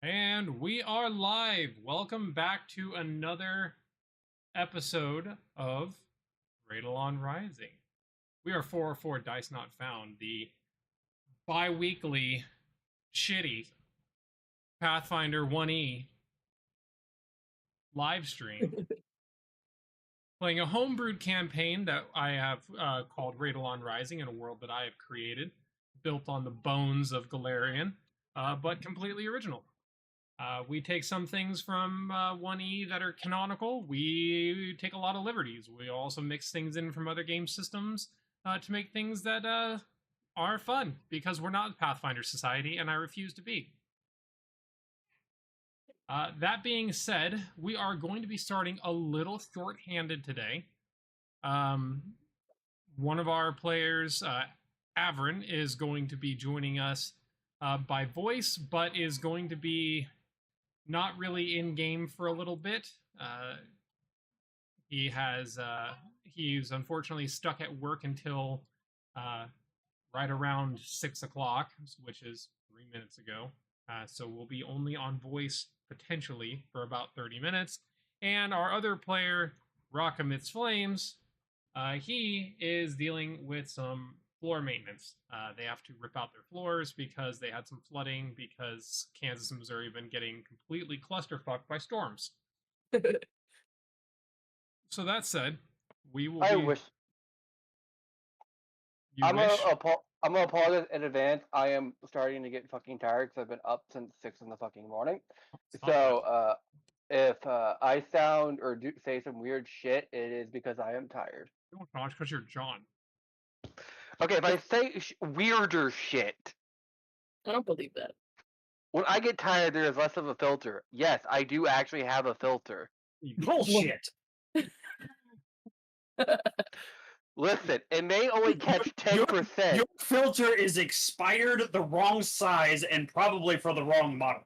And we are live. Welcome back to another episode of Wraedolan Rising. We are 404 Dice Not Found, the bi weekly shitty Pathfinder 1E live stream, playing a homebrewed campaign that I have called Wraedolan Rising in a world that I have created, built on the bones of Galarian, but completely original. We take some things from 1E that are canonical. We take a lot of liberties. We also mix things in from other game systems to make things that are fun, because we're not Pathfinder Society, and I refuse to be. That being said, we are going to be starting a little short-handed today. One of our players, Avrin, is going to be joining us by voice, but is going to be not really in game for a little bit. He's unfortunately stuck at work until right around 6 o'clock, which is 3 minutes ago. So we'll be only on voice potentially for about 30 minutes. And our other player, Rock Amidst Flames, he is dealing with some floor maintenance. They have to rip out their floors because they had some flooding because Kansas and Missouri have been getting completely clusterfucked by storms. So that said, we will. I wish. I'm gonna apologize in advance. I am starting to get fucking tired because I've been up since 6 in the fucking morning. So if I sound or say some weird shit, it is because I am tired. Oh gosh, because you're John. Okay, if I say weirder shit, I don't believe that. When I get tired, there is less of a filter. Yes, I do actually have a filter. Bullshit. Listen, it may only catch 10%. Your filter is expired, the wrong size, and probably for the wrong model.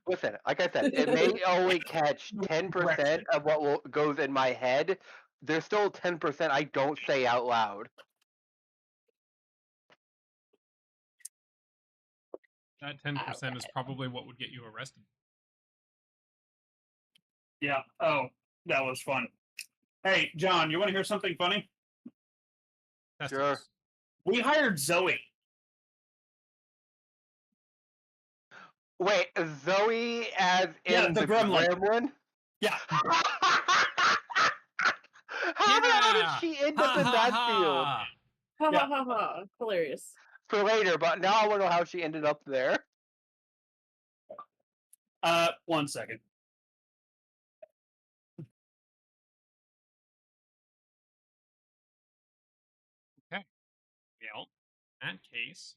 Listen, like I said, it may only catch 10% of what goes in my head. There's still 10% I don't say out loud. That 10% is probably what would get you arrested. Yeah. Oh, that was fun. Hey, John, you want to hear something funny? Sure. We hired Zoe. Wait, Zoe as in the gremlin? Yeah. How did she end up in that field? Ha ha ha ha. Hilarious. For later, but now I want to know how she ended up there. 1 second. Okay. Well, in that case,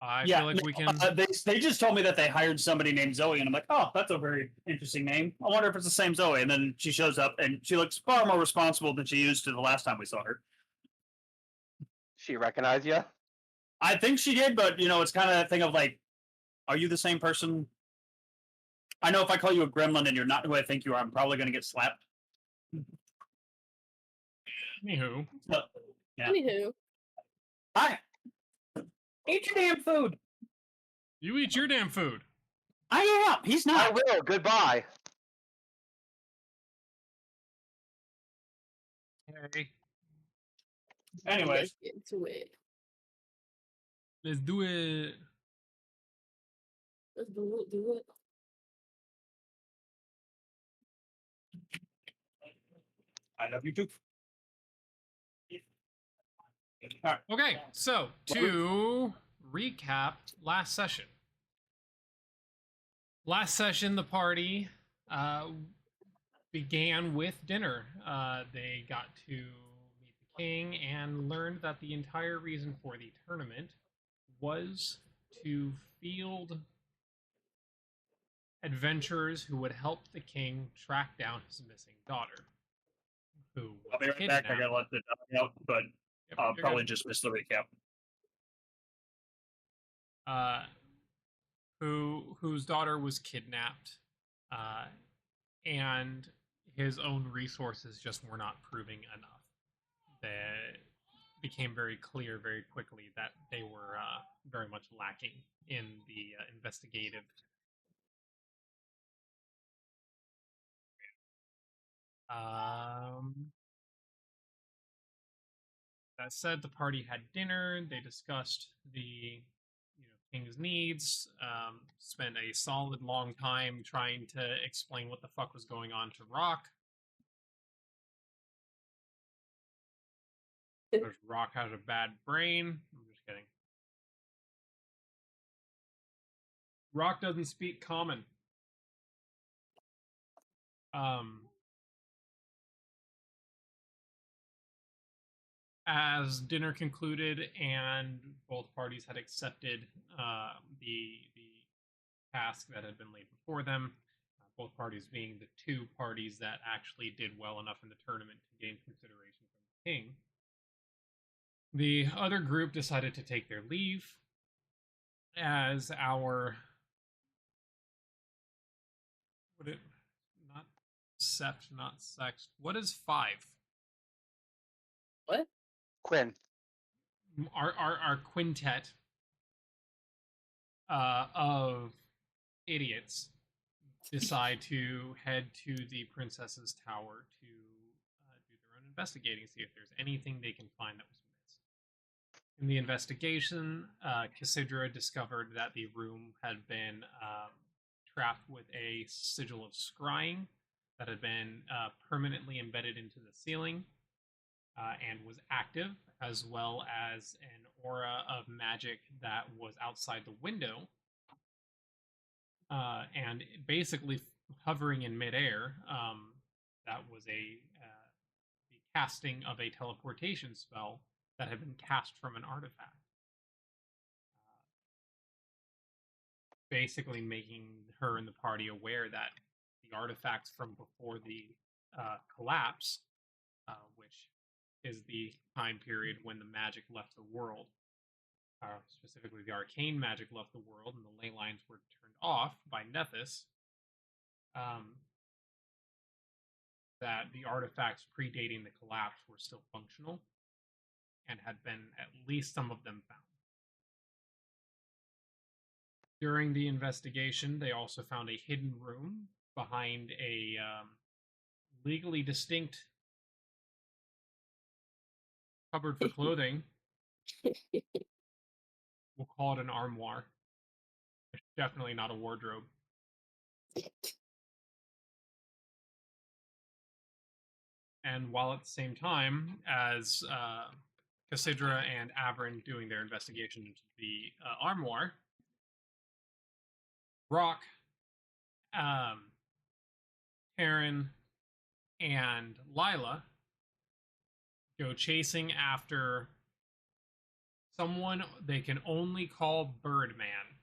I feel like we can. They just told me that they hired somebody named Zoe, and I'm like, oh, that's a very interesting name. I wonder if it's the same Zoe. And then she shows up, and she looks far more responsible than she used to the last time we saw her. She recognized you? I think she did, but it's kind of that thing of like, are you the same person? I know if I call you a gremlin and you're not who I think you are, I'm probably going to get slapped. Anywho. Yeah. Anywho. Hi. Eat your damn food. You eat your damn food. I am. He's not. I will. Goodbye. Hey. Anyways. Let's get into it. Let's do it. Let's do it. I love you too. Right. Okay, so to recap last session. Last session, the party began with dinner. They got to meet the king and learned that the entire reason for the tournament was to field adventurers who would help the king track down his missing daughter. I'll be right back. I gotta let the dog out, but I'll probably just miss the recap. Whose daughter was kidnapped, and his own resources just were not proving enough. became very clear very quickly that they were very much lacking in the investigative. That said, the party had dinner. They discussed the king's needs. Spent a solid long time trying to explain what the fuck was going on to Rock. Because Rock has a bad brain. I'm just kidding. Rock doesn't speak common. As dinner concluded and both parties had accepted the task that had been laid before them, both parties being the two parties that actually did well enough in the tournament to gain consideration from the king, the other group decided to take their leave as our not sept, not sext. What is 5? What? Quinn. Our quintet of idiots decide to head to the princess's tower to do their own investigating, see if there's anything they can find that was missed. In the investigation, Cassidra discovered that the room had been trapped with a sigil of scrying that had been permanently embedded into the ceiling and was active, as well as an aura of magic that was outside the window and basically hovering in midair. That was the casting of a teleportation spell that had been cast from an artifact. Basically making her and the party aware that the artifacts from before the collapse, which is the time period when the magic left the world, specifically the arcane magic left the world and the ley lines were turned off by Nethys, that the artifacts predating the collapse were still functional and had been at least some of them found. During the investigation, they also found a hidden room behind a legally distinct cupboard for clothing. We'll call it an armoire. It's definitely not a wardrobe. And while at the same time as Cassidra and Averin doing their investigation into the armoire, Rock, Taryn, and Lila go chasing after someone they can only call Birdman,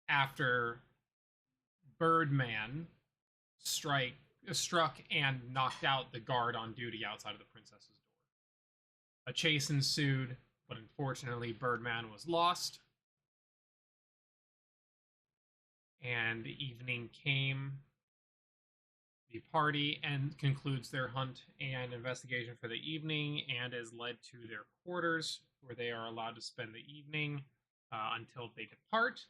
after Birdman struck and knocked out the guard on duty outside of the princess's door. A chase ensued, but unfortunately Birdman was lost. And the evening came. The party concludes their hunt and investigation for the evening and is led to their quarters, where they are allowed to spend the evening until they depart.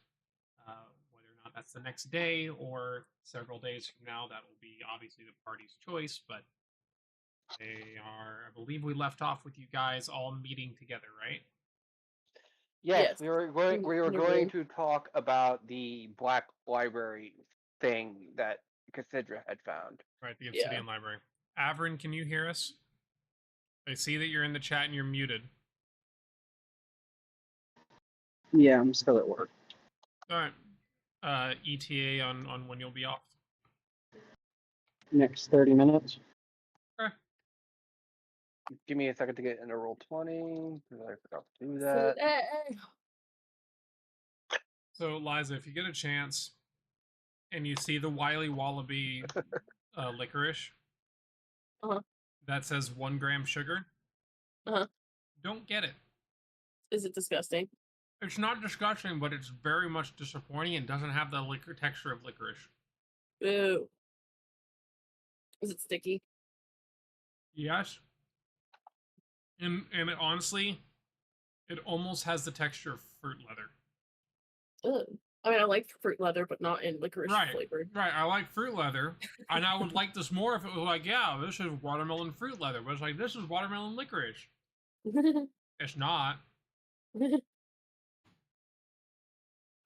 Whether or not that's the next day or several days from now, that will be obviously the party's choice, but they are, I believe we left off with you guys all meeting together, right? Yes, Yes. we were going to talk about the Black Library thing that Cassidra had found. Right, the Obsidian Library. Averin, can you hear us? I see that you're in the chat and you're muted. Yeah, I'm still at work. All right. ETA on when you'll be off. Next 30 minutes. Okay. Give me a second to get into Roll20, because I forgot to do that. So, Liza, if you get a chance and you see the Wily Wallaby licorice that says 1 gram sugar, don't get it. Is it disgusting? It's not disgusting, but it's very much disappointing and doesn't have the texture of licorice. Boo. Is it sticky? Yes. And it, honestly, it almost has the texture of fruit leather. Ugh. I mean, I like fruit leather, but not in licorice Right. flavored. Right, I like fruit leather, and I would like this more if it was like, yeah, this is watermelon fruit leather, but it's like, this is watermelon licorice. It's not. And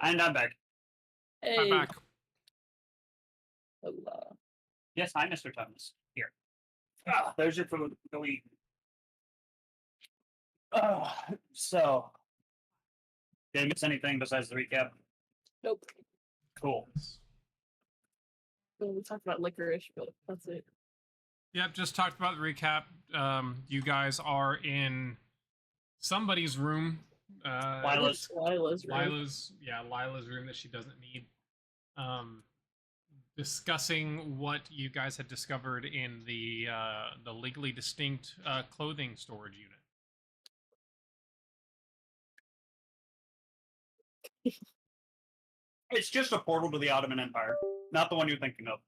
I'm back. I'm Hey. back. Hello. Yes, hi, Mr. Thomas. Here. Ah, there's your food. Go eat. So, did I miss anything besides the recap? Nope. Cool. Well, we talked about licorice, but that's it. Yep, just talked about the recap. You guys are in somebody's room. Lila's. Lila's room. Lila's room that she doesn't need. Discussing what you guys had discovered in the legally distinct clothing storage unit. It's just a portal to the Ottoman Empire, not the one you're thinking of.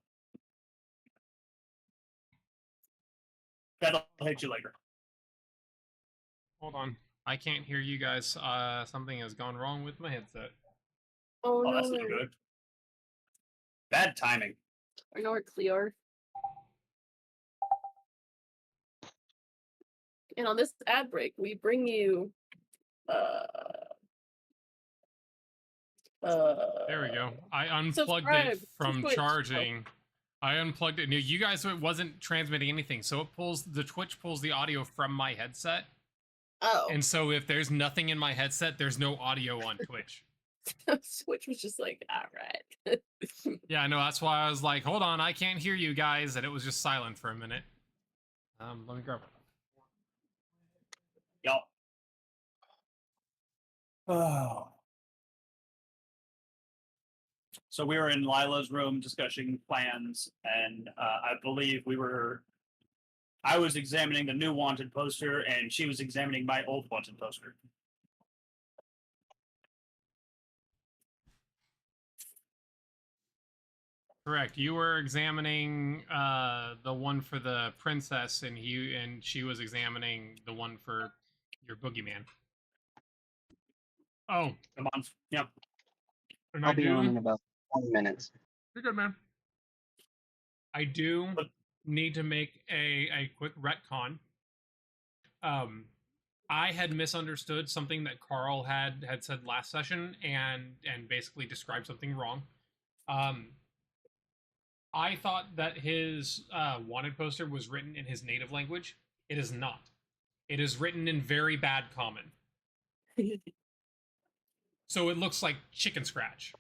That'll hit you later. Hold on, I can't hear you guys. Something has gone wrong with my headset. Oh, Oh, no. that's not good. Bad timing. I know where Clear. And on this ad break, we bring you There we go. I unplugged it subscribe to from Twitch. charging. I unplugged it. No, you guys, it wasn't transmitting anything, so it pulls the Twitch pulls the audio from my headset. Oh. And so if there's nothing in my headset, there's no audio on Twitch. Switch was just like, all right. Yeah, no, that's why I was like, hold on, I can't hear you guys, and it was just silent for a minute. Let me grab. Yup. Oh. So we were in Lila's room discussing plans, and I believe I was examining the new wanted poster, and she was examining my old wanted poster. Correct. You were examining the one for the princess, and she was examining the one for your boogeyman. Oh, Come on. Yep. and I'll be on in about 20 minutes. You're good, man. I do need to make a quick retcon. I had misunderstood something that Carl had said last session and basically described something wrong. I thought that his wanted poster was written in his native language. It is not. It is written in very bad common. So it looks like chicken scratch.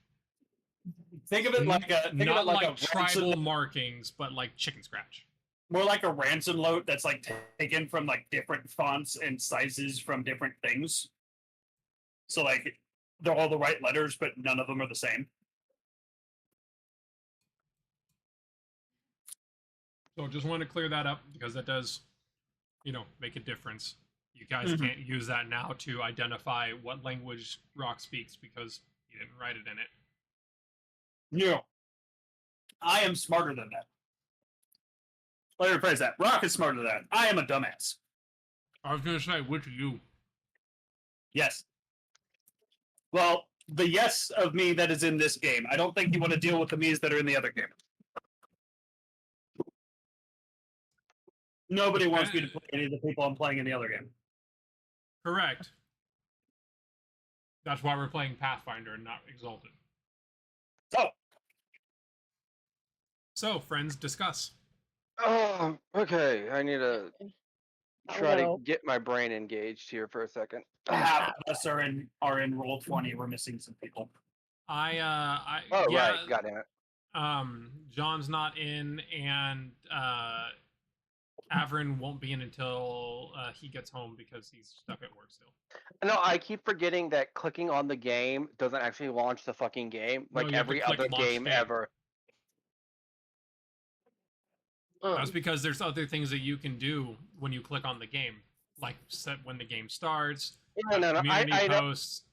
Think of it like a not like a tribal ransom, markings, but like chicken scratch. more like a ransom note that's like taken from like different fonts and sizes from different things. So like they're all the right letters, but none of them are the same. So just want to clear that up because that does, make a difference. You guys can't use that now to identify what language Rock speaks because he didn't write it in it. No. I am smarter than that. Let me rephrase that. Rock is smarter than that. I am a dumbass. I was going to say, which you? Yes. Well, the yes of me that is in this game. I don't think you want to deal with the me's that are in the other game. Nobody wants me to play any of the people I'm playing in the other game. Correct. That's why we're playing Pathfinder and not Exalted. So, friends, discuss. Oh, okay. I need to Oh, try no. to get my brain engaged here for a second. Half of us are in roll 20. We're missing some people. Oh, yeah, right. God damn it. John's not in, and Averin won't be in until he gets home because he's stuck at work still. No, I keep forgetting that clicking on the game doesn't actually launch the fucking game, No, like you have to every click other launch game game. ever. That's because there's other things that you can do when you click on the game, like set when the game starts. No. Community I know. posts.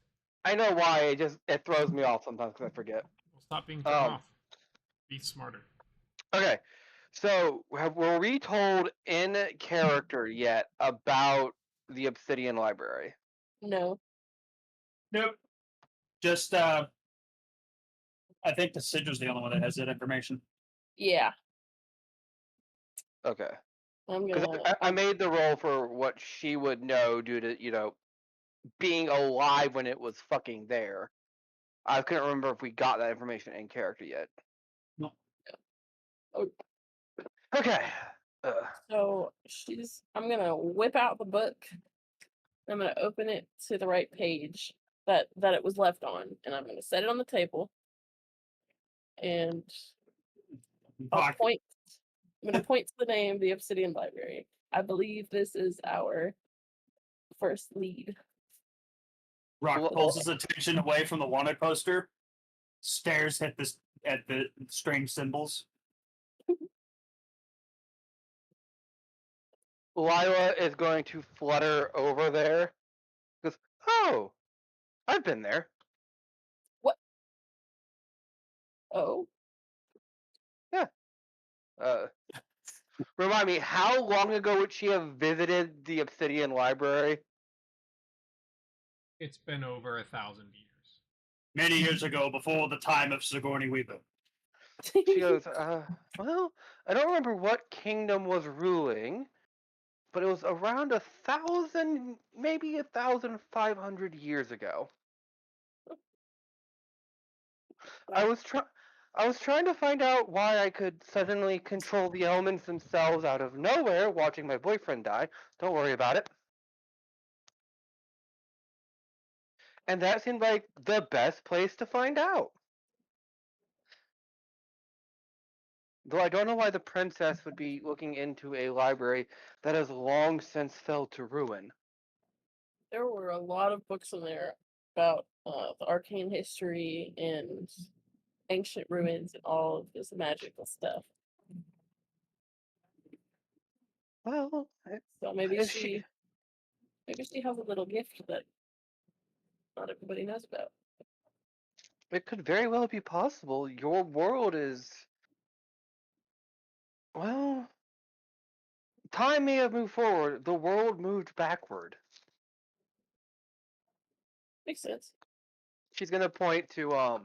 I know why. It throws me off sometimes because I forget. Well, stop being thrown off. Be smarter. Okay, so were we told in character yet about the Obsidian Library? No. Nope. Just I think the Sidra's the only one that has that information. Yeah. Okay. I'm Because gonna. I made the roll for what she would know due to, being alive when it was fucking there. I couldn't remember if we got that information in character yet. No. Oh, Okay. so I'm gonna whip out the book. I'm gonna open it to the right page that it was left on, and I'm gonna set it on the table. And I'll Fuck. point. I'm gonna point to the name, the Obsidian Library. I believe this is our first lead. Rock Well- pulls his attention away from the wanted poster, stares at the strange symbols. Lila is going to flutter over there. Goes, oh, I've been there. Oh, Remind me, how long ago would she have visited the Obsidian Library? It's been over 1,000 years. Many years ago, before the time of Sigourney Weaver. She goes, well, I don't remember what kingdom was ruling, but it was around 1,000, maybe 1,500 years ago. I was trying to find out why I could suddenly control the elements themselves out of nowhere, watching my boyfriend die. Don't worry about it. And that seemed like the best place to find out. Though I don't know why the princess would be looking into a library that has long since fell to ruin. there were a lot of books in there about the arcane history and ancient ruins and all of this magical stuff. Well, So maybe if she has a little gift that not everybody knows about. it could very well be possible. Your world is, well, time may have moved forward. The world moved backward. Makes sense. She's gonna point to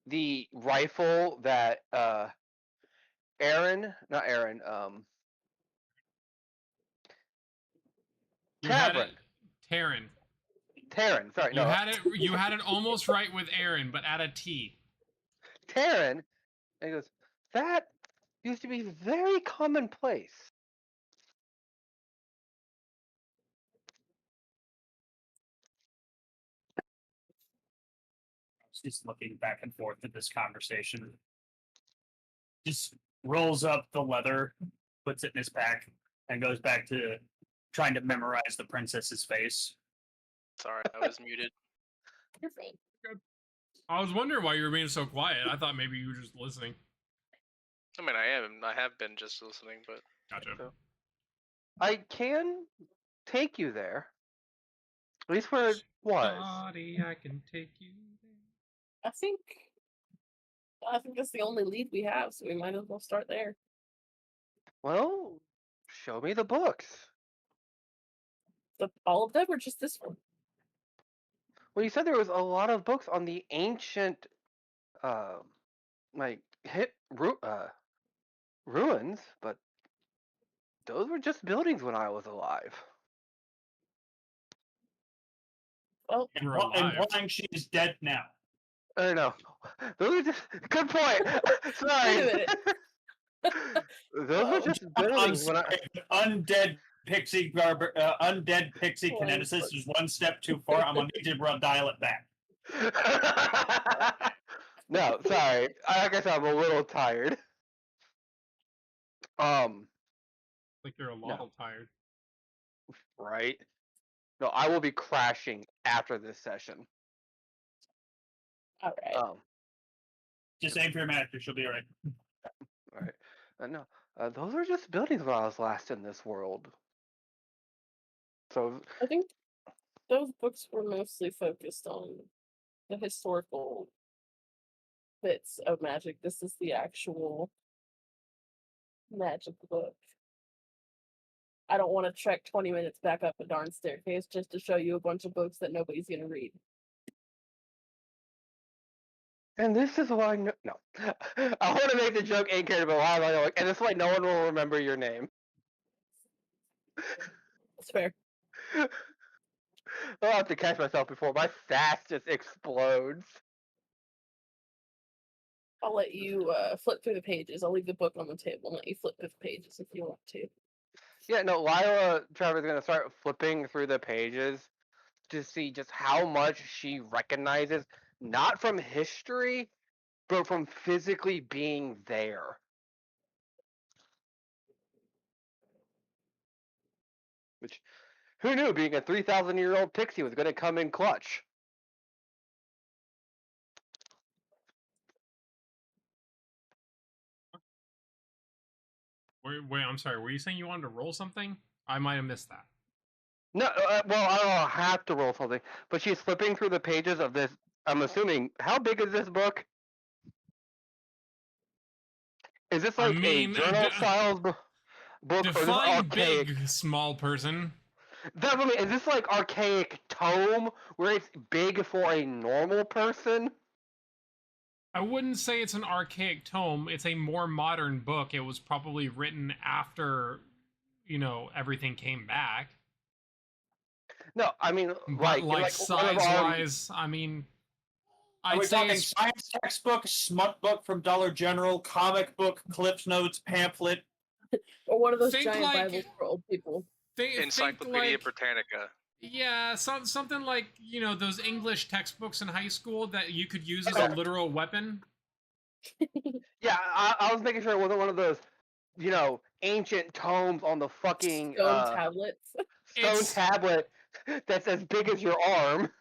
the rifle that Aaron, not Aaron, You had Tavern. it, Taryn. Taryn, sorry, You no, had it almost right with Aaron, but add a T. Taryn. And he goes, that used to be very commonplace. She's looking back and forth at this conversation. Just rolls up the leather, puts it in his pack, and goes back to trying to memorize the princess's face. Sorry, I was muted. You're fine. I was wondering why you were being so quiet. I thought maybe you were just listening. I mean, I have been just listening, but Gotcha. So- I can take you there. At least where it was. Body, I can take you there. I think that's the only lead we have, so we might as well start there. Well, show me the books. All of them, or just this one? Well, you said there was a lot of books on the ancient, ruins, but those were just buildings when I was alive. Well, You were alive. Implying she is dead now. I don't know. Those are just good point. Sorry. Wait a minute. Those were just buildings when I. Undead pixie undead pixie Oh, kineticist fuck. is one step too far. I'm gonna need to dial it back. No, sorry. I guess I'm a little tired. Like you're a little tired. Right. No, I will be crashing after this session. all right. Just aim for your master, she'll be alright. Right. No, those are just buildings when I was last in this world. So, I think those books were mostly focused on the historical bits of magic. This is the actual magic book. I don't want to trek 20 minutes back up a darn staircase just to show you a bunch of books that nobody's gonna read. And this is why no. I want to make the joke in character, but why am I like? And this is why no one will remember your name. It's fair. I'll have to catch myself before my fast just explodes. I'll let you flip through the pages. I'll leave the book on the table and let you flip through the pages if you want to. Yeah, no, Lila Trevor's gonna start flipping through the pages to see just how much she recognizes, not from history, but from physically being there. Which, who knew being a 3,000-year-old pixie was gonna come in clutch? Wait, I'm sorry. Were you saying you wanted to roll something? I might have missed that. No, well, I don't have to roll something, but she's flipping through the pages of this. I'm assuming, how big is this book? Is this I like a mean, journal-style book, or is this define archaic? big, small person. That's what I mean. Is this like archaic tome where it's big for a normal person? I wouldn't say it's an archaic tome. It's a more modern book. It was probably written after, everything came back. No, I mean But like one of our. size-wise, I mean, Are I'd we say talking it's science textbook, smut book from Dollar General, comic book, Clips Notes, pamphlet? Or one of those Think giant like- Bibles for old people. think Encyclopedia like, Britannica. yeah, something like those English textbooks in high school that you could use as a Okay. literal weapon. Yeah, I was making sure it wasn't one of those, ancient tomes on the fucking Stone tablets. stone It's- tablet that's as big as your arm.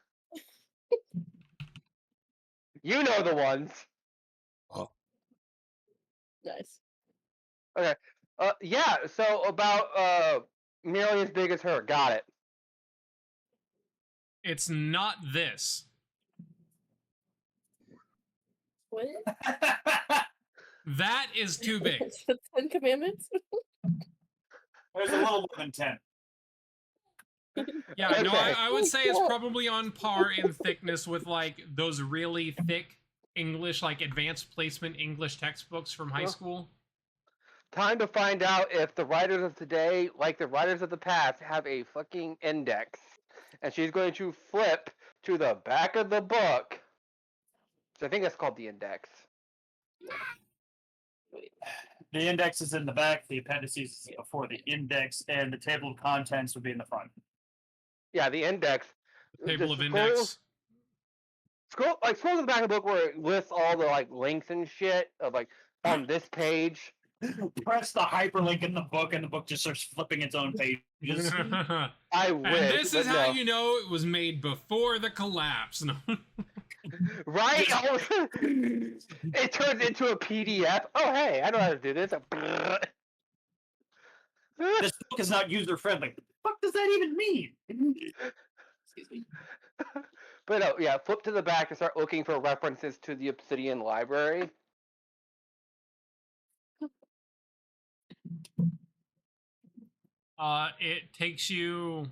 You know the ones. Nice. Yeah. So about nearly as big as her. Got it. It's not this. What? That is too big. It's the 10 Commandments? There's a little more than 10. Yeah, no, Okay. I would say it's probably on par in thickness with like those really thick English, like advanced placement English textbooks from high Well, school. Time to find out if the writers of today, like the writers of the past, have a fucking index. And she's going to flip to the back of the book. So I think that's called the index. Wait. The index is in the back, the appendices is before the index, and the table of contents would be in the front. Yeah, the index. Table Just of index. Scroll to the back of the book where it lists all the like links and shit of like on this page. Press the hyperlink in the book, and the book just starts flipping its own pages. I And wish. this is but how no. you know it was made before the collapse. No. Right? It turns into a PDF. Oh hey, I know how to do this. This book is not user friendly. What the fuck does that even mean? Excuse me. But no, yeah, flip to the back and start looking for references to the Obsidian Library. It takes you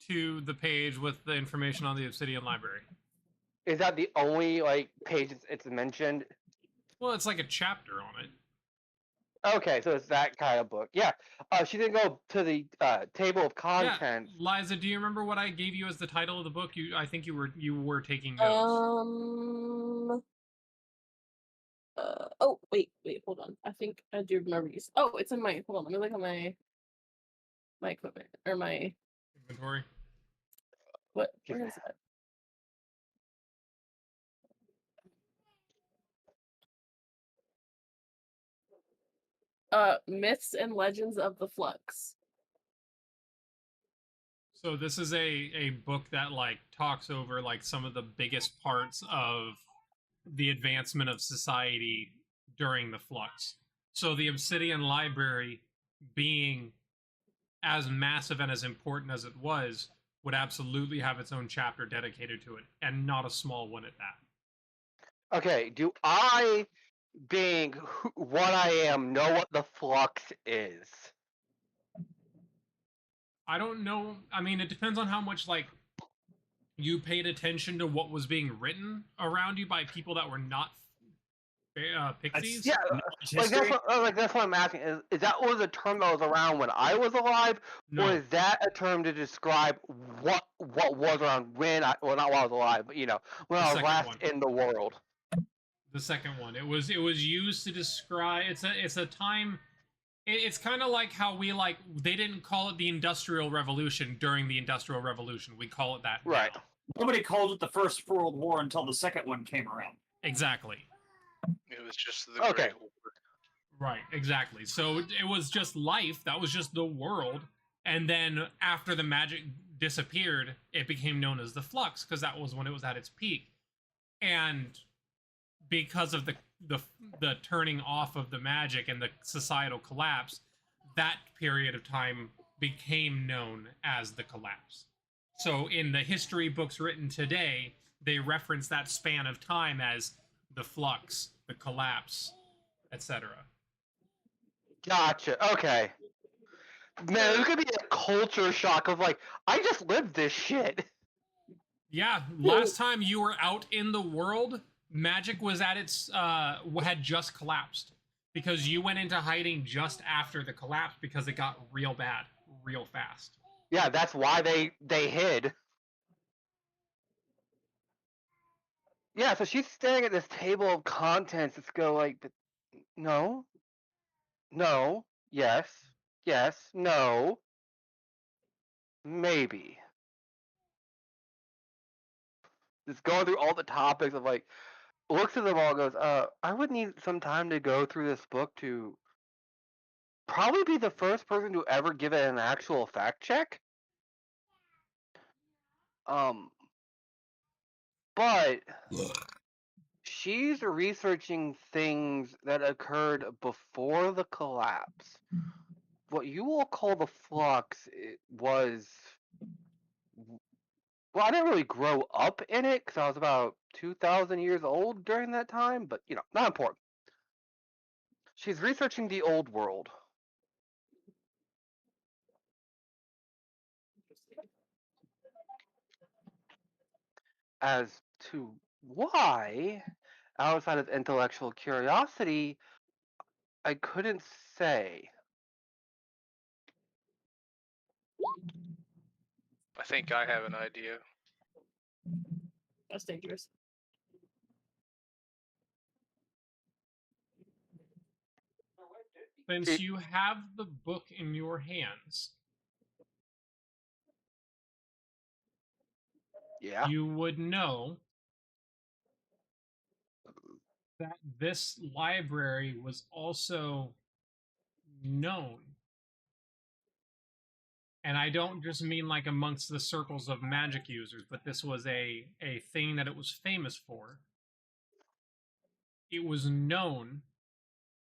to the page with the information on the Obsidian Library. Is that the only like page it's mentioned? Well, it's like a chapter on it. Okay, so it's that kind of book. Yeah. She didn't go to the table of contents. Yeah, Liza, do you remember what I gave you as the title of the book? I think you were taking notes. Oh, wait, hold on. I think I do remember you. Oh, it's in my. Hold on, let me look at my equipment or my Inventory. what? Where is that? Myths and Legends of the Flux. So this is a book that like talks over like some of the biggest parts of the advancement of society during the flux. So the Obsidian Library, being as massive and as important as it was, would absolutely have its own chapter dedicated to it, and not a small one at that. Okay, do I, being what I am, know what the flux is? I don't know. I mean, it depends on how much like you paid attention to what was being written around you by people that were not pixies. Yeah, Knowledge like history. that's what I'm asking. Is that was a term that was around when I was alive, No, or is that a term to describe what was around when I not while I was alive, but when The I was second last one. in the world? the second one. It was used to describe. It's a time. It's kind of like how we like. They didn't call it the Industrial Revolution during the Industrial Revolution. We call it that Right. now. Nobody called it the First World War until the second one came around. Exactly. It was just the Okay. Great War. Right, exactly. So it was just life, that was just the world, and then after the magic disappeared, it became known as the Flux, because that was when it was at its peak. And because of the turning off of the magic and the societal collapse, that period of time became known as the collapse. So in the history books written today, they reference that span of time as the flux, the collapse, etc. Gotcha. Okay. Man, there's gonna be a culture shock of like, I just lived this shit. Yeah, last time you were out in the world, magic was at its had just collapsed because you went into hiding just after the collapse because it got real bad real fast. Yeah, that's why they hid. Yeah, so she's staring at this table of contents. It's go like, but no, no, yes, yes, no, maybe. Just going through all the topics of like, looks at them all, goes, I would need some time to go through this book to probably be the first person to ever give it an actual fact check. But she's researching things that occurred before the collapse. What you will call the flux was. Well, I didn't really grow up in it because I was about 2,000 years old during that time, but not important. She's researching the old world. As to why, outside of intellectual curiosity, I couldn't say. I think I have an idea. That's dangerous. Since you have the book in your hands, Yeah. you would know that this library was also known. And I don't just mean like amongst the circles of magic users, but this was a thing that it was famous for. It was known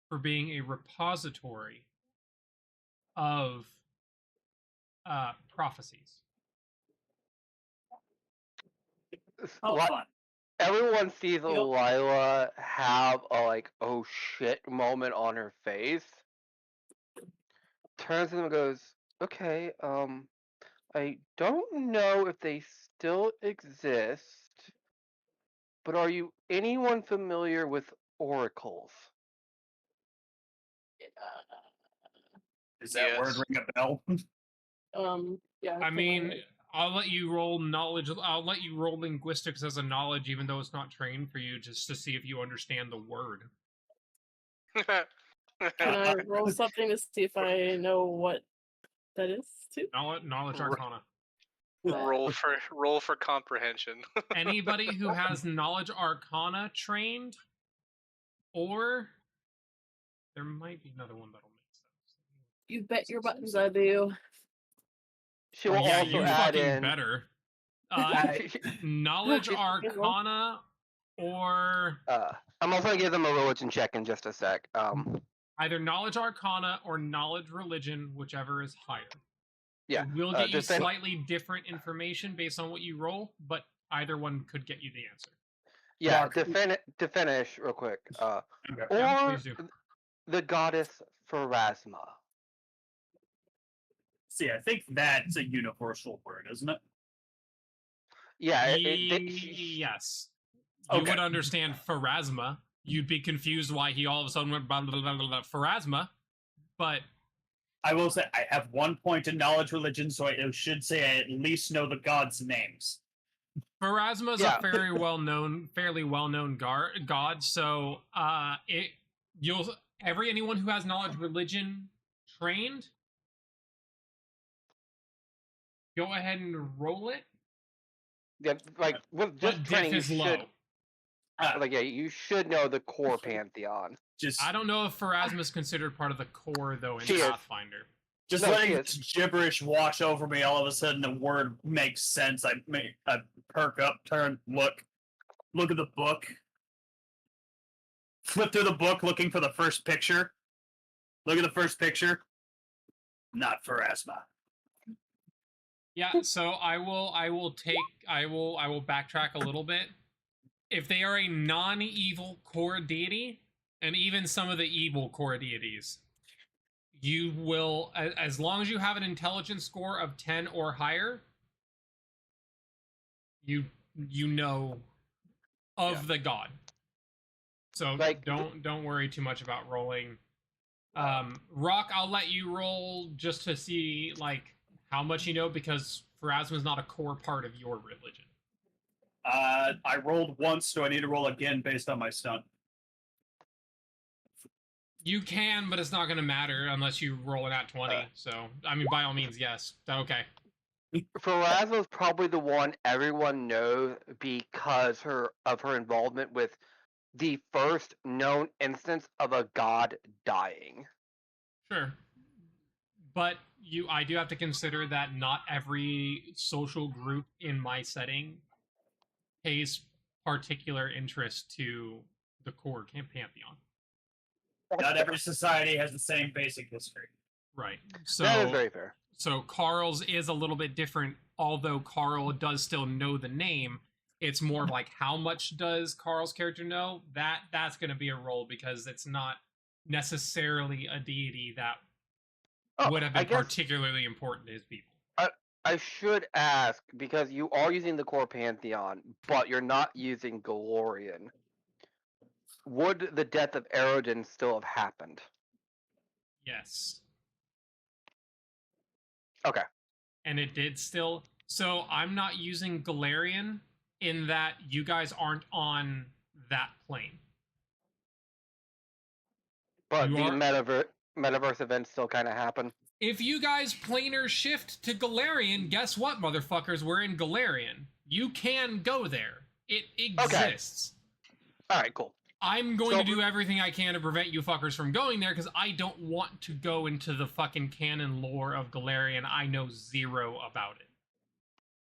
for being a repository of prophecies. Oh, What? fun. Everyone sees Yep. Lila have a like, oh shit moment on her face. Turns to them and goes, okay, I don't know if they still exist, but are you anyone familiar with oracles? Does that word Yes. ring a bell? Yeah. I mean, I'll let you roll knowledge. I'll let you roll linguistics as a knowledge, even though it's not trained for you, just to see if you understand the word. Can I roll something to see if I know what that is too? Knowledge Arcana. roll for comprehension. Anybody who has Knowledge Arcana trained, or there might be another one that'll make sense. You bet your buttons I do. She will Yeah, also you add fucking in. better. she- Knowledge Okay, good roll. Arcana, or I'm also gonna give them a religion check in just a sec. either Knowledge Arcana or Knowledge Religion, whichever is higher. Yeah, It will get you defend- slightly different information based on what you roll, but either one could get you the answer. yeah. Mark. To finish real quick. Okay. Yeah, Or please do. the goddess Pharasma. See, I think that's a universal word, isn't it? Yeah. Yes. You Okay. would understand pharasma. You'd be confused why he all of a sudden went blah, blah, blah, blah, blah, pharasma. But I will say I have 1 point in knowledge religion, so I should say I at least know the gods' names. Pharasma is Yeah. a fairly well-known god. So, anyone who has knowledge religion trained, go ahead and roll it. Yeah, like with just But training, diff you is should low. you should know the core pantheon. Just I don't know if Pharasma is considered part of the core though in She is. Pathfinder. Just No, letting she this gibberish wash over me, all of a sudden the word makes sense. I perk up, turn, look at the book, flip through the book looking for the first picture. Look at the first picture. Not Pharasma. Yeah, so I will backtrack a little bit. If they are a non-evil core deity, and even some of the evil core deities, you will, as long as you have an intelligence score of 10 or higher, you know of the god. So Like, don't worry too much about rolling. Rock, I'll let you roll just to see like how much you know, because Pharasma is not a core part of your religion. I rolled once, so I need to roll again based on my stunt. You can, but it's not going to matter unless you roll it at 20. So, I mean, by all means, yes. Okay. Pharasma is probably the one everyone knows because of her involvement with the first known instance of a god dying. Sure. But I do have to consider that not every social group in my setting pays particular interest to the core pantheon. Not every society has the same basic history. Right. So That is very fair. So Carl's is a little bit different, although Carl does still know the name. It's more of like how much does Carl's character know? That's going to be a roll because it's not necessarily a deity that would have been particularly important to his people. I should ask, because you are using the core pantheon, but you're not using Galorian. Would the death of Erodin still have happened? Yes. Okay. And it did still. So I'm not using Galarian in that you guys aren't on that plane. But the metaverse events still kind of happen. If you guys planar shift to Galarian, guess what, motherfuckers? We're in Galarian. You can go there. It exists. Okay. All right, cool. I'm going to do everything I can to prevent you fuckers from going there because I don't want to go into the fucking canon lore of Galarian. I know zero about it.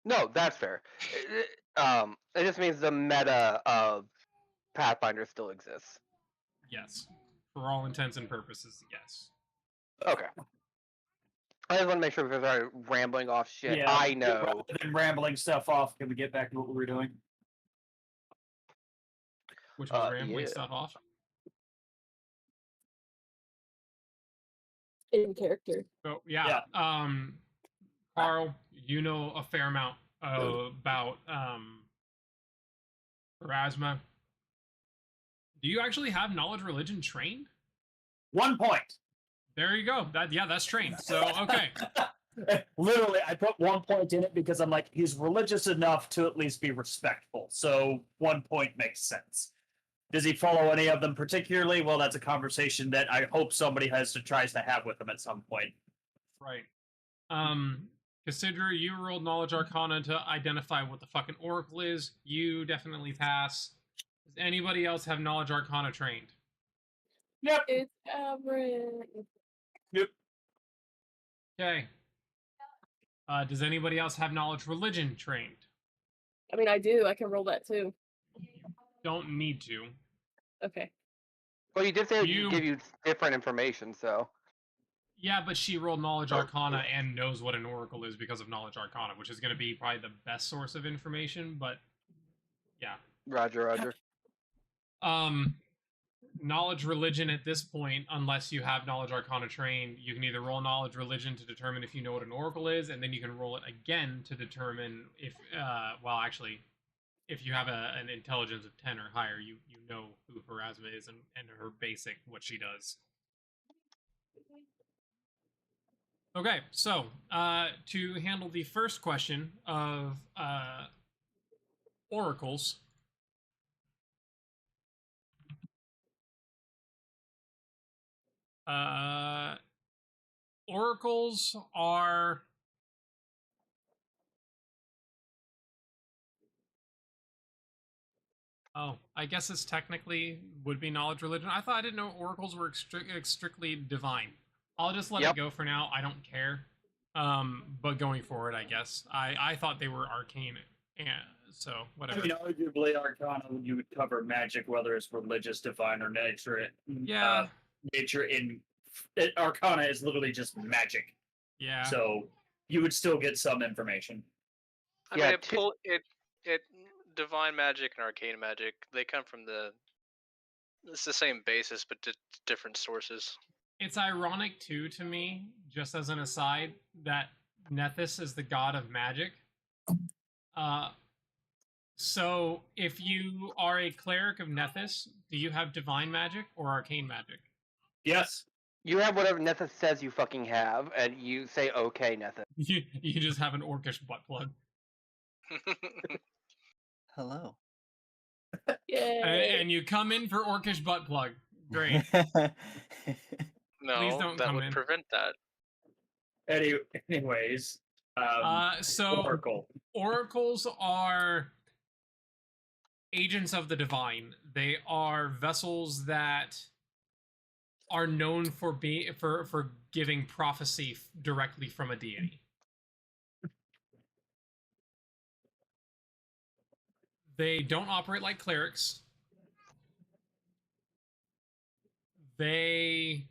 No, that's fair. It just means the meta of Pathfinder still exists. Yes. For all intents and purposes, yes. Okay. I just want to make sure because I'm rambling off shit. Yeah, I know. Rather than rambling stuff off, can we get back to what we were doing? Which was rambling yeah. stuff off. In character. So yeah. Carl, you know a fair amount about Pharasma. Do you actually have knowledge religion trained? 1 point. There you go. That's trained. So okay. Literally, I put 1 point in it because I'm like, he's religious enough to at least be respectful. So 1 point makes sense. Does he follow any of them particularly? Well, that's a conversation that I hope somebody tries to have with him at some point. Right. Cassandra, you rolled knowledge arcana to identify what the fucking oracle is. You definitely pass. Does anybody else have knowledge arcana trained? Yep. It's average. Yep. Okay. Does anybody else have knowledge religion trained? I mean, I do. I can roll that too. Don't need to. Okay. Well, you did say you give you different information, so. Yeah, but she rolled knowledge arcana and knows what an oracle is because of knowledge arcana, which is going to be probably the best source of information, but yeah. Roger. knowledge religion at this point, unless you have knowledge arcana trained, you can either roll knowledge religion to determine if you know what an oracle is, and then you can roll it again to determine if, well, actually, if you have an intelligence of 10 or higher, you know who Pharasma is and her basic, what she does. Okay, so to handle the first question of oracles, oracles are I guess it's technically would be knowledge religion. I didn't know oracles were strictly divine. I'll just let it go for now. I don't care. But going forward, I guess I thought they were arcane, and so whatever. I mean, arguably, Arcana you would cover magic, whether it's religious, divine, or nature. Yeah. Nature in Arcana is literally just magic. Yeah. So you would still get some information. I mean, it divine magic and arcane magic, they come from it's the same basis, but different sources. It's ironic too to me, just as an aside, that Nethys is the god of magic. So if you are a cleric of Nethys, do you have divine magic or arcane magic? Yes. You have whatever Nethys says you fucking have, and you say, okay, Nethys. You just have an orcish butt plug. Hello. Yay. And you come in for orcish butt plug. Great. No, Please don't that come would in. prevent that. Anyways, so Oracle. oracles are agents of the divine. They are vessels that are known for for giving prophecy directly from a deity. They don't operate like clerics. They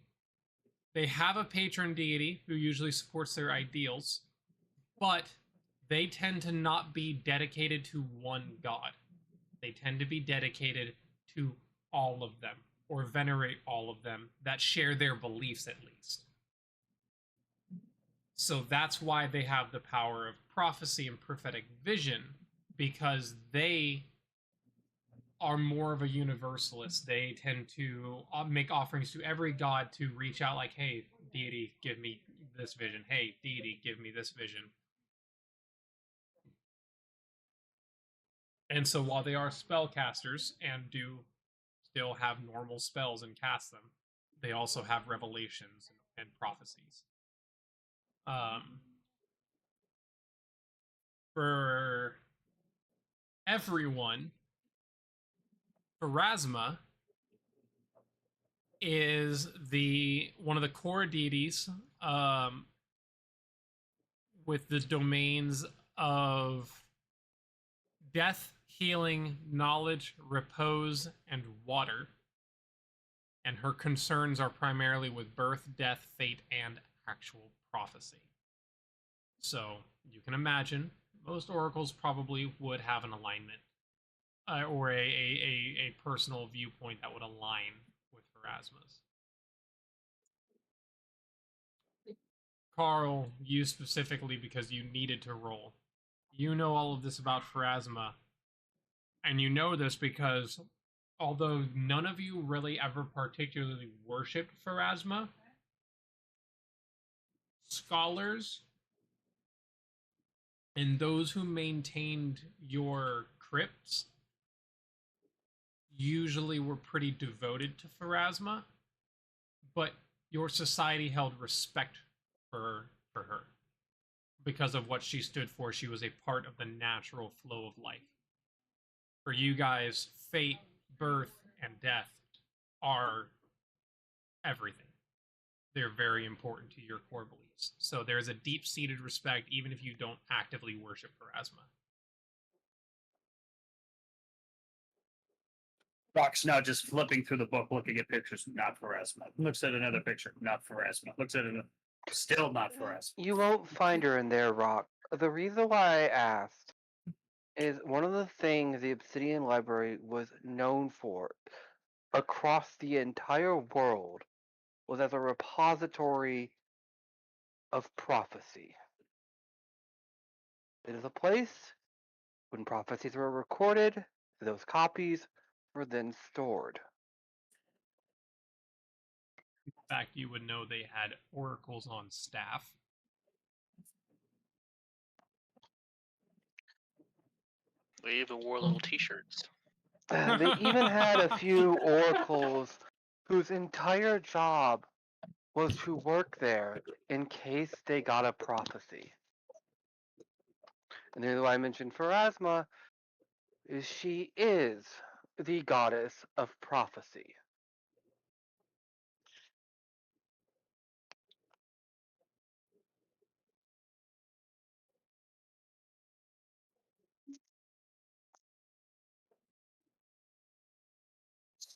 have a patron deity who usually supports their ideals, but they tend to not be dedicated to one god. They tend to be dedicated to all of them, or venerate all of them that share their beliefs at least. So that's why they have the power of prophecy and prophetic vision, because they are more of a universalist. They tend to make offerings to every god to reach out like, hey, deity, give me this vision. Hey, deity, give me this vision. And so while they are spellcasters and do still have normal spells and cast them, they also have revelations and prophecies. For everyone, Pharasma is one of the core deities with the domains of death, healing, knowledge, repose, and water. And her concerns are primarily with birth, death, fate, and actual prophecy. So you can imagine most oracles probably would have an alignment or a personal viewpoint that would align with Pharasma's. Carl, you specifically, because you needed to roll. You know all of this about Pharasma, and you know this because although none of you really ever particularly worshipped Pharasma, scholars and those who maintained your crypts usually were pretty devoted to Pharasma, but your society held respect for her because of what she stood for. She was a part of the natural flow of life. For you guys, fate, birth, and death are everything. They're very important to your core beliefs. So there's a deep-seated respect even if you don't actively worship Pharasma. Rock's now just flipping through the book, looking at pictures, not Pharasma. Looks at another picture, not Pharasma. Looks at another, still not Pharasma. You won't find her in there, Rock. The reason why I asked is one of the things the Obsidian Library was known for across the entire world was as a repository of prophecy. It is a place when prophecies were recorded, those copies were then stored. In fact, you would know they had oracles on staff. We even wore little T-shirts. They even had a few oracles whose entire job was to work there in case they got a prophecy. And the reason why I mentioned Pharasma is she is the goddess of prophecy.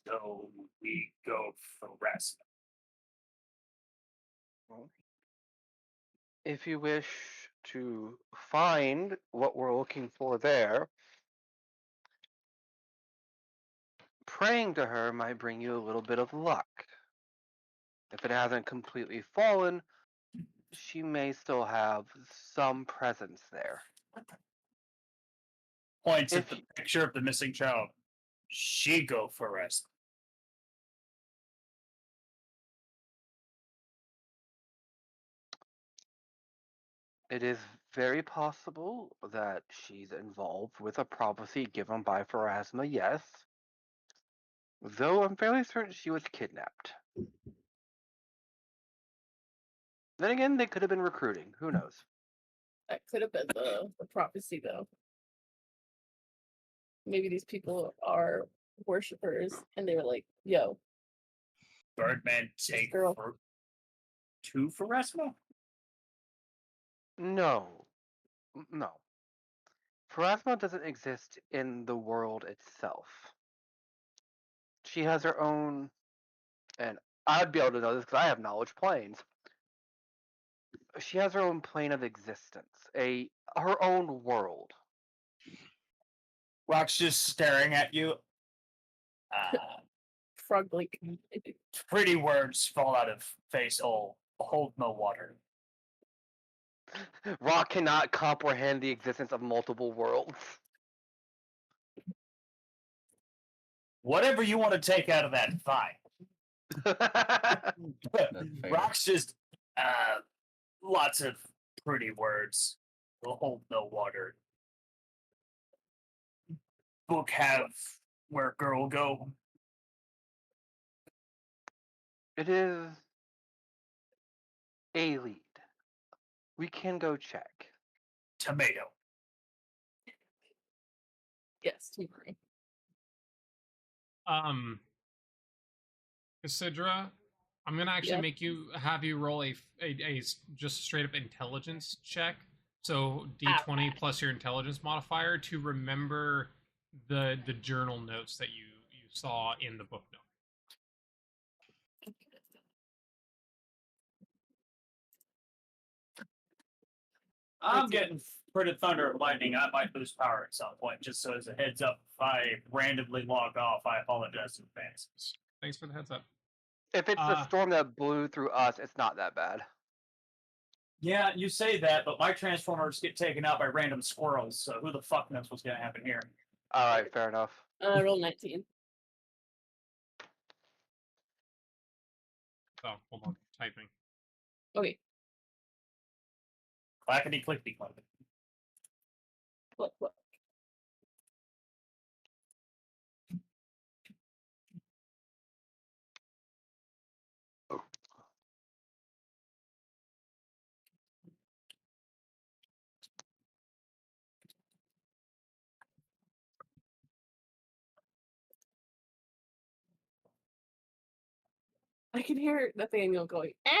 So we go for rest. If you wish to find what we're looking for there, praying to her might bring you a little bit of luck. If it hasn't completely fallen, she may still have some presence there. Points at If the picture of the missing child. She go for rest. it is very possible that she's involved with a prophecy given by Pharasma, yes. Though I'm fairly certain she was kidnapped. Then again, they could have been recruiting. Who knows? That could have been the prophecy, though. Maybe these people are worshippers, and they were like, "Yo, Birdman take girl." for two for Resmo? No. No. Pharasma doesn't exist in the world itself. She has her own, and I'd be able to know this because I have knowledge planes. She has her own plane of existence, her own world. Rock's just staring at you. Frog Blink. Pretty words fall out of face. Oh, hold no water. Rock cannot comprehend the existence of multiple worlds. Whatever you want to take out of that, fine. fair. Rock's just lots of pretty words. Will hold no water. Book have where girl go. It is a lead. We can go check. Tomato. Yes, you agree. Cassandra, I'm gonna actually Yep. make you have you roll a just straight up intelligence check. So D20 plus your intelligence modifier to remember the journal notes that you saw in the book note. I'm getting pretty thunder and lightning. I might lose power at some point. Just so as a heads up, if I randomly log off, I apologize in advance. Thanks for the heads up. If it's the storm that blew through us, it's not that bad. Yeah, you say that, but my transformers get taken out by random squirrels. So who the fuck knows what's gonna happen here? All right, fair enough. Roll 19. Oh, hold on, typing. Okay. Clackety clickety clack. Look. I can hear Nathaniel going, eh.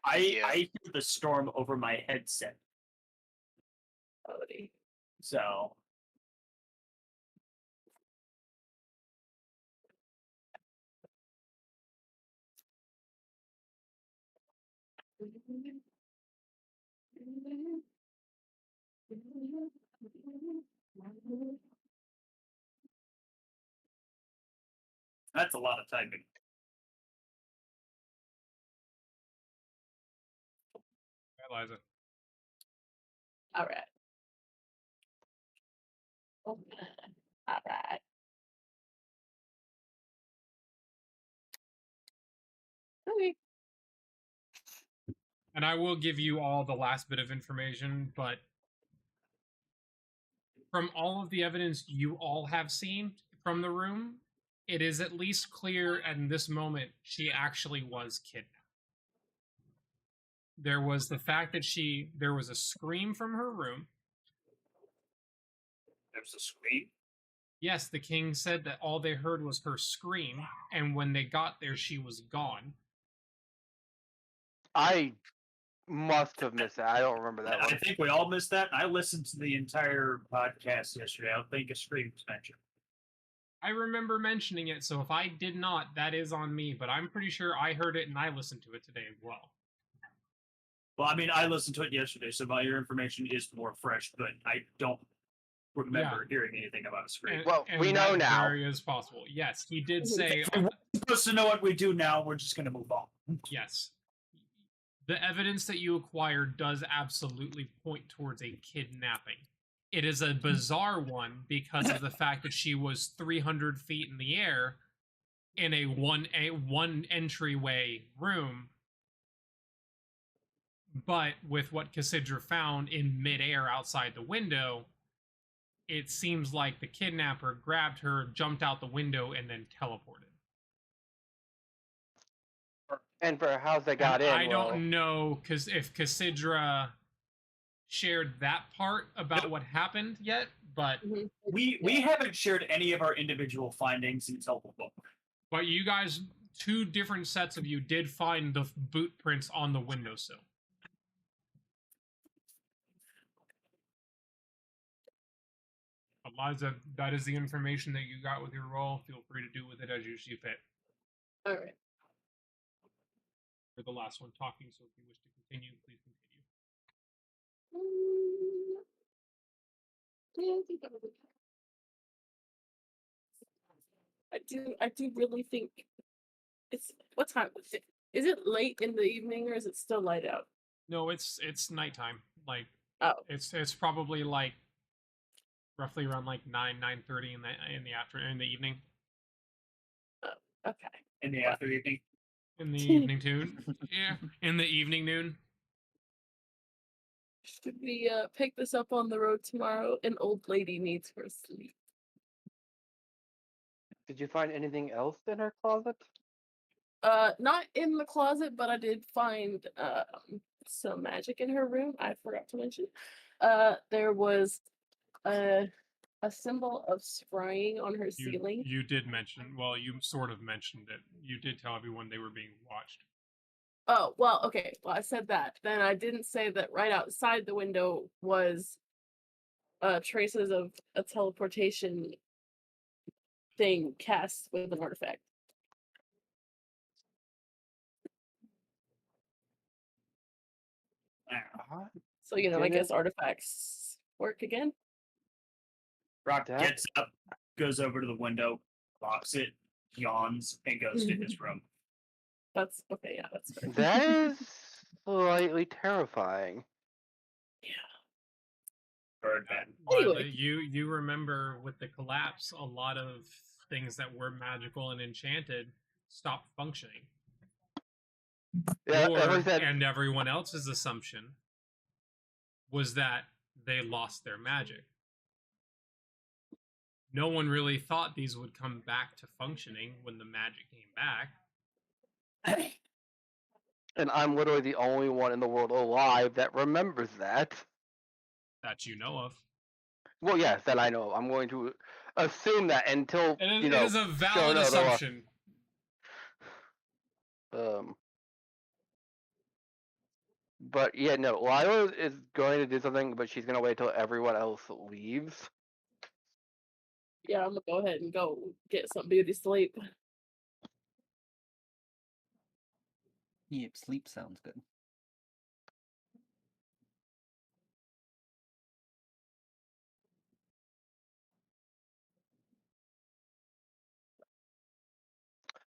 I Yeah. hear the storm over my headset. Odie. So That's a lot of typing. Eliza. All right. All right. Okay. And I will give you all the last bit of information, but from all of the evidence you all have seen from the room, it is at least clear at this moment she actually was kidnapped. There was the fact that there was a scream from her room. There's a scream. Yes, the king said that all they heard was her scream, and when they got there, she was gone. I must have missed that. I don't remember that I one. think we all missed that. I listened to the entire podcast yesterday. I don't think a scream was mentioned. I remember mentioning it, so if I did not, that is on me, but I'm pretty sure I heard it and I listened to it today as well. Well, I mean, I listened to it yesterday, so your information is more fresh, but I don't remember hearing anything about a scream. Well, And we know that now. very is possible. Yes, he did say If we're supposed to know what we do now, we're just going to move on. yes. The evidence that you acquired does absolutely point towards a kidnapping. It is a bizarre one because of the fact that she was 300 feet in the air in a one entryway room, but with what Cassidra found in midair outside the window, it seems like the kidnapper grabbed her, jumped out the window, and then teleported. And for how they And got in, I well, don't know because if Cassidra shared that part about what happened yet, but Mhm. We haven't shared any of our individual findings until the book. but you guys, two different sets of you did find the boot prints on the windowsill. Eliza, that is the information that you got with your roll. Feel free to do with it as you see fit. All right. You're the last one talking, so if you wish to continue, please continue. Yeah, I think I'm okay. I do really think it's what time is it? Is it late in the evening or is it still light out? No, it's nighttime. Like Oh, it's probably like roughly around like 9:30 in the evening. okay. In the after evening. In the evening too. Yeah, in the evening noon. Should we pick this up on the road tomorrow? An old lady needs her sleep. did you find anything else in her closet? Not in the closet, but I did find some magic in her room. I forgot to mention. There was a symbol of scrying on her ceiling. You did mention. Well, you sort of mentioned it. You did tell everyone they were being watched. Oh, well, okay. Well, I said that. Then I didn't say that right outside the window was traces of a teleportation thing cast with an artifact. So, you know, I guess Didn't- artifacts work again. Rock That- gets up, goes over to the window, locks it, yawns, and goes to his room. That's okay, yeah, that's fair. That is slightly terrifying. Birdman. Well, Anyway. you remember with the collapse, a lot of things that were magical and enchanted stopped functioning. Yeah, Or, like I said, and everyone else's assumption was that they lost their magic. No one really thought these would come back to functioning when the magic came back. and I'm literally the only one in the world alive that remembers that. That you know of. Well, yes, that I know. I'm going to assume that until It is a valid no, assumption. But yeah, no, Lila is going to do something, but she's gonna wait till everyone else leaves. Yeah, I'm gonna go ahead and go get some beauty sleep. Yep, sleep sounds good.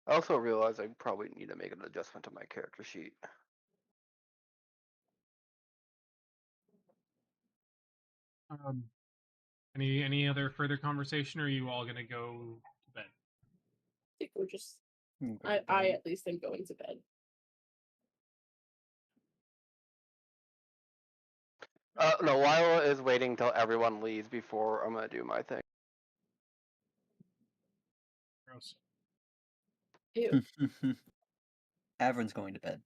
I also realize I probably need to make an adjustment to my character sheet. Any other further conversation, or are you all gonna go to bed? I think we're just. Hmm, go I to bed. at least am going to bed. No, Lila is waiting till everyone leaves before I'm gonna do my thing. Gross. Ew. Averin's going to bed.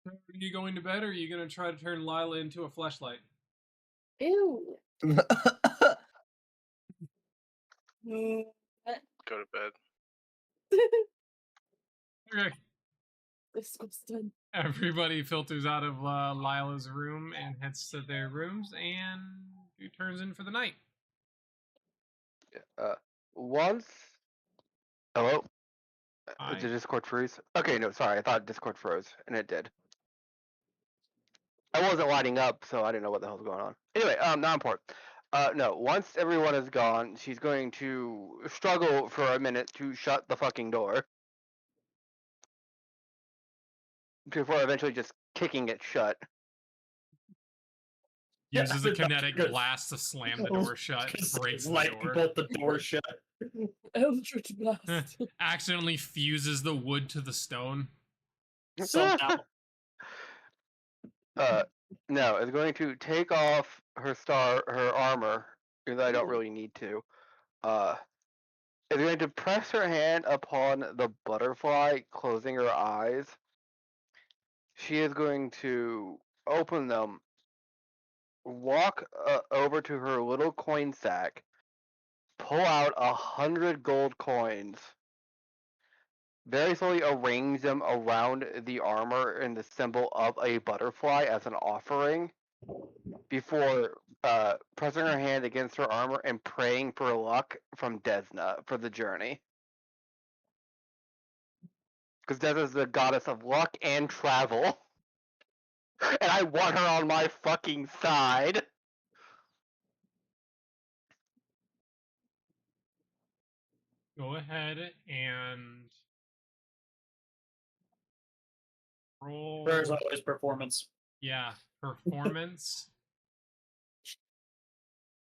Are you going to bed, or are you gonna try to turn Lila into a fleshlight? Ew. Go to bed. Okay. This was done. Everybody filters out of Lila's room and heads to their rooms, and turns in for the night. Once. Hello. Hi. Did Discord freeze? Okay, no, sorry. I thought Discord froze, and it did. I wasn't lighting up, so I didn't know what the hell's going on. Anyway, not important. No, once everyone is gone, she's going to struggle for a minute to shut the fucking door. Before eventually just kicking it shut. Uses Yeah, a kinetic good. blast to slam the door shut, breaks the Lightning door. bolt the door shut. Eldritch blast. Accidentally fuses the wood to the stone. Somehow. No, it's going to take off her armor, because I don't Ooh. really need to. It's going to press her hand upon the butterfly, closing her eyes. She is going to open them, walk over to her little coin sack, pull out 100 gold coins, very slowly arrange them around the armor in the symbol of a butterfly as an offering, before pressing her hand against her armor and praying for luck from Desna for the journey. Because Desna is the goddess of luck and travel. And I want her on my fucking side. Go ahead and roll. There's always performance. Yeah, performance.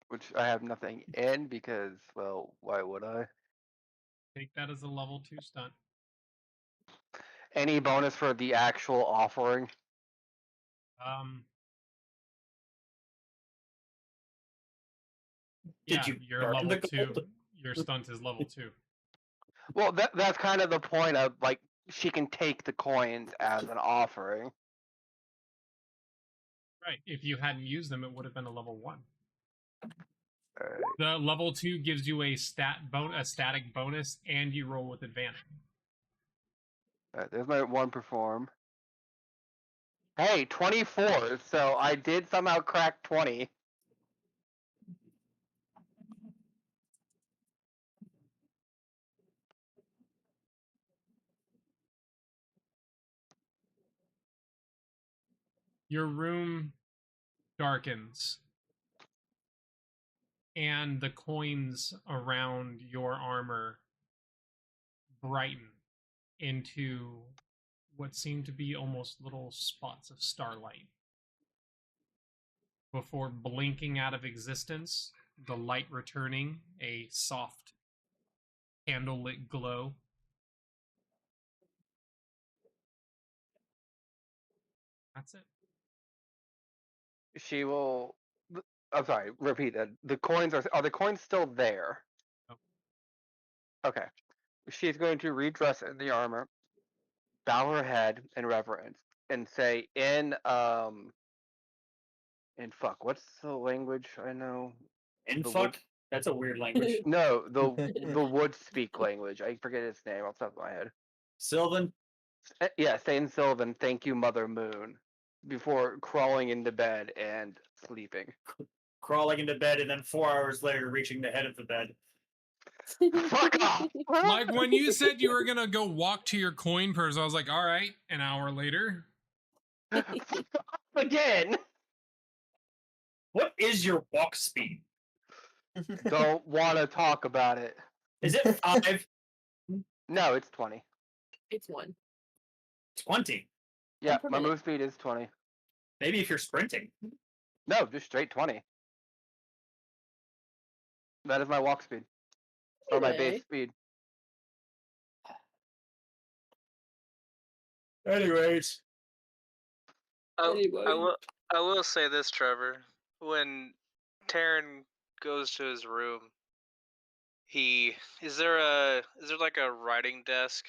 Which I have nothing in because, well, why would I? Take that as a level 2 stunt. Any bonus for the actual offering? Yeah, you you're burn level the 2. gold? Your stunt is level 2. Well, that's kind of the point of, like, she can take the coins as an offering. Right. If you hadn't used them, it would have been a level 1. Alright. The level 2 gives you a static bonus, and you roll with advantage. Alright, there's my one perform. Hey, 24, so I did somehow crack 20. Your room darkens, and the coins around your armor brighten into what seem to be almost little spots of starlight. Before blinking out of existence, the light returning, a soft candlelit glow. That's it. She will. I'm sorry, repeat that. The coins are the coins still there? No. Okay. She's going to redress in the armor, bow her head in reverence, and say in fuck, what's the language I know? In The fuck? wood- That's a weird language. No, the wood speak language. I forget its name off the top of my head. Sylvan? Yeah, say in Sylvan, thank you, Mother Moon, before crawling into bed and sleeping. Crawling into bed and then 4 hours later reaching the head of the bed. Fuck off! Like when you said you were gonna go walk to your coin purse, I was like, all right, an hour later. Again! What is your walk speed? Don't want to talk about it. Is it 5? No, it's 20. It's 1. 20? Yeah, per my minute. move speed is 20. Maybe if you're sprinting. No, just straight 20. That is my walk speed. Or my base Anyway, speed. Anyways. Anyway. I will say this, Trevor. When Taryn goes to his room, is there like a writing desk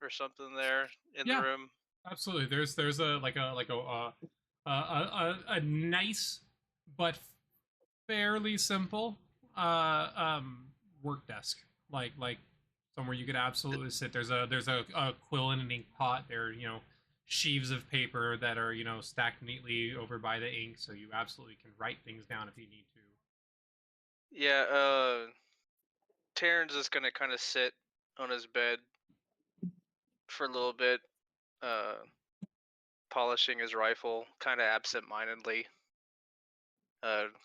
or something there in Yeah. the room? Absolutely. There's a nice but fairly simple work desk. Like somewhere you could absolutely sit. There's a quill and an ink pot. There are, sheaves of paper that are, stacked neatly over by the ink, so you absolutely can write things down if you need to. Yeah, Taryn's just gonna kind of sit on his bed for a little bit, polishing his rifle, kind of absent-mindedly,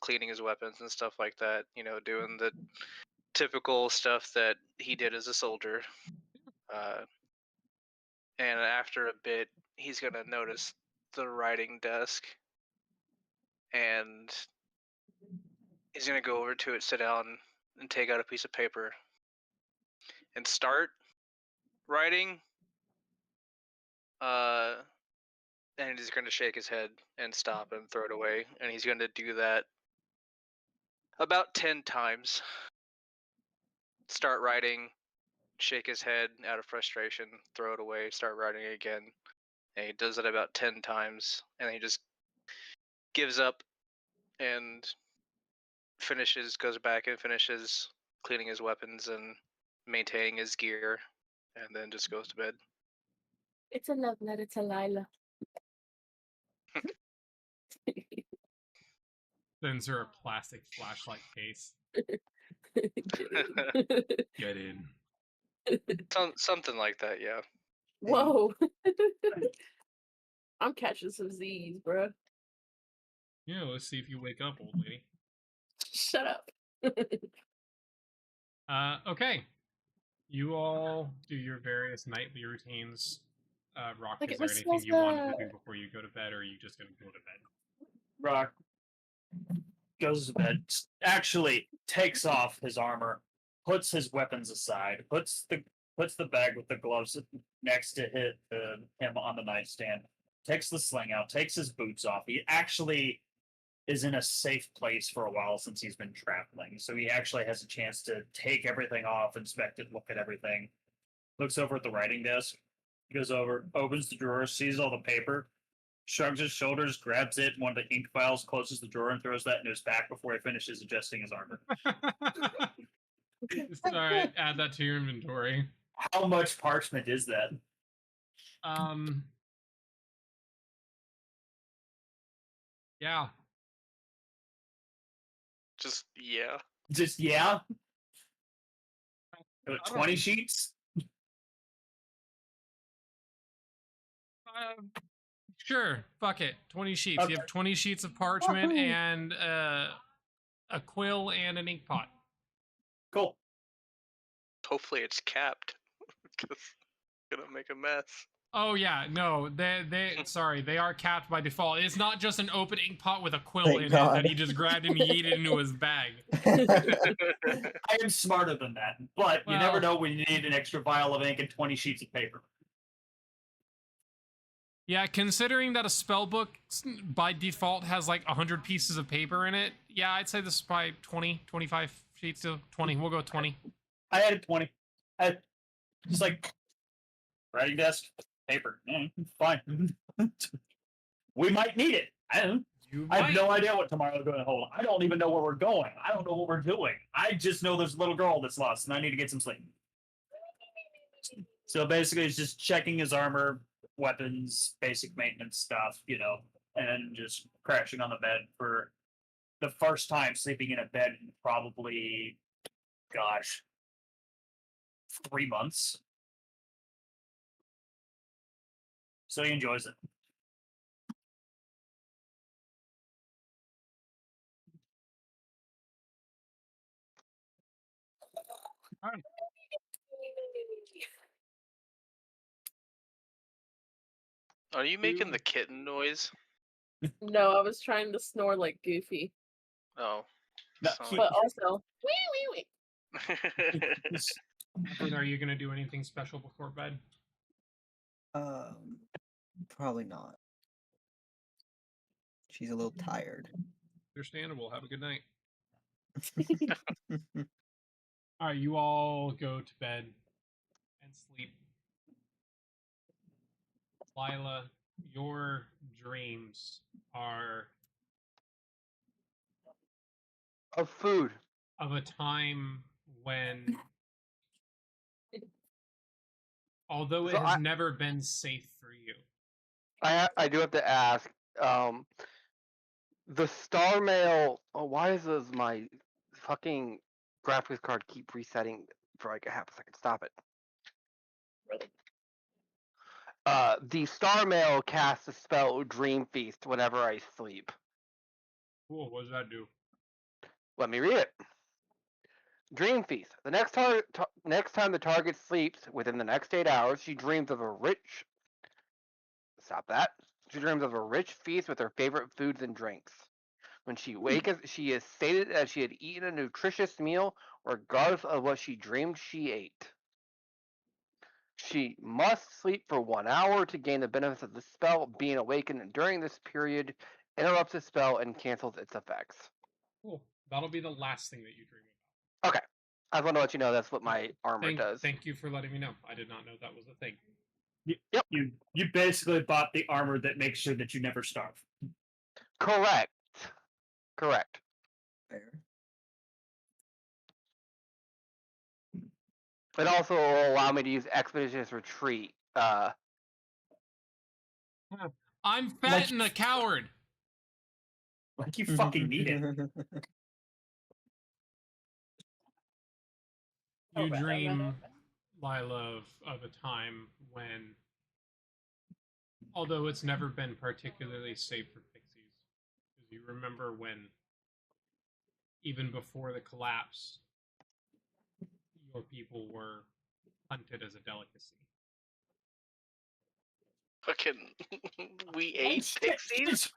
cleaning his weapons and stuff like that. Doing the typical stuff that he did as a soldier. And after a bit, he's gonna notice the writing desk, and he's gonna go over to it, sit down, and take out a piece of paper and start writing. And he's gonna shake his head and stop and throw it away, and he's gonna do that about 10 times. Start writing, shake his head out of frustration, throw it away, start writing again. And he does it about 10 times, and he just gives up and goes back and finishes cleaning his weapons and maintaining his gear, and then just goes to bed. It's a love letter to Lila. Sends her a plastic flashlight case. Get in. Something like that, yeah. Whoa. I'm catching some Z's, bro. Yeah, let's see if you wake up, old lady. Shut up. Okay. You all do your various nightly routines. Rock, Look is at there my anything you wanted to sister. do before you go to bed, or are you just gonna go to bed? Rock goes to bed. Actually, takes off his armor, puts his weapons aside, puts the bag with the gloves next to him on the nightstand, takes the sling out, takes his boots off. He actually is in a safe place for a while since he's been traveling, so he actually has a chance to take everything off, inspect it, look at everything. Looks over at the writing desk. Goes over, opens the drawer, sees all the paper, shrugs his shoulders, grabs it, one of the ink vials, closes the drawer, and throws that into his back before he finishes adjusting his armor. Alright, add that to your inventory. How much parchment is that? Yeah. Just, yeah. Just, yeah? 20 sheets? Sure, fuck it. 20 sheets. Okay. You have 20 sheets of parchment and a quill and an ink pot. Cool. Hopefully it's capped, because it's gonna make a mess. Oh yeah, no, sorry, they are capped by default. It's not just an open ink pot with a quill Thank in God. it that he just grabbed and yeeted into his bag. I am smarter than that, but you never Well- know when you need an extra vial of ink and 20 sheets of paper. Yeah, considering that a spell book by default has like 100 pieces of paper in it, yeah, I'd say this is probably 20, 25 sheets to 20. We'll go 20. I added 20. I just like writing desk, paper. Fine. We might need it. I have no idea what tomorrow's going to hold. I don't even know where we're going. I don't know what we're doing. I just know there's a little girl that's lost, and I need to get some sleep. So basically, it's just checking his armor, weapons, basic maintenance stuff, and just crashing on the bed for the first time sleeping in a bed in probably, gosh, 3 months. So he enjoys it. Are you making the kitten noise? No, I was trying to snore like Goofy, Oh. No, Sorry. but also wee. Are you going to do anything special before bed? Probably not. She's a little tired. Understandable. Have a good night. All right, you all go to bed and sleep. Lila, your dreams are Of food. of a time when, although it So has never been safe for you, I do have to ask. The Star Mail. Oh, why does my fucking graphics card keep resetting for like a half a second? Stop it. The Star Mail casts a spell Dream Feast whenever I sleep. cool. What does that do? Let me read it. Dream Feast. The next time the target sleeps within the next 8 hours, she dreams of a rich. Stop that. She dreams of a rich feast with her favorite foods and drinks. When she wakens, she is stated that she had eaten a nutritious meal, regardless of what she dreamed she ate. She must sleep for 1 hour to gain the benefits of the spell. Being awakened during this period interrupts the spell and cancels its effects. Cool. That'll be the last thing that you dream Okay. I just want to let you know that's what my armor about. does. Thank you for letting me know. I did not know that was a thing. Yep. You basically bought the armor that makes sure that you never starve. Correct. Correct. Fair. It also will allow me to use Expeditious Retreat. I'm fat and a coward. Like you fucking need it. You right, dream, Lila, of a time when, although it's never been particularly safe for pixies, because you remember when, even before the collapse, your people were hunted as a delicacy. Fucking, we ate pixies?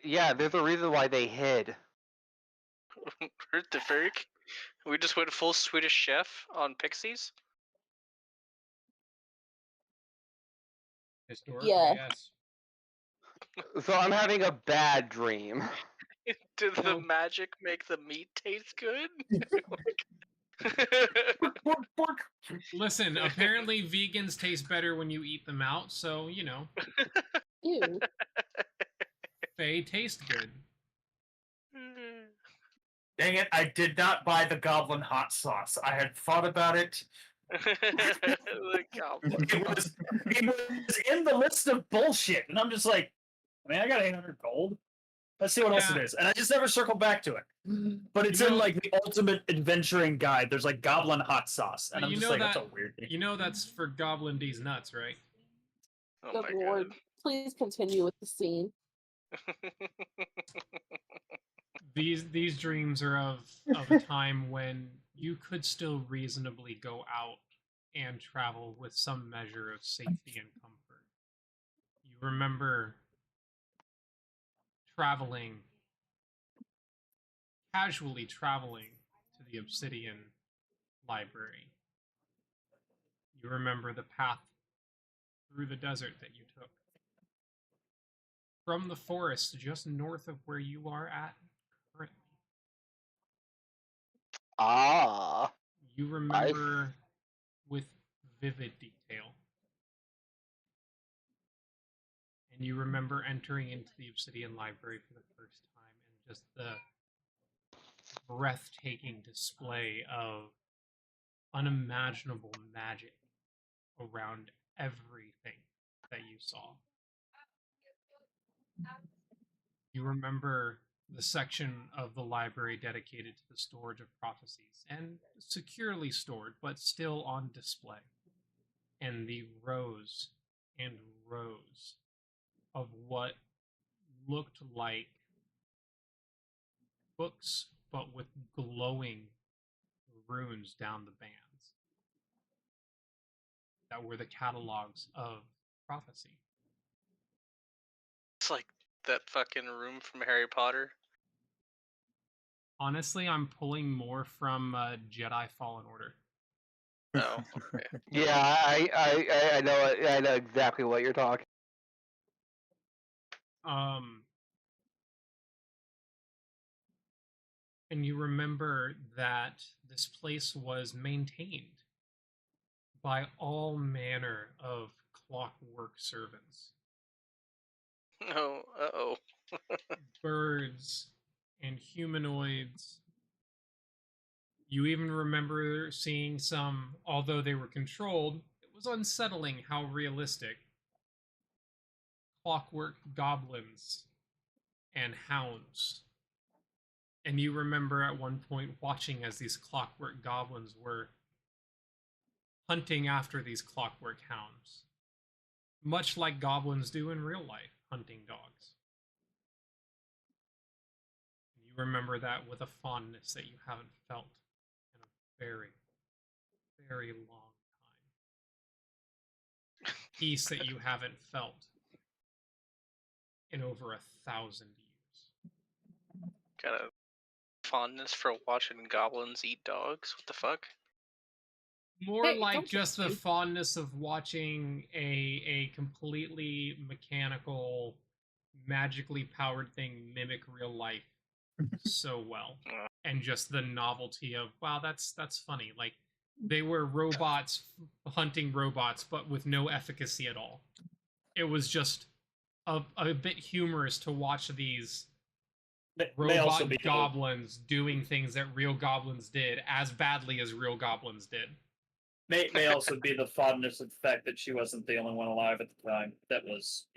Yeah, there's a reason why they hid. Hurt the Ferg? We just went full Swedish chef on pixies? Historically, Yeah. yes. So I'm having a bad dream. Did the Well- magic make the meat taste good? Listen, apparently vegans taste better when you eat them out, so, you know, Ew. they taste good. Dang it, I did not buy the goblin hot sauce. I had thought about it. The goblin. It was in the list of bullshit. And I'm just like, I mean, I got 800 gold. Let's see what else it Yeah. is. And I just never circled back to it. But it's You know- in like the ultimate adventuring guide. There's like goblin hot sauce. And But I'm you just know like, that's a that- weird thing. You know that's for Goblin D's nuts, right? Oh Good my lord. Please continue with the scene. god. These dreams are of a time when you could still reasonably go out and travel with some measure of safety and comfort. You remember casually traveling to the Obsidian Library. You remember the path through the desert that you took. From the forest just north of where you are at currently. Ah. You remember with vivid detail. And you remember entering into the Obsidian Library for the first time and just the breathtaking display of unimaginable magic around everything that you saw. You remember the section of the library dedicated to the storage of prophecies, and securely stored, but still on display. And the rows and rows of what looked like books, but with glowing runes down the bands that were the catalogs of prophecy. It's like that fucking room from Harry Potter. Honestly, I'm pulling more from Jedi Fallen Order. Oh, okay. Yeah, I know exactly what you're talking. And you remember that this place was maintained by all manner of clockwork servants, No, uh-oh. birds and humanoids. You even remember seeing some, although they were controlled, it was unsettling how realistic clockwork goblins and hounds. And you remember at one point watching as these clockwork goblins were hunting after these clockwork hounds, much like goblins do in real life, hunting dogs. You remember that with a fondness that you haven't felt in a very, very long time. Peace that you haven't felt in over 1,000 years. Got a fondness for watching goblins eat dogs? What the fuck? More Hey, like don't just the you- fondness of watching a completely mechanical, magically powered thing mimic real life so well. And just the novelty of, wow, that's funny. Like, they were robots hunting robots, but with no efficacy at all. It was just a bit humorous to watch these May also robot be goblins doing things that real goblins did as badly as real goblins did. may also be the fondness of the fact that she wasn't the only one alive at the time. That was,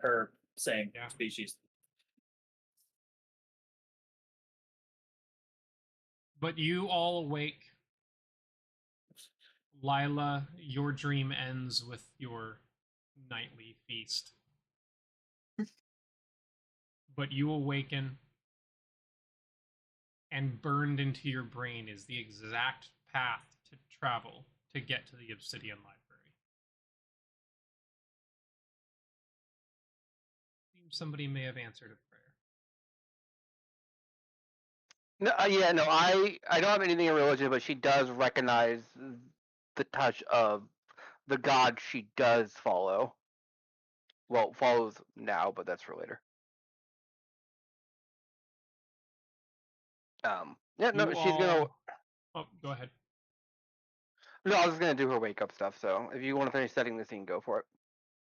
her same Yeah. species. But you all awake. Lila, your dream ends with your nightly feast. But you awaken, and burned into your brain is the exact path to travel to get to the Obsidian Library. Seems somebody may have answered a prayer. No, yeah, no, I don't have anything in religion, but she does recognize the touch of the god she does follow. Well, follows now, but that's for later. Yeah, no, You she's gonna. all... Oh, go ahead. No, I was gonna do her wake up stuff. So if you want to finish setting the scene, go for it.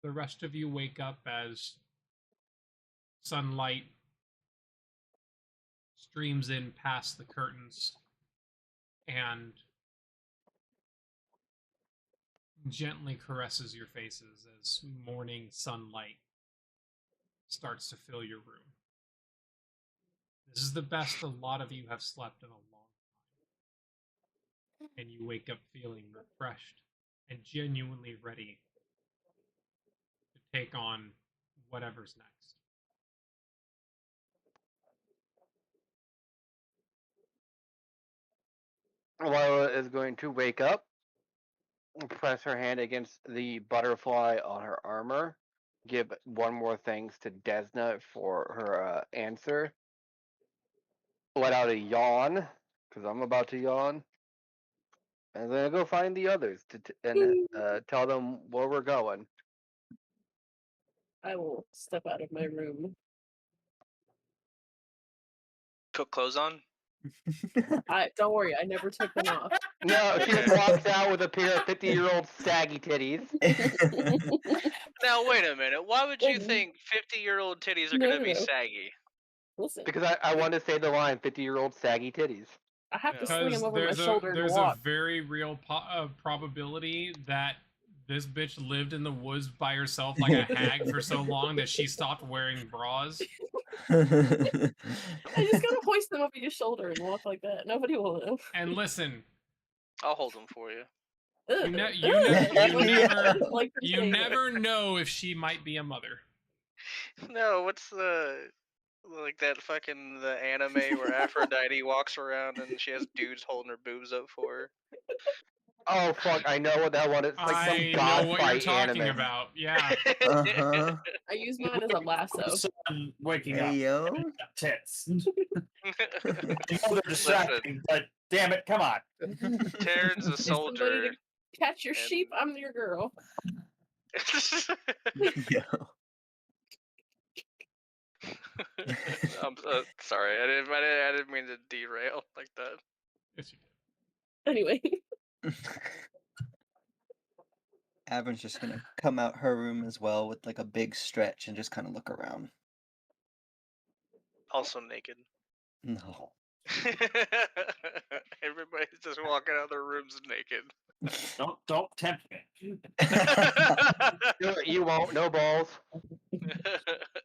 The rest of you wake up as sunlight streams in past the curtains and gently caresses your faces as morning sunlight starts to fill your room. This is the best a lot of you have slept in a long time. And you wake up feeling refreshed and genuinely ready to take on whatever's next. Lila is going to wake up, press her hand against the butterfly on her armor, give one more thanks to Desna for her answer, let out a yawn, because I'm about to yawn, and then go find the others and tell them where we're going. I will step out of my room. Put clothes on? Don't worry, I never took them off. No, she just Okay. walks out with a pair of 50-year-old saggy titties. Now, wait a minute. Why would you Mhm. think 50-year-old titties are No, going to be no. saggy? Listen, Because I want to say the line 50-year-old saggy titties. I have to Because sling them over my shoulder and there's walk. a very real probability that this bitch lived in the woods by herself like a hag for so long that she stopped wearing bras. I just gotta hoist them over your shoulder and walk like that. Nobody will know. And listen, I'll hold them for you. Ugh, you never know if she might be a mother. No, what's the Like that fucking the anime where Aphrodite walks around and she has dudes holding her boobs up for her. Oh fuck! I know what that one is. It's like some I know god what you're fight talking anime. about. Yeah. Uh-huh. I use mine as a lasso. Son waking Hey, up. yo. Tits. I know they're distracting, but damn it, come on. Taryn's a If somebody soldier. to catch your and- sheep, I'm your girl. Yo. I'm sorry. I didn't mean to derail like that. Yes, you did. Anyway, Avern's just gonna come out her room as well with like a big stretch and just kind of look around. Also naked. No. Everybody's just walking out of their rooms naked. Don't tempt me. You won't. No balls.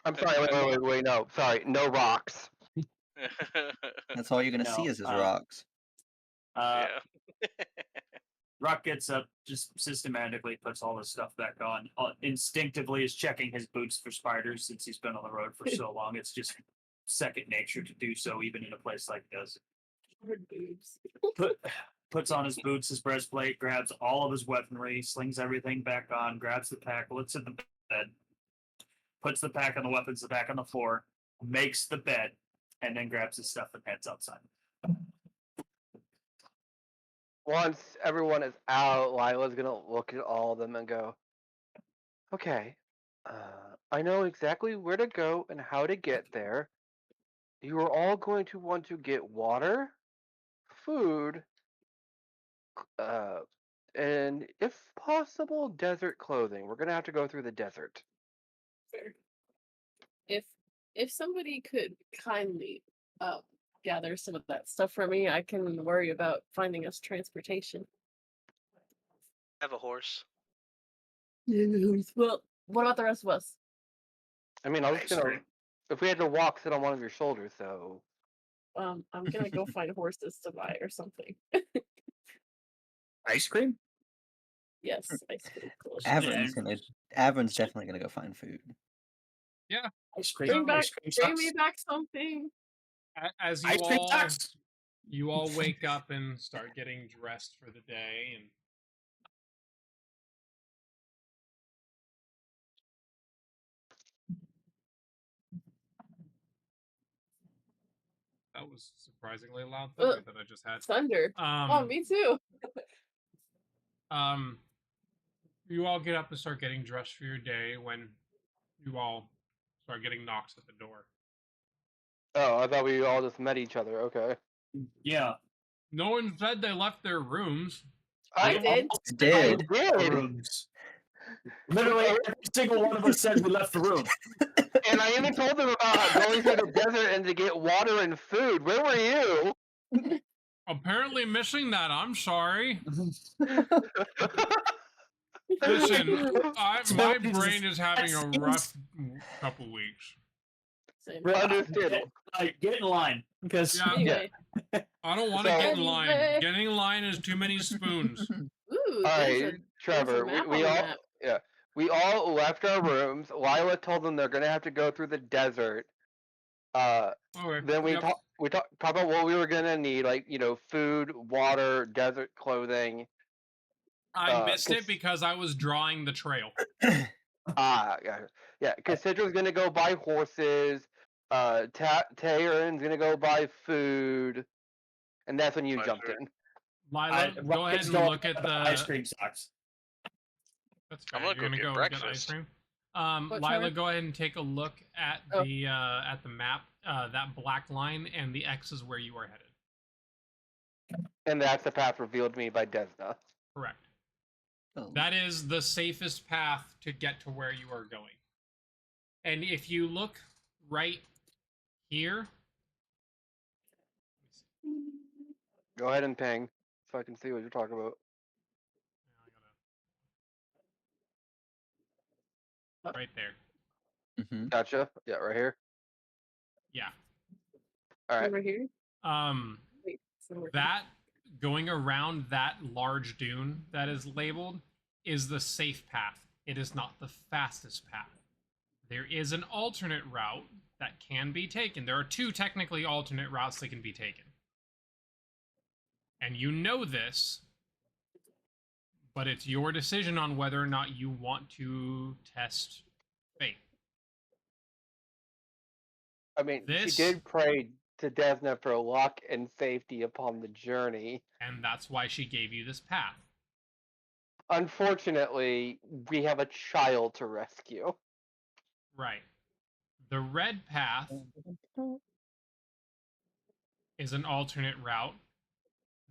I'm sorry. Wait. No. Sorry. No rocks. That's all you're gonna see No, is his rocks. Uh, Yeah. Rock gets up, just systematically puts all his stuff back on. Instinctively is checking his boots for spiders since he's been on the road for so long. It's just second nature to do so, even in a place like this. hard boobs. Puts on his boots, his breastplate, grabs all of his weaponry, slings everything back on, grabs the pack, looks at the bed, puts the pack and the weapons back on the floor, makes the bed, and then grabs his stuff and heads outside. Once everyone is out, Lila's gonna look at all of them and go, "Okay, I know exactly where to go and how to get there. You are all going to want to get water, food, uh, and if possible, desert clothing. We're gonna have to go through the desert." Fair. If somebody could kindly gather some of that stuff for me, I can worry about finding us transportation. I have a horse. Well, what about the rest of us? I mean, I was Ice gonna. cream. If we had to walk, sit on one of your shoulders, so. I'm gonna go find horses to buy or something. Ice cream? Yes, ice cream. Delicious. Avern's definitely gonna go find food. Ice cream. Bring back, Ice cream bring sucks. me back something. As Ice cream sucks. you all wake up and start getting dressed for the day, and that was surprisingly loud thunder that I just had. Thunder. Oh, me too. You all get up and start getting dressed for your day when you all start getting knocks at the door. Oh, I thought we all just met each other. Okay. Yeah. No one said they left their rooms. I did. Did. did. Rooms. Literally, every single one of us said we left the room. And I even told them about going through the desert and to get water and food. Where were you? Apparently missing that. I'm sorry. Listen, my brain is having a rough couple weeks. Same. Understandable. Get in line because Yeah. Anyway. I don't want to So- get in line. Anyway. Getting in line is too many spoons. Ooh, All there's right, a Trevor. map We on the all map. we all left our rooms. Lila told them they're gonna have to go through the desert. Okay. Then we yep. talk about what we were gonna need, like food, water, desert clothing. I missed it 'cause- because I was drawing the trail. Yeah. Cassidra's gonna go buy horses. Taren's gonna go buy food, and that's when you Buy jumped food. in. Lila, go ahead and look at the ice cream sucks. That's I'm fair. gonna You're gonna go go get get ice breakfast. cream. What, Lila, Trevor? go ahead and take a look at Oh. the map. That black line and the X is where you are headed. And that's the path revealed to me by Desna. Correct. Oh. That is the safest path to get to where you are going. And if you look right here, Go ahead and ping so I can see what you're talking about. right there. Mhm. Gotcha. Yeah, right here. Yeah. All right. Over here. Wait, somewhere. That going around that large dune that is labeled is the safe path. It is not the fastest path. There is an alternate route that can be taken. There are 2 technically alternate routes that can be taken. And you know this, but it's your decision on whether or not you want to test fate. I mean, she This- did pray to Desna for luck and safety upon the journey. And that's why she gave you this path. Unfortunately, we have a child to rescue. Right. The red path is an alternate route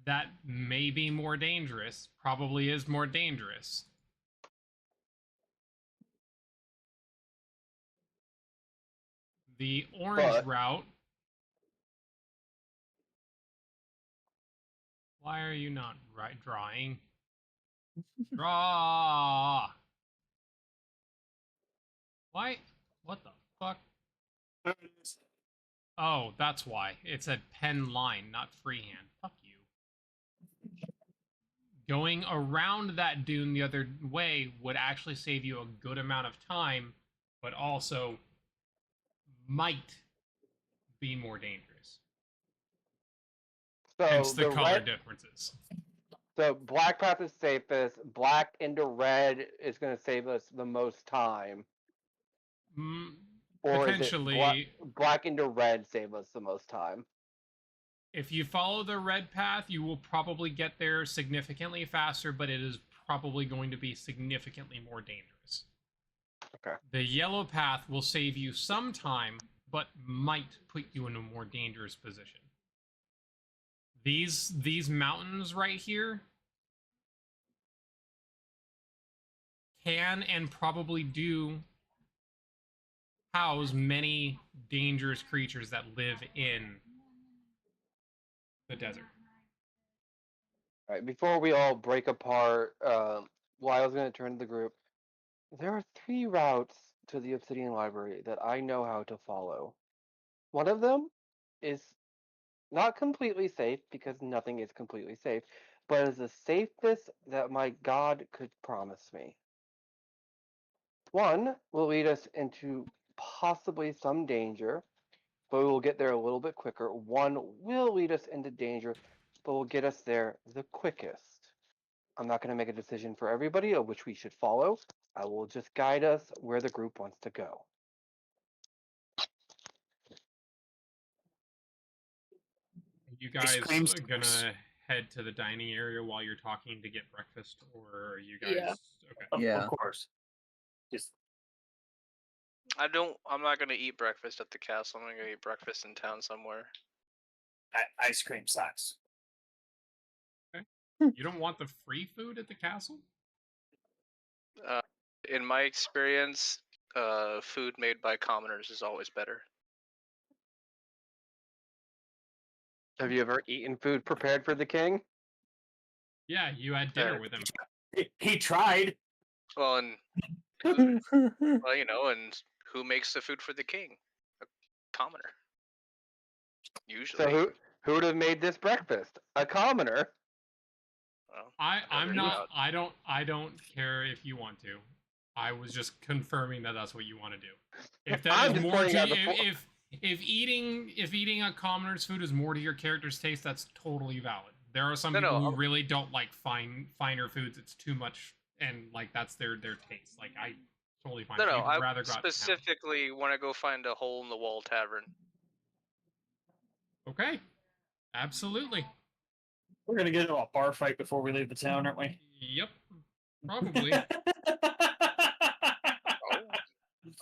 that may be more dangerous, probably is more dangerous. The orange But- route. Why are you not drawing? Draw. Why? What the fuck? Oh, that's why. It said pen line, not freehand. Fuck you. Going around that dune the other way would actually save you a good amount of time, but also might be more dangerous. So Hence the color red, differences. so black path is safest. Black into red is going to save us the most time. Or Potentially, is it black into red save us the most time? if you follow the red path, you will probably get there significantly faster, but it is probably going to be significantly more dangerous. Okay. The yellow path will save you some time, but might put you in a more dangerous position. These mountains right here can and probably do house many dangerous creatures that live in the desert. All right, before we all break apart, Lyle's going to turn to the group. There are 3 routes to the Obsidian Library that I know how to follow. One of them is not completely safe, because nothing is completely safe, but is the safest that my god could promise me. One will lead us into possibly some danger, but we will get there a little bit quicker. One will lead us into danger, but will get us there the quickest. I'm not going to make a decision for everybody of which we should follow. I will just guide us where the group wants to go. You Ice guys cream are sticks. gonna head to the dining area while you're talking to get breakfast, or are you guys Yeah. okay? Yeah. Of course. Just I'm not gonna eat breakfast at the castle. I'm gonna eat breakfast in town somewhere. ice cream socks. You don't want the free food at the castle? In my experience, food made by commoners is always better. Have you ever eaten food prepared for the king? Yeah, you had dinner with him. He tried. Well, and well, and who makes the food for the king? A commoner. Usually. So who would have made this breakfast? A commoner. Well, I'm never not. doubt. I don't care if you want to. I was just confirming that that's what you want to do. If that I'm is just more pointing to out the if eating a commoner's food is more to your character's taste, that's totally valid. There are some people who really don't like finer foods. It's too much, and like that's their taste. Like I totally fine. No, If no. you'd I rather go out to town. specifically want to go find a hole in the wall tavern. Okay, absolutely. We're gonna get into a bar fight before we leave the town, aren't we? Yep, probably. Oh,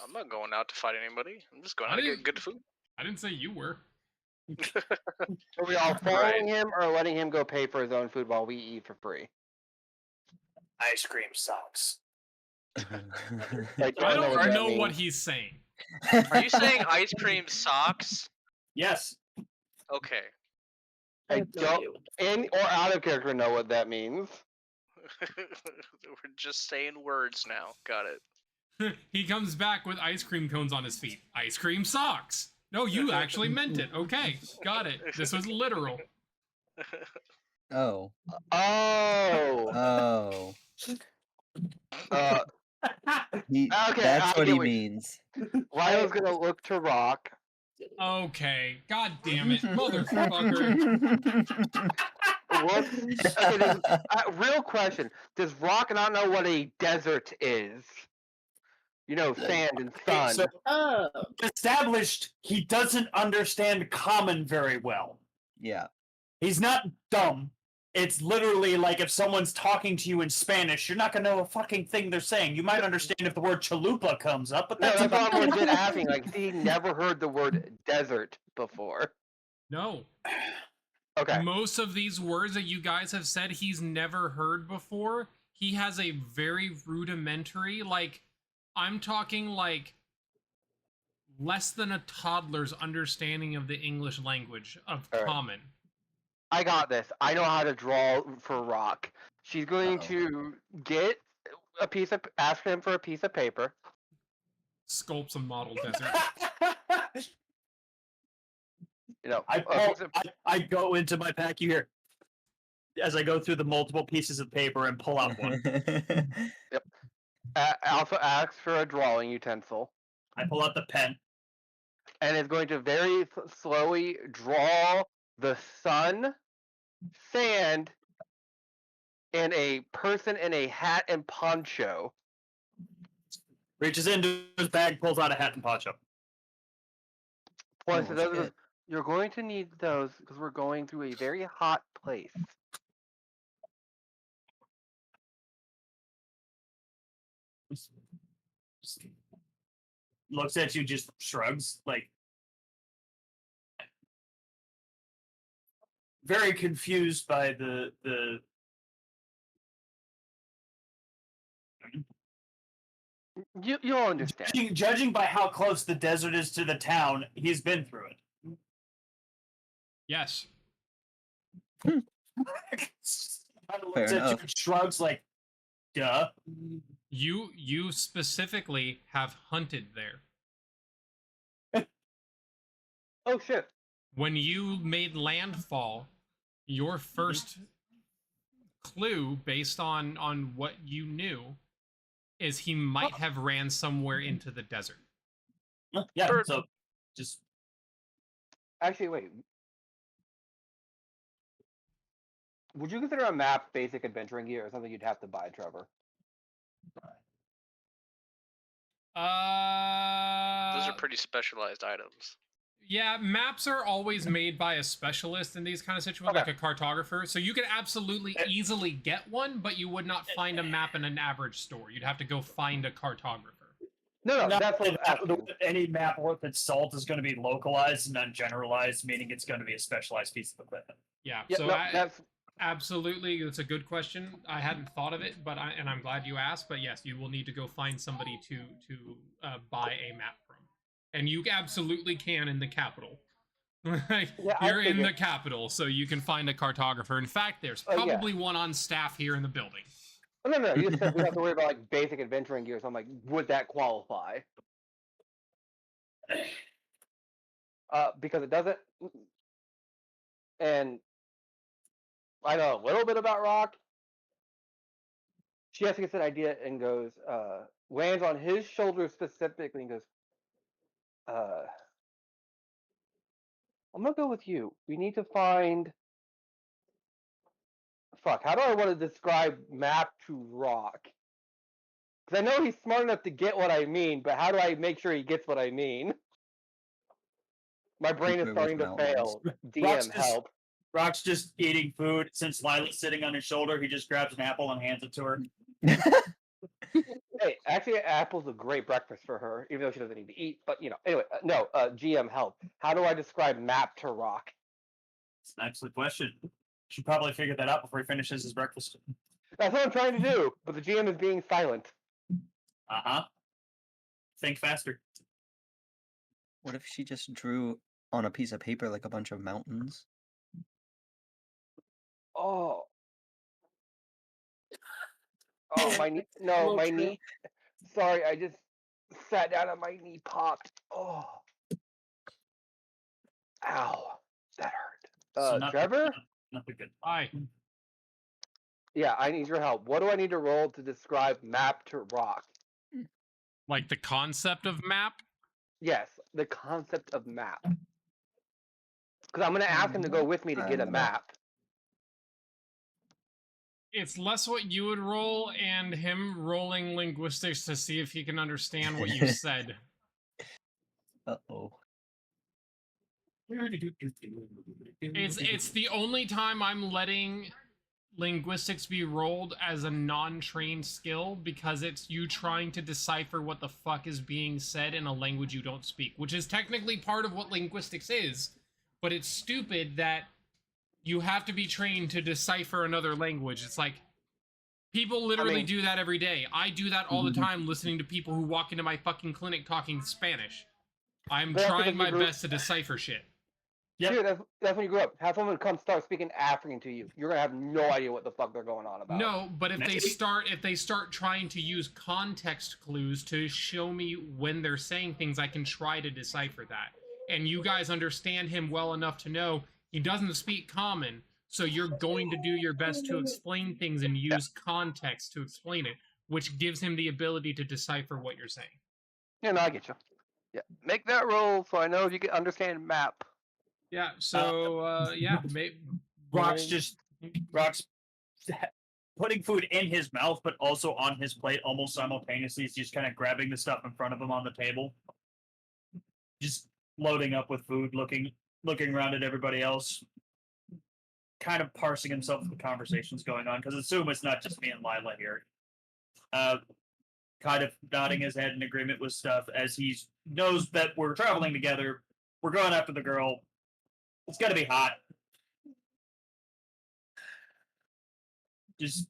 I'm not going out to fight anybody. I'm just going I out to didn't- get good food. I didn't say you were. Are we all following him or letting him go pay for his own food while we eat for free? Ice cream socks. I I know don't what that know what means. he's saying. Are you saying ice cream socks? Yes. Okay. I have no don't, idea what the in or out of character, know what that means. We're just saying words now. Got it. He comes back with ice cream cones on his feet. Ice cream socks. No, you actually meant it. Okay, got it. This was literal. Oh. Oh. Oh. Okay, That's I what get he what- means. Lyle's gonna look to Rock Okay, god damn it, motherfucker. Whoops. Okay, real question. Does Rock not know what a desert is? You know, sand and Okay, sun. so Oh, established, he doesn't understand common very well. Yeah. He's not dumb. It's literally like if someone's talking to you in Spanish, you're not gonna know a fucking thing they're saying. You might understand if the word chalupa comes up, but No, that's that's about what I'm legit asking. Like, he never heard the word desert before. No. Okay. Most of these words that you guys have said he's never heard before, he has a very rudimentary, like, I'm talking like less than a toddler's understanding of the English language of All right. common. I got this. I know how to draw for Rock. She's going Uh-oh. to get ask him for a piece of paper. Sculpts a model desert. You know, I go into my pack. You hear as I go through the multiple pieces of paper and pull out one. also asks for a drawing utensil. I pull out the pen. And is going to very slowly draw the sun, sand, and a person in a hat and poncho. Reaches into his bag, pulls out a hat and poncho. Plus, Oh, shit. you're going to need those because we're going through a very hot place. Looks at you, just shrugs, like very confused by the You'll understand. judging by how close the desert is to the town, he's been through it. Yes. Kind of looks Fair at you enough. and shrugs like, duh. You specifically have hunted there. Oh shit. When you made landfall, your first clue based on what you knew is he might have ran somewhere into the desert. Yeah, Sure. so just Actually, wait. Would you consider a map basic adventuring gear or something you'd have to buy, Trevor? Those are pretty specialized items. Yeah, maps are always made by a specialist in these kind of situations, Okay. like a cartographer. So you could absolutely easily get one, but you would not find a map in an average store. You'd have to go find a cartographer. No, not that's what I'm that asking. any map worth its salt is going to be localized and not generalized, meaning it's going to be a specialized piece of equipment. Yeah, Yeah, so no, that's absolutely, it's a good question. I hadn't thought of it, but and I'm glad you asked. But yes, you will need to go find somebody to buy a map from, and you absolutely can in the capital. Like, Yeah, I you're in the figured. capital, so you can find a cartographer. In fact, there's Oh, yeah. probably one on staff here in the building. Oh, no. You said we don't have to worry about like basic adventuring gear. So I'm like, would that qualify? Because it doesn't. And I know a little bit about Rock. She has to get an idea and goes, lands on his shoulder specifically and goes, I'm gonna go with you. We need to find. Fuck, how do I want to describe Map to Rock? Because I know he's smart enough to get what I mean, but how do I make sure he gets what I mean? My brain is Paper with starting to mountains. fail. Rock's DM, just- help. Rock's just eating food. Since Lila's sitting on his shoulder, he just grabs an apple and hands it to her. Hey, actually, apple's a great breakfast for her, even though she doesn't need to eat. But, anyway, no, GM, help. How do I describe Map to Rock? It's an excellent question. Should probably figure that out before he finishes his breakfast. That's what I'm trying to do, but the GM is being silent. Uh-huh. Think faster. What if she just drew on a piece of paper like a bunch of mountains? Oh. Oh, my knee. No, Little my trip. knee. Sorry, I just sat down and my knee popped. Oh. Ow. That hurt. So not- Trevor? Nothing good. Hi. Yeah, I need your help. What do I need to roll to describe Map to Rock? Like the concept of map. Yes, the concept of map. Because I'm gonna ask him to go with me to get a map. It's less what you would roll and him rolling linguistics to see if he can understand what you said. Uh-oh. It's the only time I'm letting linguistics be rolled as a non-trained skill because it's you trying to decipher what the fuck is being said in a language you don't speak, which is technically part of what linguistics is, but it's stupid that you have to be trained to decipher another language. It's like people literally do that every day. I do that all the time listening to people who walk into my fucking clinic talking Spanish. I'm trying my best to decipher shit. Yep. Dude, that's when you grow up. Have someone come start speaking African to you. You're gonna have no idea what the fuck they're going on about. No, but if they start trying to use context clues to show me when they're saying things, I can try to decipher that. And you guys understand him well enough to know he doesn't speak common, so you're going to do your best to explain things and use context to explain it, which gives him the ability to decipher what you're saying. Yeah, no, I get you. Yeah, make that roll so I know if you can understand map. Yeah, so yeah, Rock's putting food in his mouth, but also on his plate almost simultaneously. He's just kind of grabbing the stuff in front of him on the table, just loading up with food, looking around at everybody else, kind of parsing himself with the conversations going on, because assume it's not just me and Lila here. Kind of nodding his head in agreement with stuff as he knows that we're traveling together. We're going after the girl. It's got to be hot. Just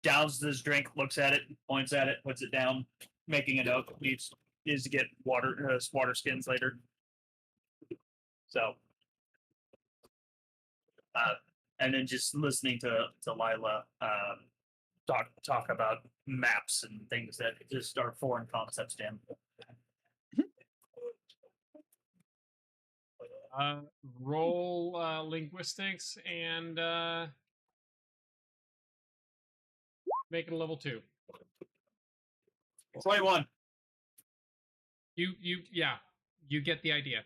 downs his drink, looks at it, points at it, puts it down, making a note. Needs to get water skins later. So, and then just listening to Lila talk about maps and things that just are foreign concepts to him. Roll linguistics and make it a level 2. 21. You get the idea.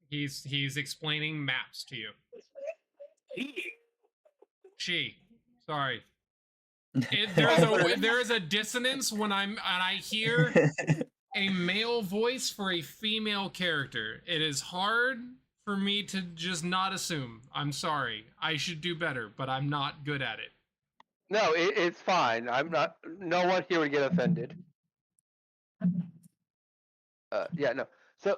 He's explaining maps to you. She. Sorry. There is a dissonance when I hear a male voice for a female character. It is hard for me to just not assume. I'm sorry. I should do better, but I'm not good at it. No, it's fine. I'm not. No one here would get offended. Yeah, no. So,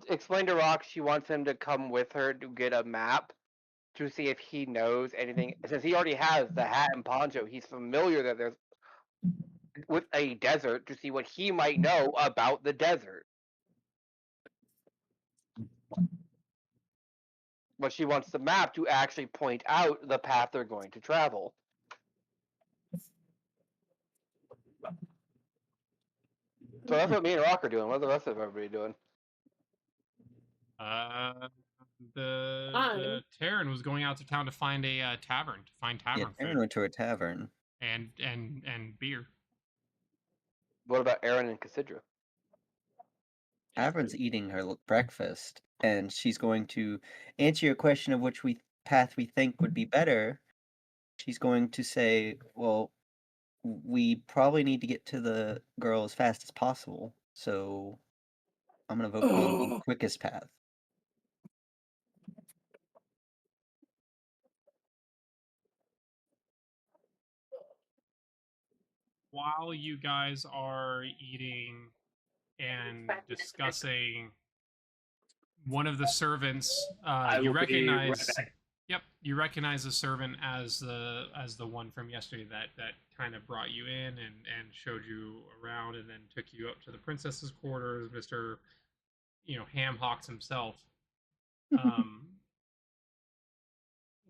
explain to Rock she wants him to come with her to get a map to see if he knows anything. Since he already has the hat and poncho, he's familiar that there's with a desert to see what he might know about the desert. But she wants the map to actually point out the path they're going to travel. So that's what me and Rock are doing. What's the rest of everybody doing? The Terran was going out to town to find a tavern, to find tavern food. Aaron went to a tavern. And beer. What about Aaron and Cassidra? Avern's eating her breakfast, and she's going to answer your question of which path we think would be better. She's going to say, well, we probably need to get to the girl as fast as possible, so I'm going to vote on the quickest path. While you guys are eating and discussing, one of the servants you recognize. Yep, you recognize the servant as the one from yesterday that kind of brought you in and showed you around and then took you up to the princess's quarters, Mr. Ham Hawks himself.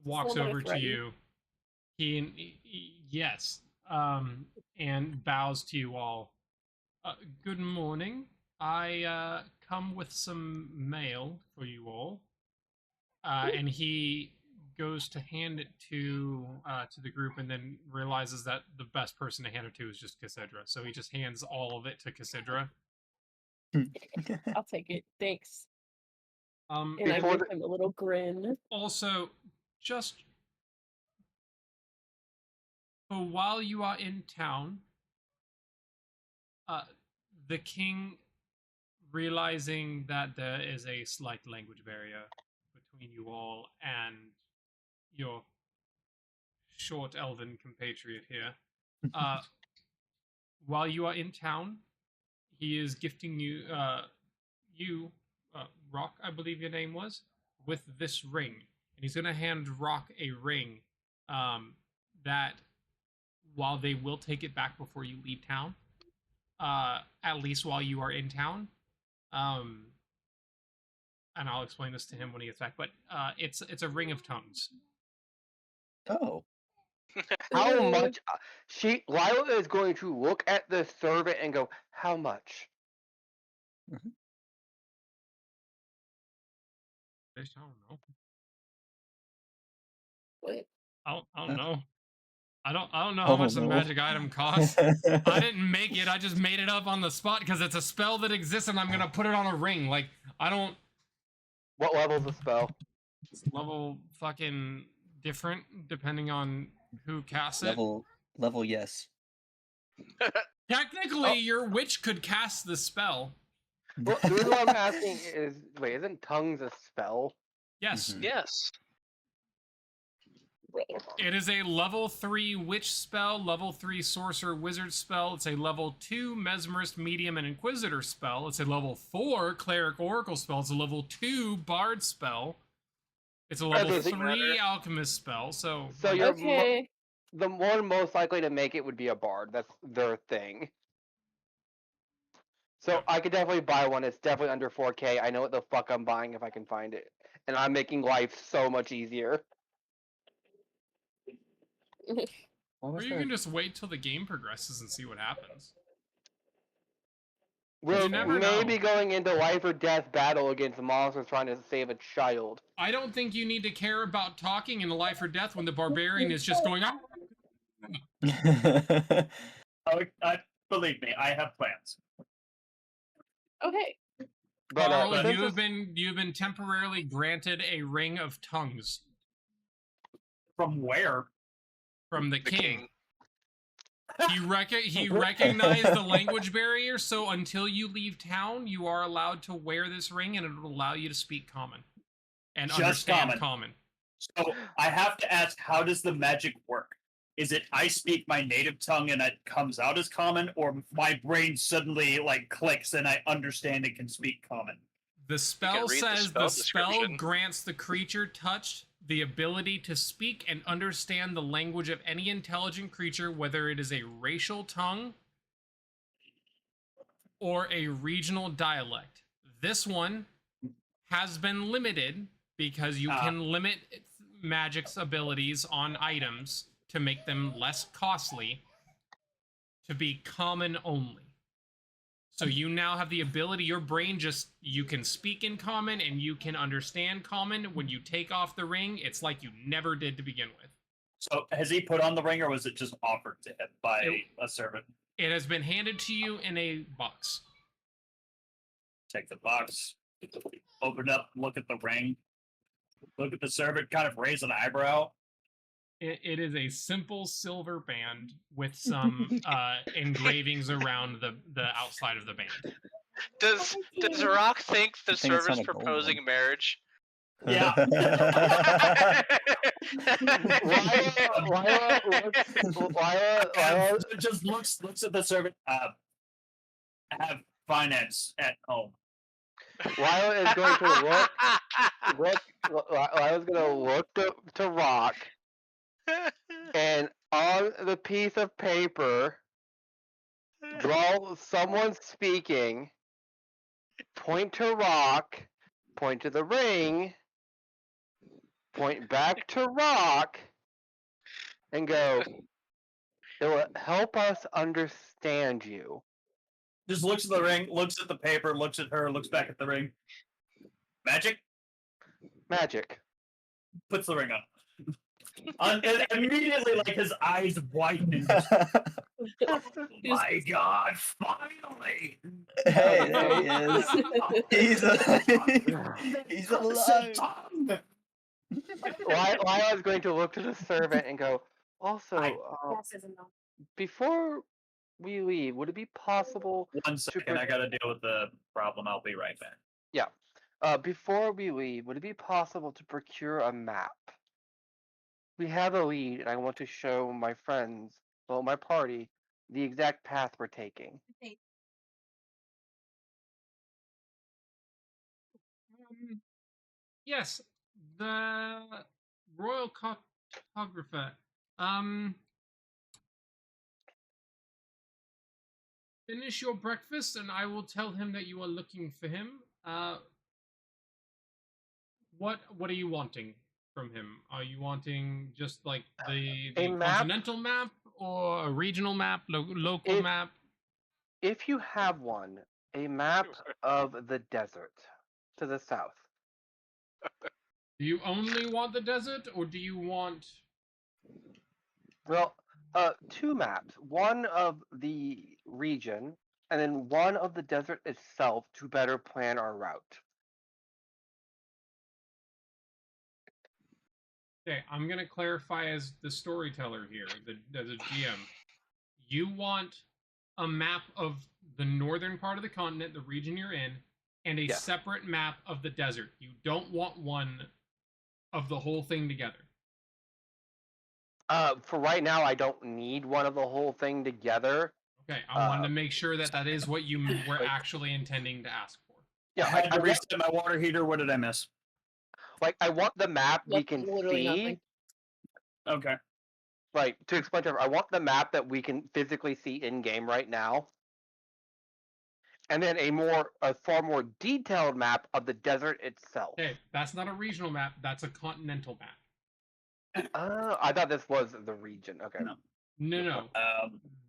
Walks over to you. Yes, and bows to you all. Good morning. I come with some mail for you all. And he goes to hand it to the group and then realizes that the best person to hand it to is just Cassidra. So he just hands all of it to Cassidra. I'll take it. Thanks. Um, And I Before give him a little grin. also, just so while you are in town, the king, realizing that there is a slight language barrier between you all and your short elven compatriot here, while you are in town, he is gifting you, Rock, I believe your name was, with this ring, and he's gonna hand Rock a ring, that while they will take it back before you leave town, at least while you are in town, and I'll explain this to him when he gets back. But it's a ring of tongues. Oh. How Ooh. much? Lila is going to look at the servant and go, "How much?" I don't know. What? I don't know. I don't know Oh, how much the no. magic item costs. I didn't make it. I just made it up on the spot because it's a spell that exists, and I'm gonna put it on a ring. Like I don't. What level's the spell? It's level fucking different depending on who casts it. Level, yes. Technically, Oh. your witch could cast the spell. Well, the reason why I'm asking is, wait, isn't tongues a spell? Yes, Mhm. Yes. it is a level 3 witch spell, level 3 sorcerer wizard spell. It's a level 2 mesmerist medium and inquisitor spell. It's a level 4 cleric oracle spell. It's a level 2 bard spell. It's a level doesn't 3 alchemist spell. So you're Okay. the one most likely to make it would be a bard. That's their thing. So Yep. I could definitely buy one. It's definitely under 4K. I know what the fuck I'm buying if I can find it, and I'm making life so much easier. What or was you that? can just wait till the game progresses and see what happens. We're You never maybe know. going into life or death battle against monsters trying to save a child. I don't think you need to care about talking in the life or death when the barbarian is just going, "Ah!" Believe me, I have plans. Okay. But Carl, since you have it's- been temporarily granted a ring of tongues From where? from the The king. king. He recognized the language barrier, so until you leave town, you are allowed to wear this ring, and it will allow you to speak common and Just understand common. common. So I have to ask, how does the magic work? Is it I speak my native tongue and it comes out as common, or my brain suddenly like clicks and I understand and can speak common? The spell read the says spell the spell description. grants the creature touched the ability to speak and understand the language of any intelligent creature, whether it is a racial tongue or a regional dialect. This one has been limited because you can limit magic's abilities on items to make them less costly to be common only. So you now have the ability, your brain you can speak in common and you can understand common. When you take off the ring, it's like you never did to begin with. So has he put on the ring, or was it just offered to him by a servant? It has been handed to you in a box. Take the box, open up, look at the ring, look at the servant, kind of raise an eyebrow. It is a simple silver band with some engravings around the outside of the band. Does Oh, Rock think the I think it's not servant's a gold proposing one. marriage? Yeah. Lila Just looks at the servant. Have finance at home. Lila is going to Lila's going to look to Rock, and on the piece of paper, draw someone speaking, point to Rock, point to the ring, point back to Rock, and go, "It will help us understand you." Just looks at the ring, looks at the paper, looks at her, looks back at the ring. Magic? Magic. Puts the ring on. And immediately, like, his eyes widen. And just, oh my god, finally! Hey, there he is. He's alive. He's alive. Lila's going to look to the servant and go, also, before we leave, would it be possible 1 second, I gotta deal with the problem. I'll be right back. before we leave, would it be possible to procure a map? We have a lead, and I want to show my friends, well, my party, the exact path we're taking. Yes, the royal cartographer. Finish your breakfast, and I will tell him that you are looking for him. What are you wanting from him? Are you wanting just like the A map? continental map, or a regional map, local If- map? If you have one, a map of the desert to the south. Do you only want the desert, or do you want? Well, two maps. One of the region, and then one of the desert itself to better plan our route. Okay, I'm gonna clarify as the storyteller here, as a GM. You want a map of the northern part of the continent, the region you're in, and a Yes. separate map of the desert. You don't want one of the whole thing together. For right now, I don't need one of the whole thing together. Okay, I wanted to make sure that that is what you were actually intending to ask for. Yeah, I had to I want, reset my water heater. What did I miss? I want the map we Nothing, can literally see. nothing. Okay. Like, to explain to everyone, I want the map that we can physically see in game right now. And then a far more detailed map of the desert itself. Okay, that's not a regional map, that's a continental map. I thought this was the region. Okay. No.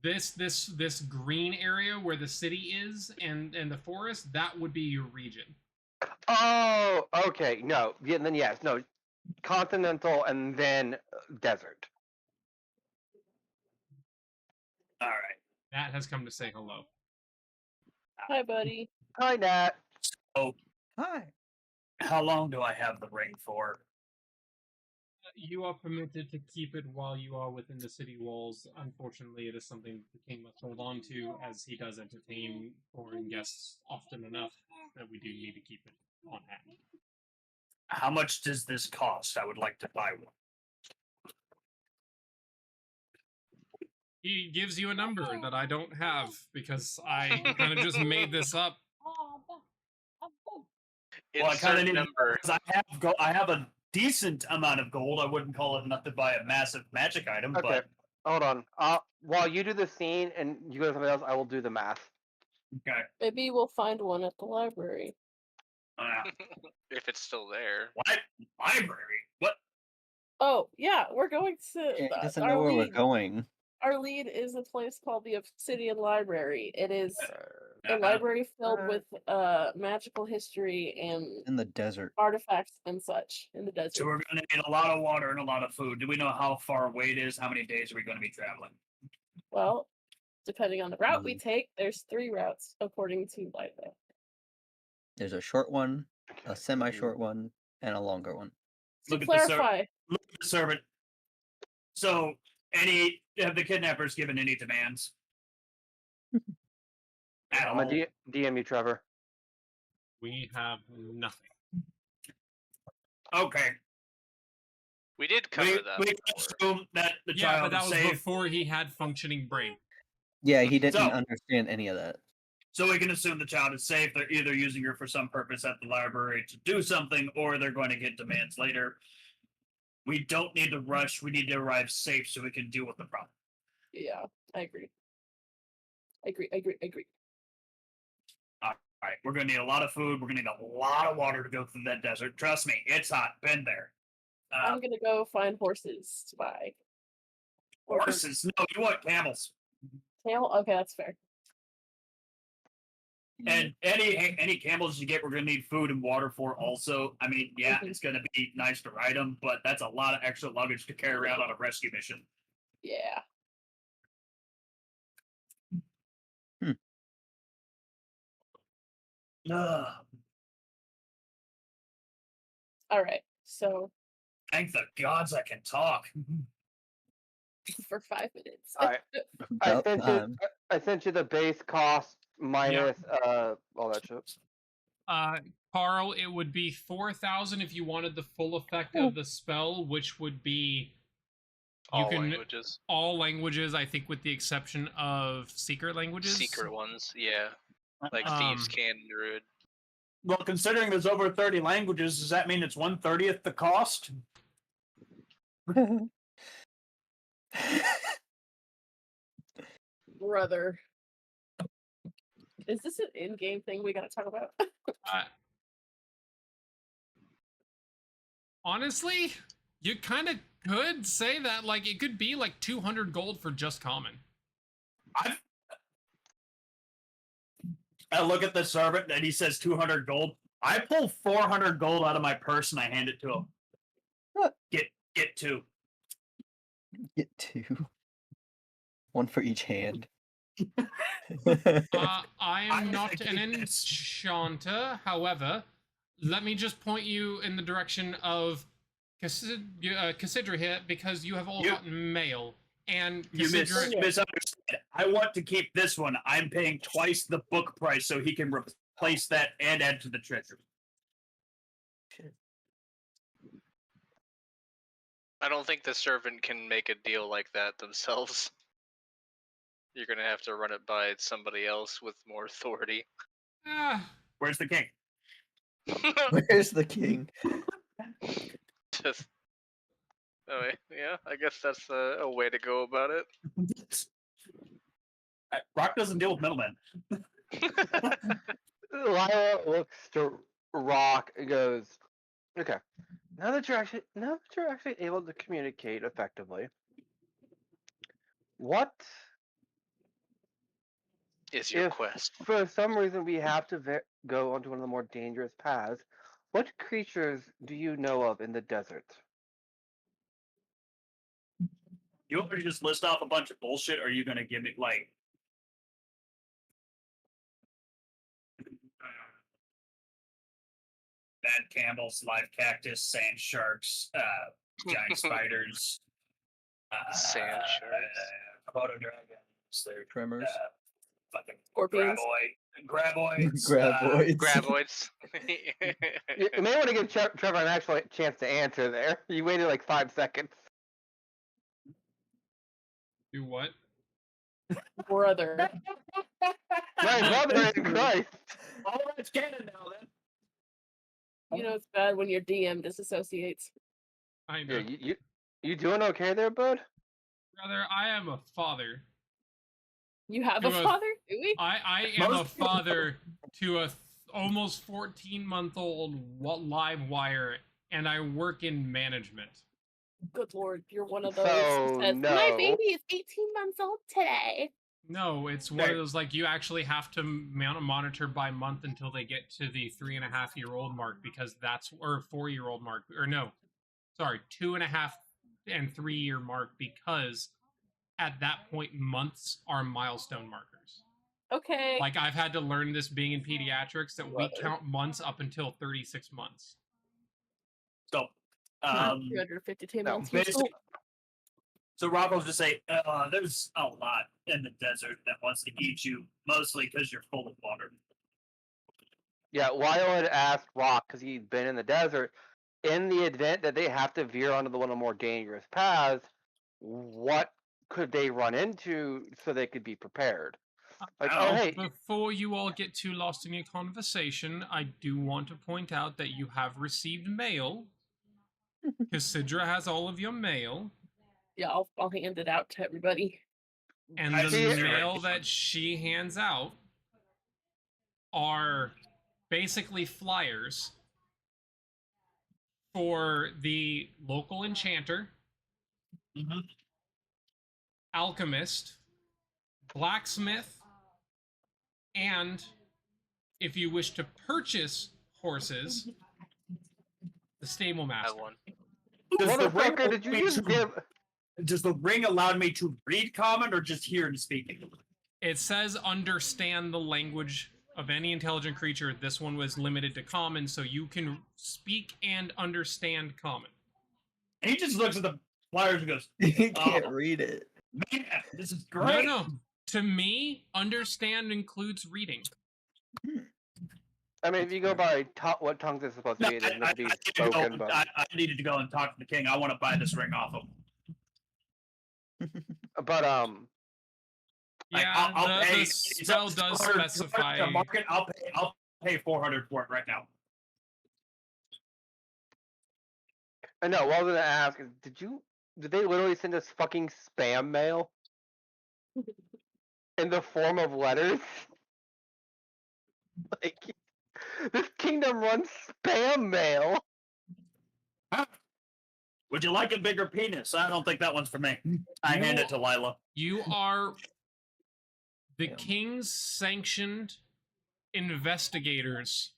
This green area where the city is and the forest, that would be your region. Oh, okay. No, yeah, then yes, no, continental and then desert. All right. Nat has come to say hello. Hi, buddy. Hi, Nat. So, Hi. how long do I have the ring for? You are permitted to keep it while you are within the city walls. Unfortunately, it is something the king must hold on to, as he does entertain foreign guests often enough that we do need to keep it on hand. How much does this cost? I would like to buy one. He gives you a number that I don't have because I kind of just made this up. Well, I kind of Insert need number. because I have a decent amount of gold. I wouldn't call it enough to buy a massive magic item, Okay, but hold on. While you do the scene and you go to something else, I will do the math. okay. Maybe we'll find one at the library. If it's still there. What library? What? Oh, yeah, we're going to. He doesn't our know where we're lead- going. Our lead is a place called the Obsidian Library. It is a Uh-huh. library filled with magical history and In the desert. artifacts and such in the desert. So we're going to need a lot of water and a lot of food. Do we know how far away it is? How many days are we going to be traveling? Well, depending on the route we take, there's 3 routes according to Liza. There's a short one, a semi-short one, and a longer one. To Look at the clarify, Look at the servant. So, have the kidnappers given any demands? At I'm all? a DM you, Trevor. We have nothing. Okay. We did cover that. We before. assume that the Yeah, child but that is was safe. before he had functioning brain. Yeah, he didn't So- understand any of that. So we can assume the child is safe. They're either using her for some purpose at the library to do something, or they're going to get demands later. We don't need to rush. We need to arrive safe so we can deal with the problem. yeah, I agree. Agree. All right, we're going to need a lot of food. We're going to need a lot of water to go through that desert. Trust me, it's hot. Been there. I'm gonna go find horses to buy. Or Horses? No, you want camels. Tail? Okay, that's fair. And any camels you get, we're gonna need food and water for. Also, I mean, yeah, it's gonna be nice to ride them, but that's a lot of extra luggage to carry around on a rescue mission. Yeah. Ugh, All right. So thank the gods I can talk. for 5 minutes. Alright. About time. I sent you the base cost minus all that shit. Carl, it would be 4,000 if you wanted the full effect of the spell, which would be All languages. all languages, I think, with the exception of secret languages. Secret ones, yeah. Like Thieves' Cannon Druid. Well, considering there's over 30 languages, does that mean it's 1/30th the cost? Brother. Is this an in-game thing we gotta talk about? Honestly, you kind of could say that. Like, it could be like 200 gold for just common. I look at the servant and he says 200 gold. I pull 400 gold out of my purse and I hand it to him. What? Get two. Get 2. 1 for each hand. I am not keep an this. enchanter. However, let me just point you in the direction of Cassidra here, because you have all gotten mail. And You Cassidra, misunderstand. I want to keep this one. I'm paying twice the book price so he can replace that and add to the treasury. I don't think the servant can make a deal like that themselves. You're gonna have to run it by somebody else with more authority. Where's the king? Where's the king? Just, yeah, I guess that's a way to go about it. Rock doesn't deal with middlemen. Lila looks to Rock and goes, "Okay, now that you're actually able to communicate effectively, what Is your if quest? for some reason we have to go onto one of the more dangerous paths? What creatures do you know of in the desert?" You want me to just list off a bunch of bullshit, or are you going to give me, like... Bad camels, live cactus, sand sharks, giant spiders... Sand sharks. Komodo dragons, they're... Tremors. Fucking Scorpions. graboids. Graboids. Graboids. You may want to give Trevor an actual chance to answer there. You waited like 5 seconds. do what? Brother. My brother in Christ. All that's canon now, then. You know it's bad when your DM disassociates. I know. Yeah, you doing okay there, bud? Brother, I am a father. You have To a a- father? Do we? I am a Most people- father to a almost 14-month-old live wire, and I work in management. Good lord, you're one of those So, who says, my no. baby is 18 months old today. No, it's one of those, like, you actually have to monitor by month until they get to the 3.5-year-old mark, because that's, or 4-year-old mark, or no, sorry, 2.5 and 3-year mark, because at that point, months are milestone markers. Okay. Like, I've had to learn this being in pediatrics, that we Brother. count months up until 36 months. So, Not 352 no, months. You're basically- still- So Rocco's just say, there's a lot in the desert that wants to eat you, mostly because you're full of water. Yeah, Lyle had asked Rock, because he'd been in the desert, in the event that they have to veer onto one of the more dangerous paths, what could they run into so they could be prepared? Like, Oh, oh, hey, Before you all get too lost in your conversation, I do want to point out that you have received mail. Cassidra has all of your mail. Yeah, I'll hand it out to everybody. And I the see it. mail that she hands out are basically flyers for the local enchanter, Mhm. alchemist, blacksmith, and if you wish to purchase horses, the stable I master. won. Does the ring motherfucker, did you allow me just to- give... Does the ring allow me to read common or just hear and speak it? It says understand the language of any intelligent creature, this one was limited to common, so you can speak and understand common. And he just looks at the flyers and goes, You can't Oh. read it. "Man, this is great." No. To me, understand includes reading. I mean, if you go by what tongues it's supposed to No, be, it doesn't I have to be needed to spoken. go, But I needed to go and talk to the king. I want to buy this ring off him. Yeah, I'll pay. the It's spell up to does 200 specify. the market. I'll pay 400 for it right now. I know. What I was gonna ask is, did they literally send us fucking spam mail in the form of letters? Like, this kingdom runs spam mail. Would you like a bigger penis? I don't think that one's for me. I hand it to Lila. You are the Damn. king's sanctioned investigators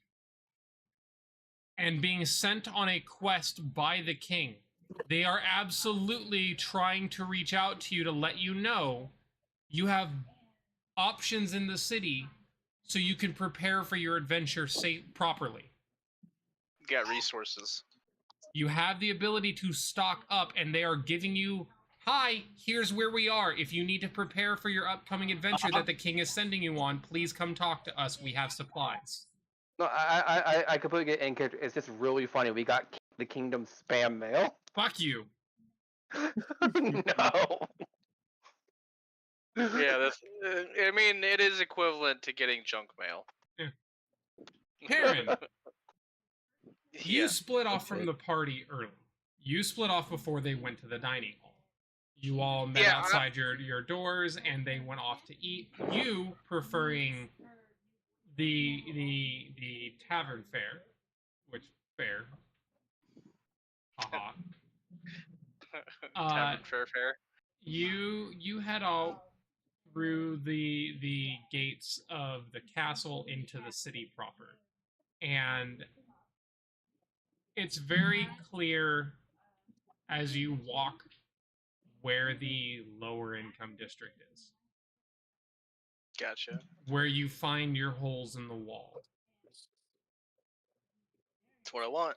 and being sent on a quest by the king. They are absolutely trying to reach out to you to let you know you have options in the city so you can prepare for your adventure properly. Got resources. You have the ability to stock up, and they are giving you, hi, here's where we are. If you need to prepare for your upcoming adventure that the king is sending you on, please come talk to us. We have supplies. No, I completely get in character. It's just really funny. We got the kingdom spam mail. Fuck you. No. Yeah, that's. I mean, it is equivalent to getting junk mail. Karen, you Yeah. split off from Okay. the party early. You split off before they went to the dining hall. You all met Yeah, outside your doors, and they went off to eat. You preferring the tavern fare, which fair. Haha. Tavern fair. You head out through the gates of the castle into the city proper, and it's very clear as you walk where the lower income district is, Gotcha. where you find your holes in the wall. That's what I want.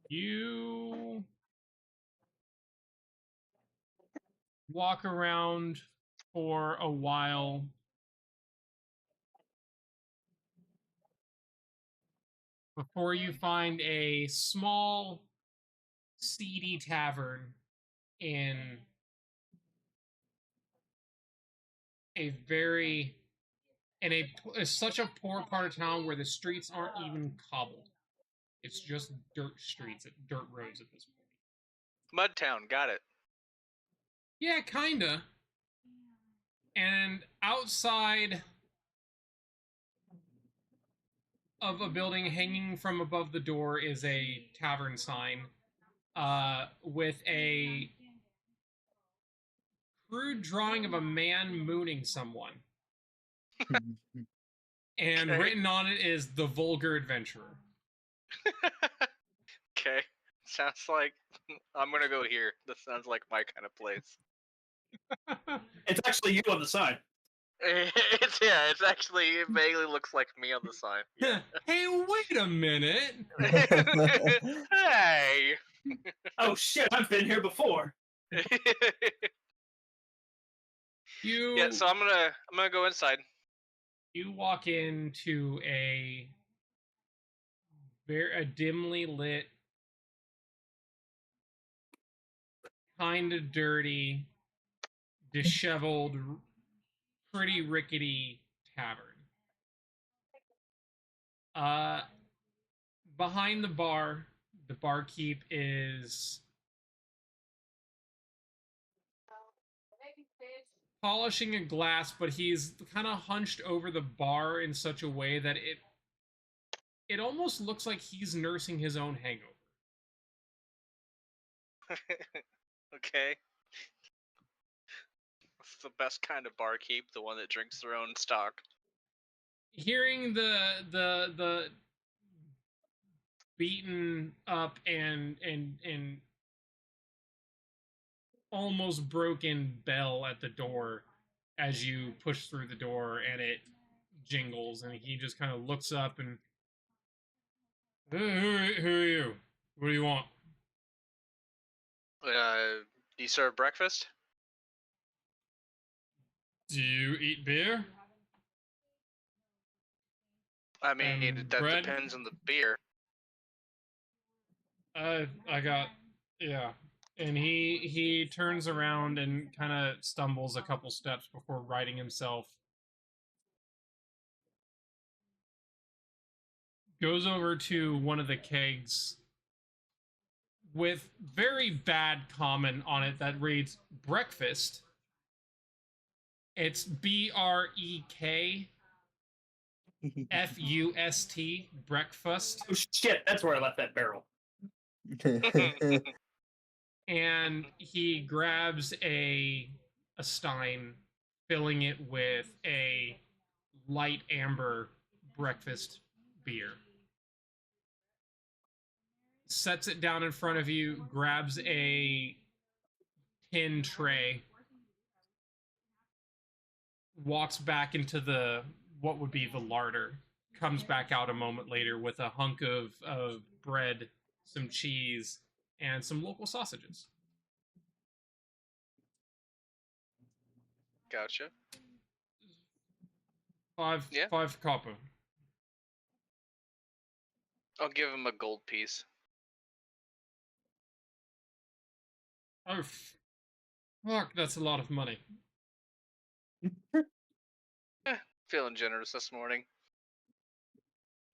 You walk around for a while. Before you find a small, seedy tavern in such a poor part of town where the streets aren't even cobbled. It's just dirt streets, dirt roads at this point. Mudtown, got it. Yeah, kinda. And outside of a building hanging from above the door is a tavern sign with a crude drawing of a man mooning someone. And Okay. written on it is the vulgar adventurer. Okay. Sounds like I'm gonna go here. This sounds like my kind of place. It's actually you on the side. It's actually, it vaguely looks like me on the sign. Yeah. Hey, wait a minute. Hey. Oh shit! I've been here before. Yeah, so I'm gonna go inside. You walk into a dimly lit, kind of dirty, disheveled, pretty rickety tavern. Behind the barkeep is polishing a glass, but he's kind of hunched over the bar in such a way that it almost looks like he's nursing his own hangover. Okay. It's the best kind of barkeep, the one that drinks their own stock. Hearing the beaten up and almost broken bell at the door as you push through the door, and it jingles, and he just kind of looks up and, who are you? What do you want? Do you serve breakfast? Do you eat beer? I mean, that Bread? depends on the beer. I got, yeah. And he turns around and kind of stumbles a couple steps before righting himself. Goes over to one of the kegs with very bad comment on it that reads breakfast. It's BREKFUST, breakfast. Oh shit, that's where I left that barrel. And he grabs a stein, filling it with a light amber breakfast beer. Sets it down in front of you, grabs a tin tray, walks back into the what would be the larder, comes back out a moment later with a hunk of bread, some cheese, and some local sausages. Gotcha. Five Yeah. 5 copper. I'll give him a gold piece. Oh, fuck, that's a lot of money. Feeling generous this morning.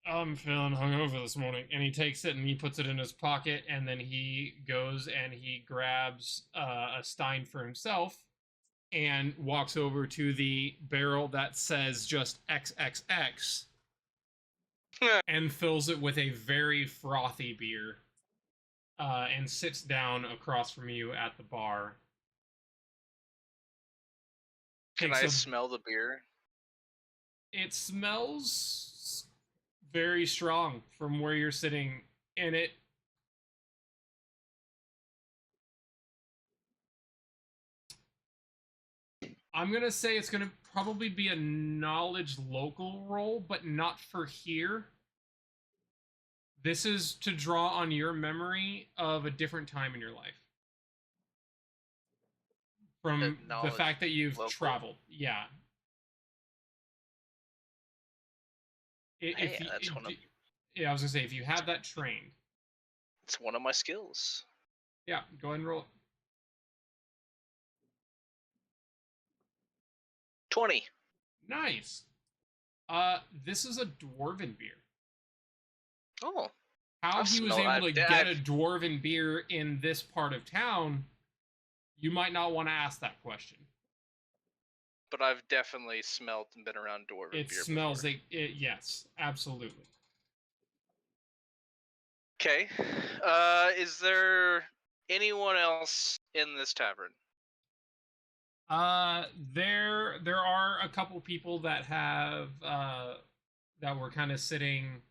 I'm feeling hungover this morning. And he takes it and he puts it in his pocket, and then he goes and he grabs a stein for himself and walks over to the barrel that says just XXX and fills it with a very frothy beer and sits down across from you at the bar. Can Takes I a- smell the beer? It smells very strong from where you're sitting, and I'm gonna say it's gonna probably be a knowledge local roll, but not for here. This is to draw on your memory of a different time in your life. From the knowledge fact that you've local? traveled. Yeah. Hey, that's one of Yeah, I was gonna say, if you have that trained, it's one of my skills. yeah, go ahead and roll it. 20. Nice. This is a dwarven beer. Oh, How I've he was smelled- able to I've- get a dwarven beer in this part of town, you might not want to ask that question. but I've definitely smelled and been around dwarven It beer smells before. like it. Yes, absolutely. Okay. Is there anyone else in this tavern? There are a couple people that have that were kind of sitting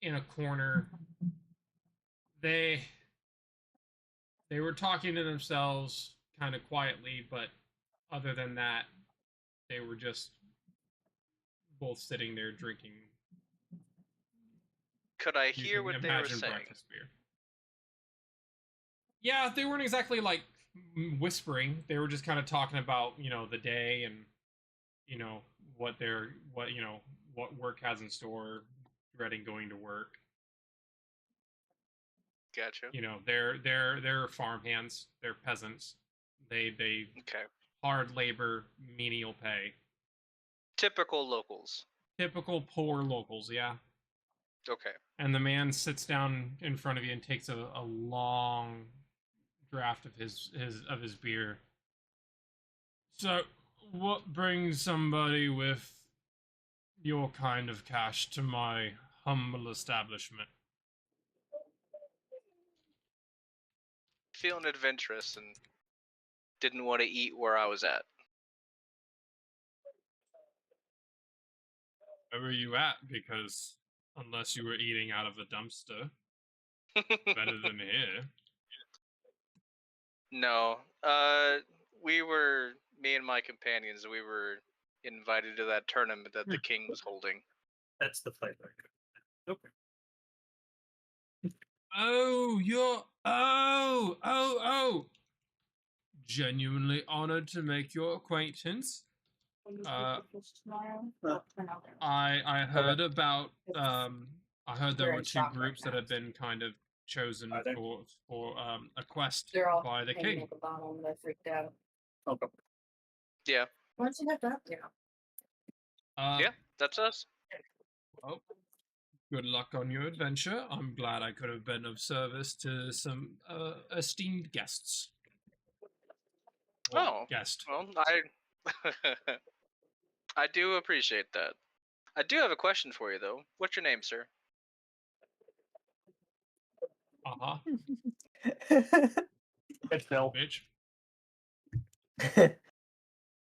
in a corner. They were talking to themselves kind of quietly, but other than that, they were just both sitting there drinking. Could I You hear can what they were imagine saying? breakfast beer. Yeah, they weren't exactly like whispering. They were just kind of talking about, the day and, what work has in store, dreading going to work. Gotcha. They're farmhands, they're peasants. They Okay. hard labor, menial pay. Typical locals. Typical poor locals, yeah. Okay. And the man sits down in front of you and takes a long draft of his beer. So, what brings somebody with your kind of cash to my humble establishment? Feeling adventurous and didn't want to eat where I was at. Where were you at? Because unless you were eating out of a dumpster, better than here. No. Me and my companions, we were invited to that tournament that the king was holding. That's the flavor. Okay. Oh, genuinely honored to make your acquaintance. I heard about I heard there were two groups that had been kind of chosen Are there? for a quest They're all by the hanging king. at the bottom. They're freaked out. Okay. Yeah, Why don't you have that now? yeah, that's us. Well, good luck on your adventure. I'm glad I could have been of service to some esteemed guests. Or Oh, guest. well, I do appreciate that. I do have a question for you, though. What's your name, sir? Uh-huh, It's Phil. bitch.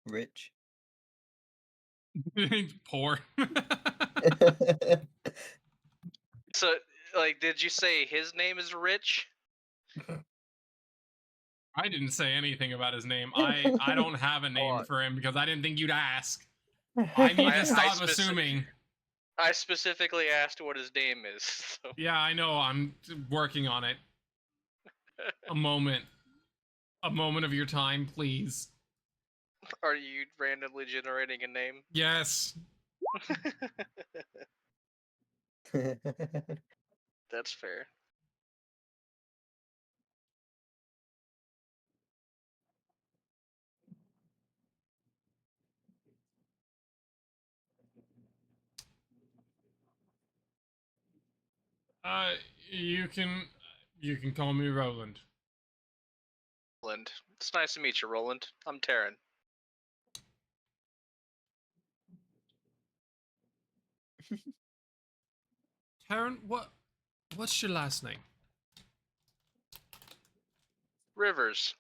Rich. Poor. So, like, did you say his name is Rich? I didn't say anything about his name. I don't have a name on. for him because I didn't think you'd ask. I need I to stop speci- assuming. I specifically asked what his name is. So. Yeah, I know. I'm working on it. A moment. A moment of your time, please. Are you randomly generating a name? Yes. That's fair. Uh, you can call me Roland. Roland. It's nice to meet you, Roland. I'm Taryn. Taryn, what's your last name? Rivers.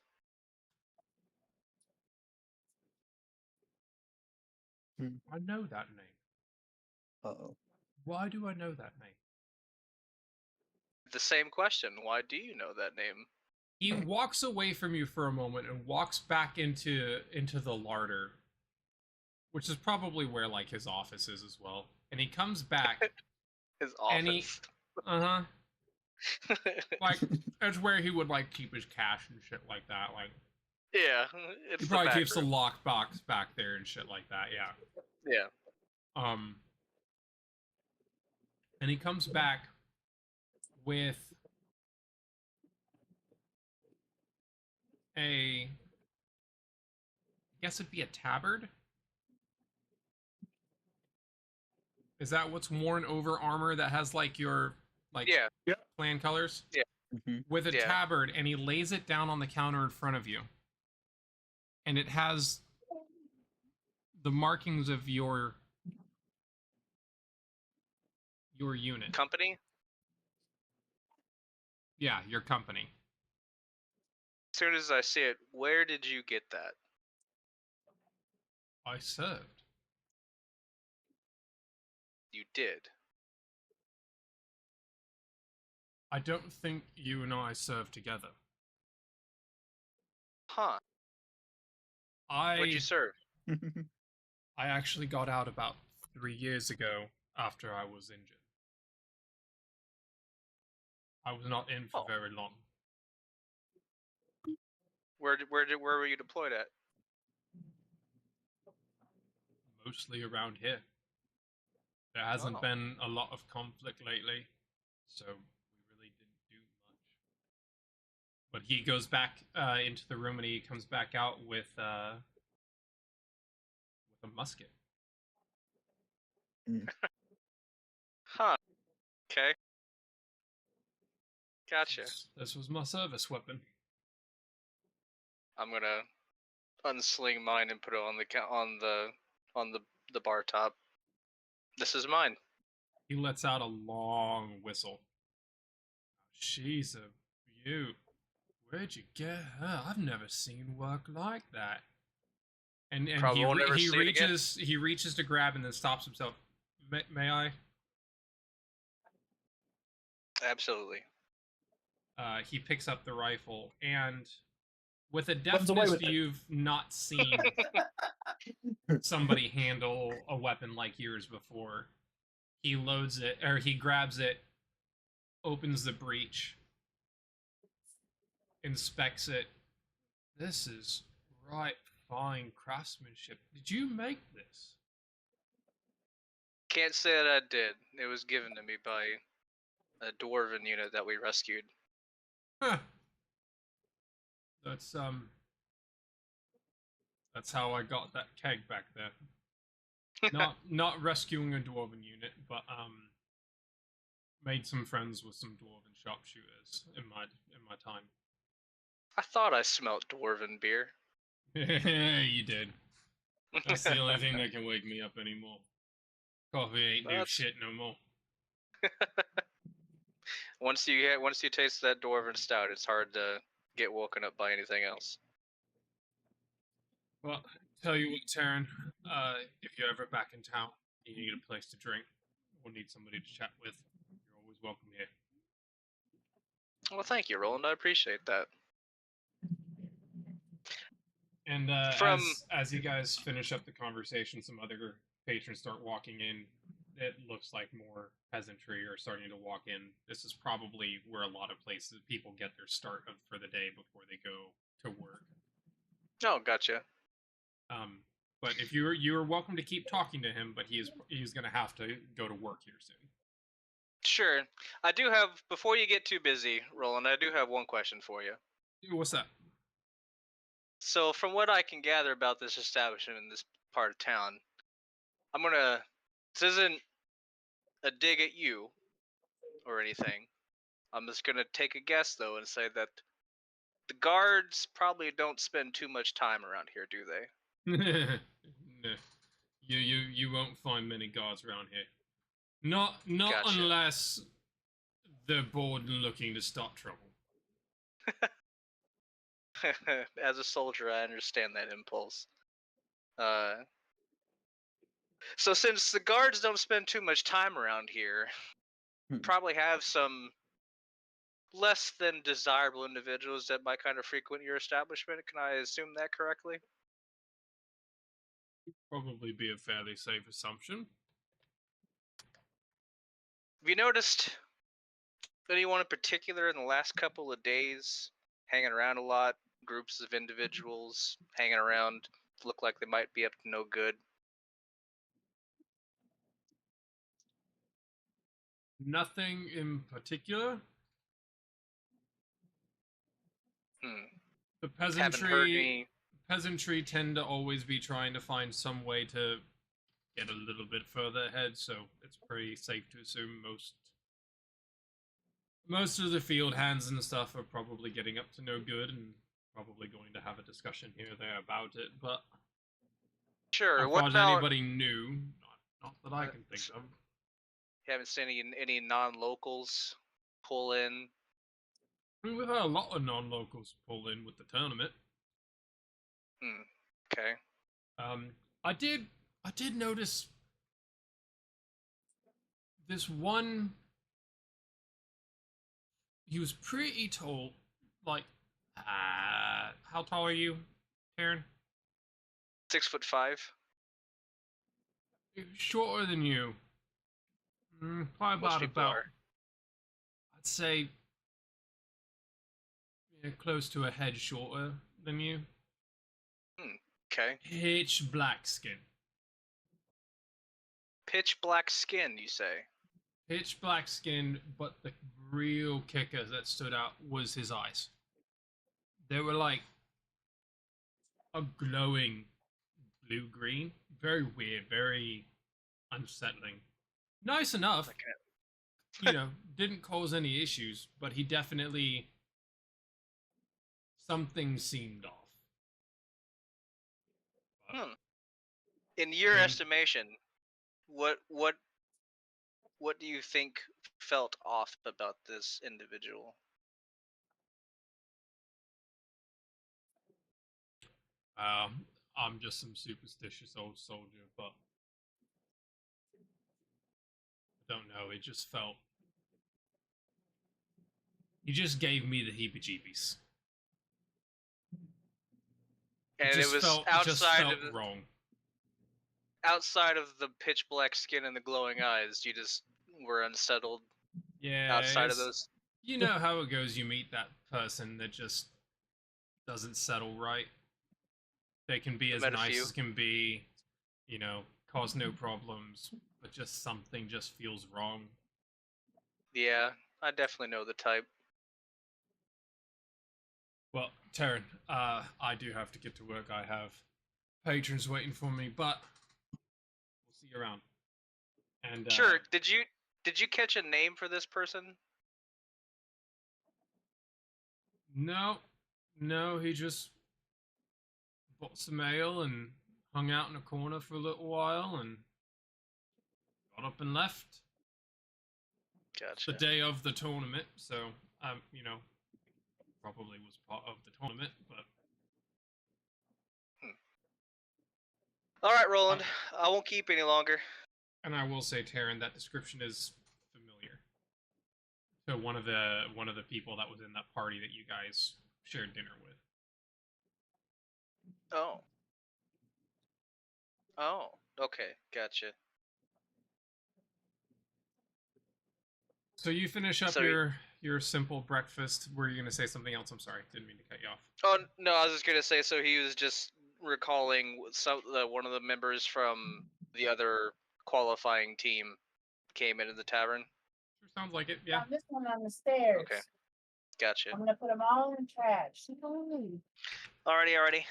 I know that name. Uh-oh. Why do I know that name? The same question. Why do you know that name? He walks away from you for a moment and walks back into the larder, which is probably where like his office is as well. And he comes back His and he office. like it's where he would like keep his cash and shit like that. Like Yeah, it's he the probably back keeps the room. lockbox back there and shit like that. Yeah. Yeah. And he comes back with I guess it'd be a tabard. Is that what's worn over armor that has like your like Yeah. clan colors? Yeah. With a Yeah. tabard, and he lays it down on the counter in front of you. And it has the markings of your unit. Company? Yeah, your company. As soon as I see it, where did you get that? I served. You did. I don't think you and I served together. Huh. What'd you serve? I actually got out about 3 years ago after I was injured. I was not in for very long. Where were you deployed at? Mostly around here. There hasn't been a lot of conflict lately, so we really didn't do much. But he goes back into the room and he comes back out with a musket. Huh. Okay. Gotcha. This was my service weapon. I'm gonna unsling mine and put it on the bar top. This is mine. He lets out a long whistle. She's a beaut. Where'd you get her? I've never seen work like that. And Probably won't ever he see it again. reaches to grab and then stops himself. May I? Absolutely. He picks up the rifle and With a Runs away deftness with it. you've not seen somebody handle a weapon like yours before, he loads it, or he grabs it, opens the breech, inspects it. This is right fine craftsmanship. Did you make this? Can't say that I did. It was given to me by a dwarven unit that we rescued. Huh. That's that's how I got that keg back there. Not rescuing a dwarven unit, but made some friends with some dwarven sharpshooters in my time. I thought I smelt dwarven beer. You did. That's the only thing that can wake me up anymore. Coffee ain't new That's- shit no more. Once you taste that dwarven stout, it's hard to get woken up by anything else. Well, tell you what, Taryn, if you're ever back in town, you need a place to drink, or need somebody to chat with, you're always welcome here. Well, thank you, Roland. I appreciate that. And From- as you guys finish up the conversation, some other patrons start walking in. It looks like more peasantry are starting to walk in. This is probably where a lot of places people get their start for the day before they go to work. Oh, gotcha. But if you're welcome to keep talking to him, but he's going to have to go to work here soon. Sure. I do have, before you get too busy, Roland, I do have one question for you. What's that? So, from what I can gather about this establishment in this part of town, this isn't a dig at you or anything. I'm just gonna take a guess though and say that the guards probably don't spend too much time around here, do they? No. You won't find many guards around here. Not Gotcha. unless they're bored and looking to start trouble. As a soldier, I understand that impulse. So since the guards don't spend too much time around here, probably have some less than desirable individuals that might kind of frequent your establishment. Can I assume that correctly? Probably be a fairly safe assumption. Have you noticed anyone in particular in the last couple of days hanging around a lot? Groups of individuals hanging around, look like they might be up to no good. Nothing in particular. The Haven't heard any. peasantry tend to always be trying to find some way to get a little bit further ahead, so it's pretty safe to assume most of the field hands and stuff are probably getting up to no good and probably going to have a discussion here or there about it, but Sure. as What far as about? anybody new, not that I can think of. You haven't seen any non-locals pull in. I mean, we've had a lot of non-locals pull in with the tournament. Okay. I did notice this one. He was pretty tall. Like, how tall are you, Karen? 6'5". Shorter than you. Probably Most people about. are. I'd say close to a head shorter than you. Okay. Pitch black skin. Pitch black skin, you say? Pitch black skin, but the real kicker that stood out was his eyes. They were like a glowing blue-green. Very weird, very unsettling. Nice enough, didn't cause any issues, but he definitely something seemed off. In your estimation, what do you think felt off about this individual? I'm just some superstitious old soldier, but I don't know. It just felt. He just gave me the heebie-jeebies. And it was just outside felt of the, wrong. outside of the pitch black skin and the glowing eyes. You just were unsettled Yeah, outside of it's- those. You know how it goes. You meet that person that just doesn't settle right. They can be I as met a nice few. as can be, you know, cause no problems, but just something just feels wrong. Yeah, I definitely know the type. Well, Taryn, I do have to get to work. I have patrons waiting for me, but we'll see you around. And Sure. Did you catch a name for this person? No, he just bought some ale and hung out in a corner for a little while and got up and left. Gotcha. The day of the tournament, so probably was part of the tournament, but All right, Roland. I won't keep any longer. and I will say, Taryn, that description is familiar. So one of the people that was in that party that you guys shared dinner with. Oh. Oh. Okay. Gotcha. So you finish up So- your simple breakfast. Were you gonna say something else? I'm sorry, didn't mean to cut you off. Oh no, I was just gonna say. So he was just recalling one of the members from the other qualifying team came into the tavern. Sure, sounds like it. Yeah. Found this one on the stairs. Okay. Gotcha. I'm gonna put them all in the trash. Alrighty.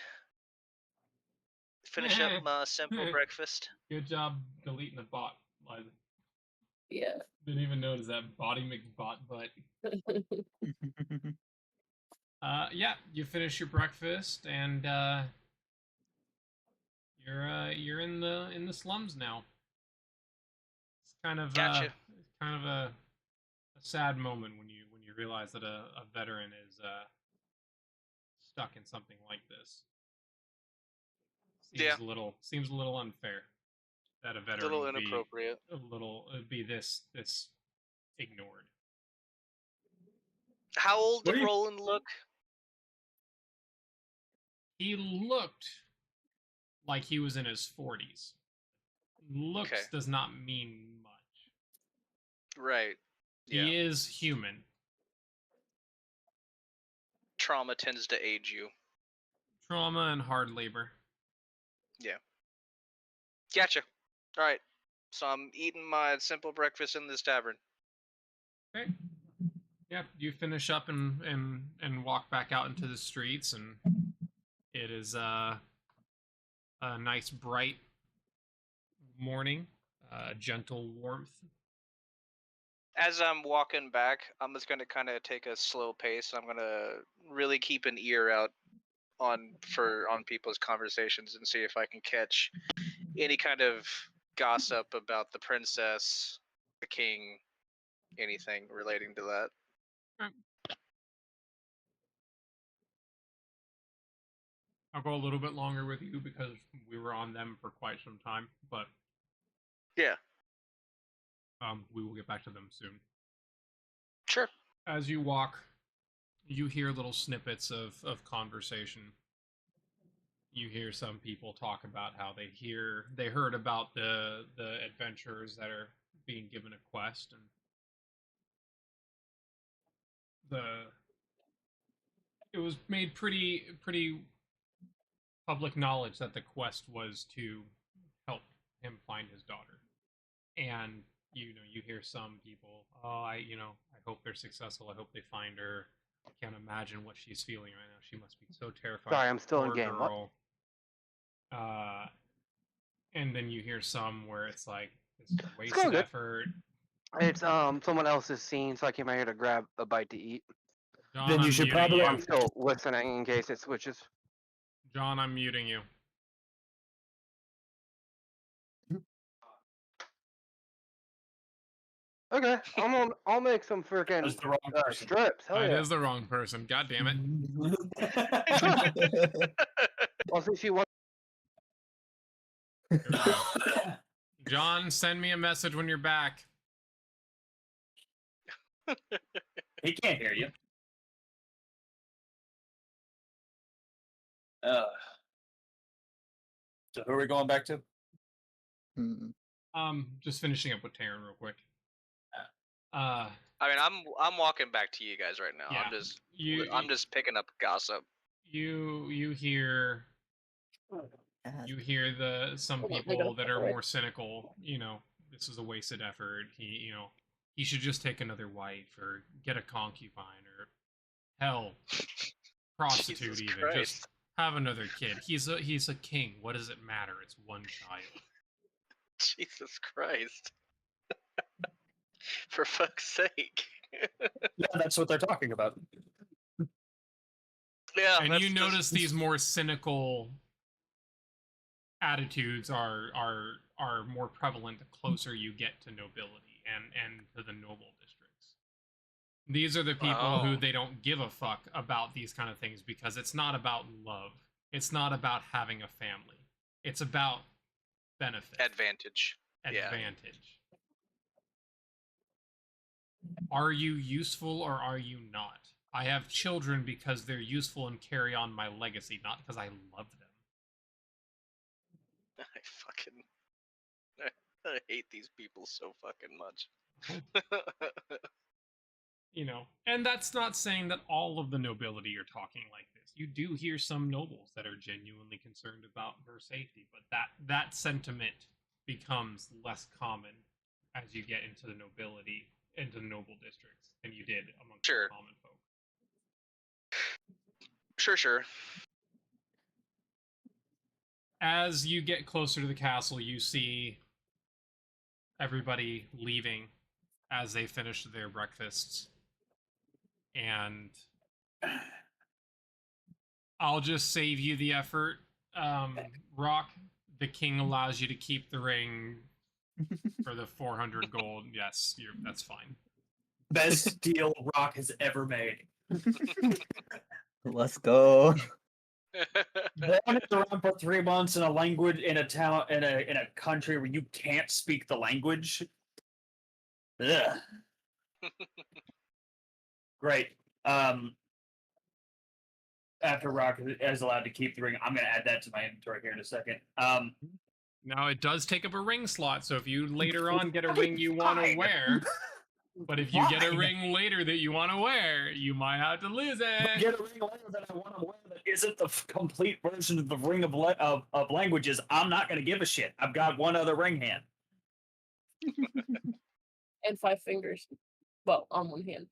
Finish up my simple breakfast. Good job deleting the bot, Liza. Yeah. Didn't even notice that body McBot butt. Yeah, you finish your breakfast and you're in the slums now. It's kind of Gotcha. a sad moment when you realize that a veteran is stuck in something like this. Seems a little unfair that a A veteran little would be inappropriate. this ignored. How old What did do you- Roland look? He looked like he was in his 40s. Looks Okay. does not mean much. Right. Yeah. He is human. Trauma tends to age you. Trauma and hard labor. Gotcha. All right. So I'm eating my simple breakfast in this tavern. Okay. Yeah, you finish up and walk back out into the streets, and it is a nice bright morning, gentle warmth. As I'm walking back, I'm just gonna kind of take a slow pace. I'm gonna really keep an ear out on people's conversations and see if I can catch any kind of gossip about the princess, the king, anything relating to that. I'll go a little bit longer with you because we were on them for quite some time, but Yeah. we will get back to them soon. Sure. As you walk, you hear little snippets of conversation. You hear some people talk about how they heard about the adventurers that are being given a quest, and it was made pretty public knowledge that the quest was to help him find his daughter. And you hear some people, I hope they're successful. I hope they find her. I can't imagine what she's feeling right now. She must be so terrified. Sorry, I'm still in Poor game. What? girl. And then you hear some where it's like this is a It's going wasted good. effort. It's someone else's scene, so I came out here to grab a bite to eat. John, Then you I'm should muting probably- you. I'm still listening in case it switches. John, I'm muting you. Okay, I'll make some That freaking was the wrong person. strips. Hell That yeah. is the wrong person. God damn it. Well, since you want, Here we go. John, send me a message when you're back. He can't hear you. So who are we going back to? Hmm. Just finishing up with Taryn real quick. I mean, I'm walking back to you guys right now. Yeah, I'm just picking up gossip. you hear some Hold on, I gotta people that step are away. more cynical. This is a wasted effort. He should just take another wife or get a concubine or hell, prostitute Jesus even. Christ. Just have another kid. He's a king. What does it matter? It's one child. Jesus Christ. For fuck's sake. Yeah, that's what they're talking about. Yeah, And you that's notice these more cynical attitudes are more prevalent the closer you get to nobility and to the noble districts. These are the people who Oh. they don't give a fuck about these kind of things because it's not about love. It's not about having a family. It's about benefit. advantage. Yeah. Advantage. Are you useful or are you not? I have children because they're useful and carry on my legacy, not because I love them. I fucking I hate these people so fucking much. And that's not saying that all of the nobility are talking like this. You do hear some nobles that are genuinely concerned about her safety, but that sentiment becomes less common as you get into the nobility, into the noble districts, than you did amongst Sure. the common folk. Sure. As you get closer to the castle, you see everybody leaving as they finish their breakfasts. And I'll just save you the effort. Rock, the king allows you to keep the ring for the 400 gold. Yes, that's fine. Best deal Rock has ever made. Let's go. Wandered around for 3 months in a language in a town in a country where you can't speak the language. Ugh. Great. After Rock is allowed to keep the ring, I'm gonna add that to my inventory here in a second. Now, it does take up a ring slot, so if you later on get a ring you want to Fine. wear, but if you get a Fine. ring later that you want to wear, you might have to lose it. Get a ring later that I want to wear that isn't the complete version of the ring of languages. I'm not gonna give a shit. I've got one other ring hand. And 5 fingers. Well, on one hand.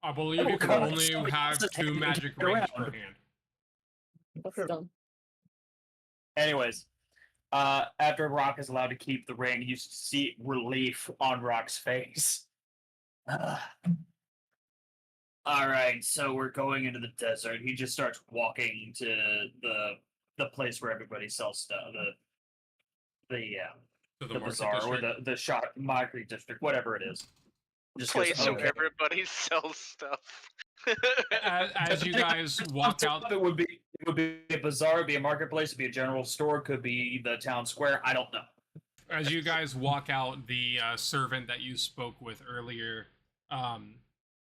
I believe you can God, only somebody have else's 2 hand magic can carry rings per around. hand. That's dumb. Anyways, after Rock is allowed to keep the ring, you see relief on Rock's face. All right, so we're going into the desert. He just starts walking to the place where everybody sells stuff, To the the market bazaar or district. the shop market district, whatever it is. Just goes, Place where okay. everybody sells stuff. As you guys walk out, It would be a bazaar, it'd be a marketplace, it'd be a general store, could be the town square. I don't know. as you guys walk out, the servant that you spoke with earlier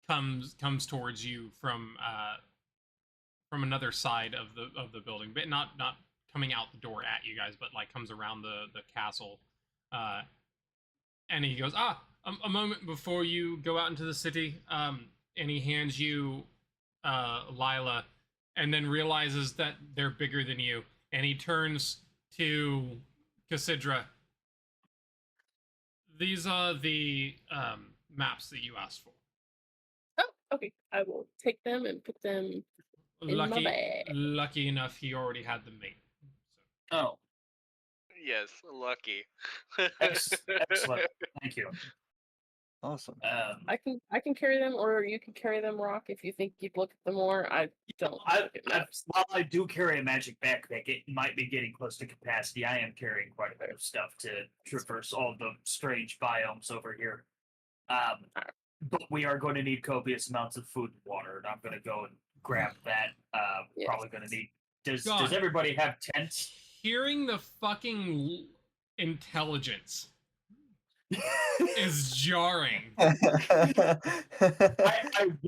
comes towards you from another side of the building, but not coming out the door at you guys, but like comes around the castle, and he goes, a moment before you go out into the city, and he hands you Lila, and then realizes that they're bigger than you, and he turns to Cassidra. These are the maps that you asked for. Oh, okay. I will take them and put them in my bag. Lucky enough, he already had them made. Oh, Yes, lucky. excellent. Thank you. Awesome. I can carry them, or you can carry them, Rock, if you think you'd look at them more. I don't look at maps. While I do carry a magic backpack, it might be getting close to capacity. I am carrying quite a bit of stuff to traverse all the strange biomes over here. But we are going to need copious amounts of food and water, and I'm going to go and grab that. Yes. Probably going to need. Does God. everybody have tents? Hearing the fucking intelligence is jarring. I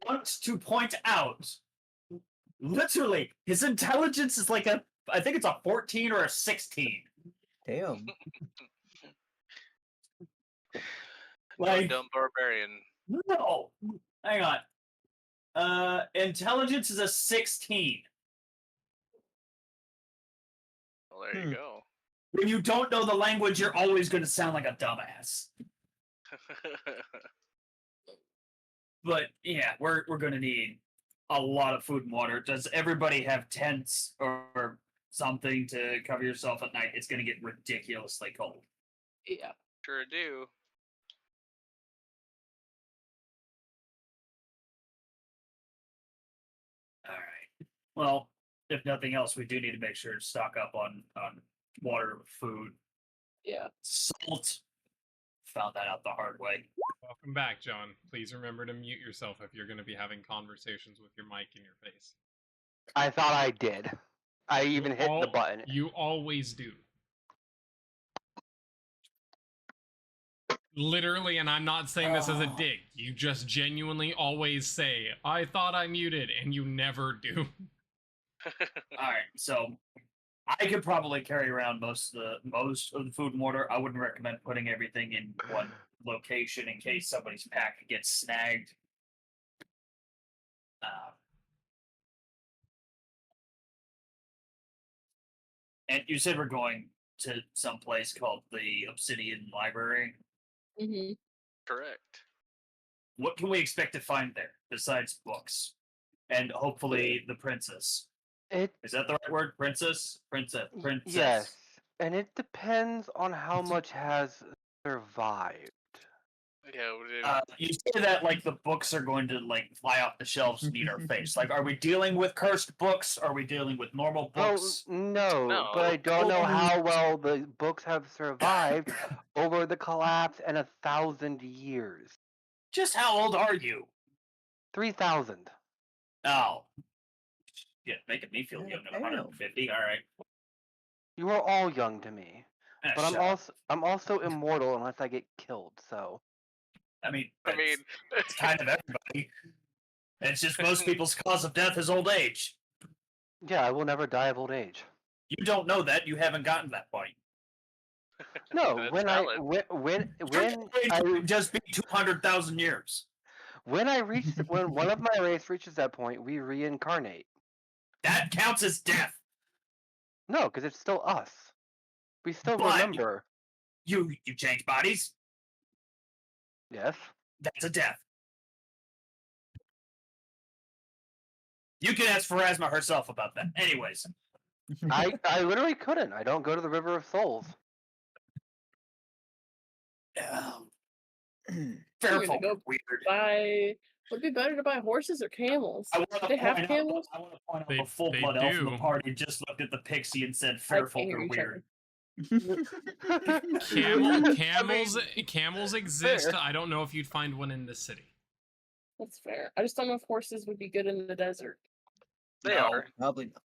want to point out, literally, his intelligence is like I think it's a 14 or a 16. Damn. Like, Dumb barbarian. no, hang on. Intelligence is a 16. Well, there you go. When you don't know the language, you're always going to sound like a dumbass. But yeah, we're going to need a lot of food and water. Does everybody have tents or something to cover yourself at night? It's going to get ridiculously cold. Yeah. Sure do. All right. Well, if nothing else, we do need to make sure to stock up on water, food, Yeah. salt. Found that out the hard way. Welcome back, John. Please remember to mute yourself if you're going to be having conversations with your mic in your face. I thought I did. I even hit the Al- button. You always do. Literally, and I'm not saying this as a dig. You just genuinely always say, "I thought I muted," and you never do. All right, so I could probably carry around most of the food and water. I wouldn't recommend putting everything in one location in case somebody's pack gets snagged. And you said we're going to some place called the Obsidian Library. Mm-hmm. Correct. What can we expect to find there besides books and hopefully the princess? It Is that the right word? Princess? Princess. yes, and it depends on how much has survived. Yeah. You say that like the books are going to like fly off the shelves and eat our face. Like, are we dealing with cursed books? Are we dealing with normal Oh books? no, but I don't know how well the books have survived over the collapse and 1,000 years. Just how old are you? 3,000. Oh. Yeah, making me feel God young at damn. 150. All right. You are all young to me, Ah, but shut up. I'm also immortal unless I get killed. So I mean, it's kind of everybody. It's just most people's cause of death is old age. yeah, I will never die of old age. You don't know that. You haven't gotten to that point. No, That's when valid. when Age would just be 200,000 years. when one of my race reaches that point, we reincarnate. That counts as death. No, because it's still us. We still But- remember. You change bodies. Yes. That's a death. You can ask Pharasma herself about that. Anyways. I literally couldn't. I don't go to the River of Souls. Fearful. go Weird. Would it be better to buy horses or camels? I Do want they to have point camels? out They- the full they blood elf in the do. party just looked at the pixie and said, I "Fearful can't hear or each weird." Camels exist. Fair. I don't know if you'd find one in the city. That's fair. I just don't know if horses would be good in the desert. They No. are. Probably not.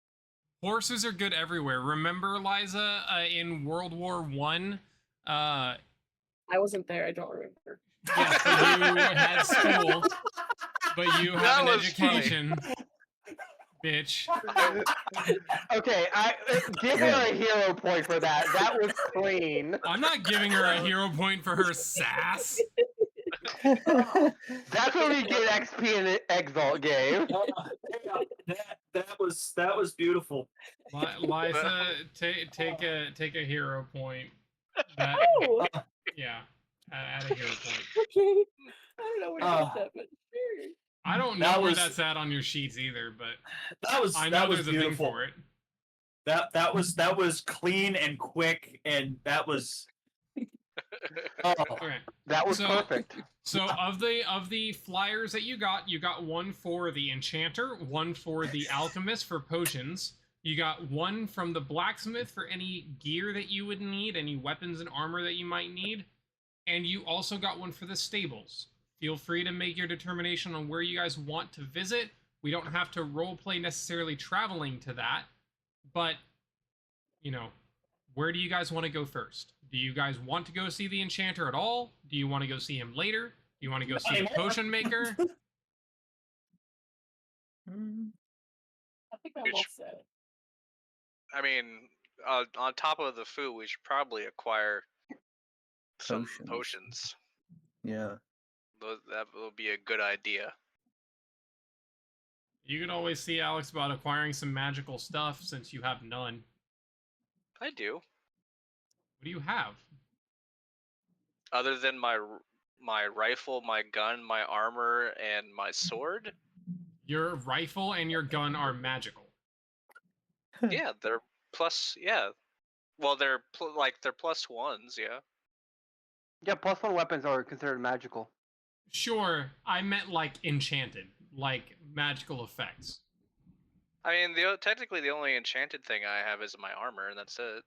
Horses are good everywhere. Remember, Liza, in World War One? I wasn't there. I don't remember. Yes, you had school, but you That have an was funny. education, bitch. Okay, give her a hero point for that. That was clean. I'm not giving her a hero point for her sass. That's what we get XP and Exalt gave. That was beautiful. Liza, take a hero point. That, Oh, yeah, add a hero point. okay. I don't know where you Uh, got that, but sure. I don't That know where was- that's at on your sheets either, but That was I know that was there's a beautiful. thing for it. That was clean and quick, and that was. Oh, Okay. That was So- perfect. So of the flyers that you got one for the enchanter, one for the alchemist for potions. You got one from the blacksmith for any gear that you would need, any weapons and armor that you might need, and you also got one for the stables. Feel free to make your determination on where you guys want to visit. We don't have to roleplay necessarily traveling to that, but you know, where do you guys want to go first? Do you guys want to go see the enchanter at all? Do you want to go see him later? Do you want to go see the anymore. potion maker? I think I'm Which- all set. I mean, on top of the food, we should probably acquire some Potions. potions. Yeah. That will be a good idea. You could always see Alex about acquiring some magical stuff since you have none. I do. What do you have? Other than my rifle, my gun, my armor, and my sword. Your rifle and your gun are magical. Yeah, they're plus. Yeah, well, they're they're plus ones. Yeah. Yeah, +1 weapons are considered magical. Sure, I meant like enchanted, like magical effects. I mean, technically the only enchanted thing I have is my armor, and that's it.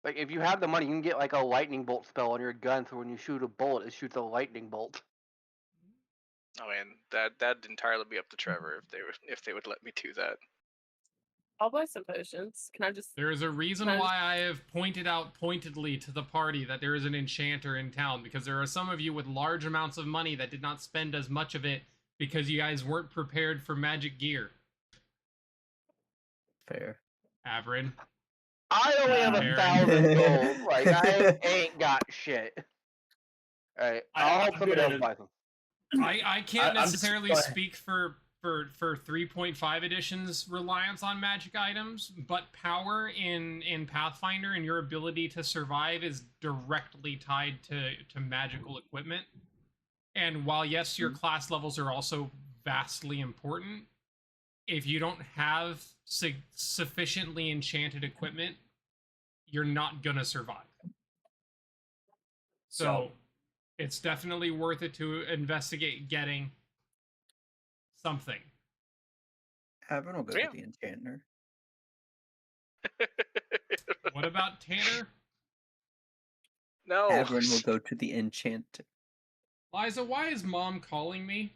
Like, if you have the money, you can get like a lightning bolt spell on your gun, so when you shoot a bullet, it shoots a lightning bolt. I mean, that'd entirely be up to Trevor if they would let me do that. I'll buy some potions. Can I just? There is a reason Can I why I have pointed out pointedly to the party that there is an enchanter in town, because there are some of you with large amounts of money that did not spend as much of it because you guys weren't prepared for magic gear. Fair. Averin. I only have Aaron. 1,000 gold. Like, I ain't got shit. Alright, I'll help I'm somebody good else at it. buy some. I can't I'm just necessarily going- speak for 3.5 editions reliance on magic items, but power in Pathfinder and your ability to survive is directly tied to magical equipment. And while yes, your class levels are also vastly important, if you don't have sufficiently enchanted equipment, you're not gonna survive. So it's definitely worth it to investigate getting something. Avern will go Yeah. to the enchanter. What about Tanner? No. Avern will go to the enchanter. Liza, why is Mom calling me?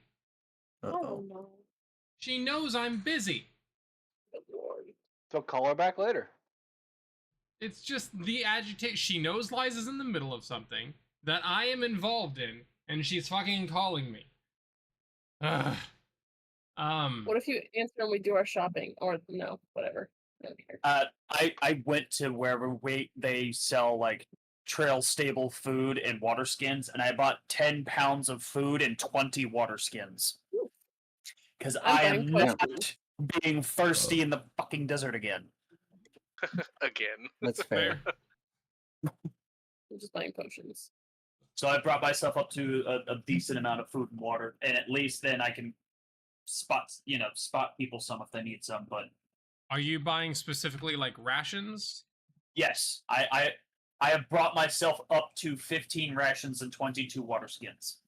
Oh Uh-oh. no, She knows I'm busy. good lord. So call her back later. It's just the agitation. She knows Liza's in the middle of something that I am involved in, and she's fucking calling me. Ugh. What if you answer and we do our shopping? Or no, whatever. I don't care. I went to wherever they sell like trail stable food and water skins, and I bought 10 pounds of food and 20 water skins. Ooh. Because I'm I am buying not potions. being thirsty in the fucking desert again. Again. That's fair. I'm just buying potions. So I brought myself up to a decent amount of food and water, and at least then I can spot people some if they need some. But Are you buying specifically like rations? yes, I have brought myself up to 15 rations and 22 water skins.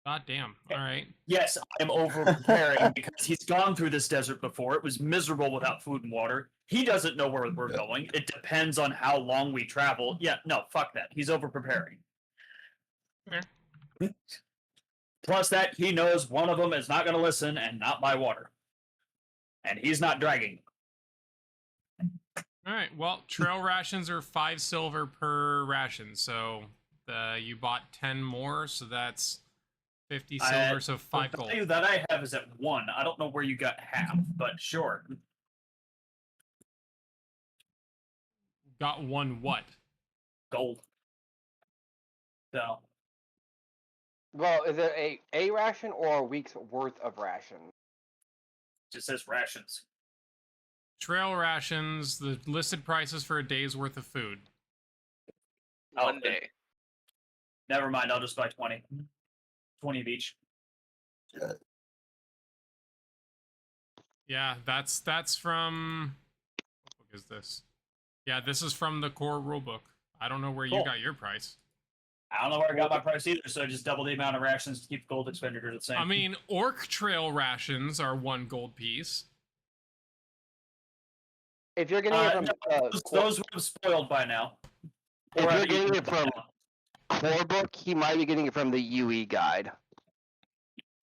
God damn. All right. Yes, I am over preparing because he's gone through this desert before. It was miserable without food and water. He doesn't know where we're going. It depends on how long we travel. Yeah, no, fuck that. He's over preparing. Fair. Plus that he knows one of them is not going to listen and not buy water. And he's not dragging. All right. Well, trail rations are 5 silver per ration, so you bought 10 more, so that's 50 silver, so 5 The gold. value that I have is at 1. I don't know where you got half, but sure. Got 1 what? Gold. So Well, is it a ration or a week's worth of rations? it just says rations. Trail rations, the listed prices for a day's worth of food. One day. Never mind, I'll just buy 20. 20 of each. Yeah, that's from what book is this? Yeah, this is from the core rulebook. I don't know where you Cool. got your price. I don't know where I got my price either, so just double the amount of rations to keep gold expenditures the same. I mean, orc trail rations are 1 gold piece. If you're getting it from no, those would have spoiled by now. if Or you're I've getting eaten it by from now. core book, he might be getting it from the UE guide.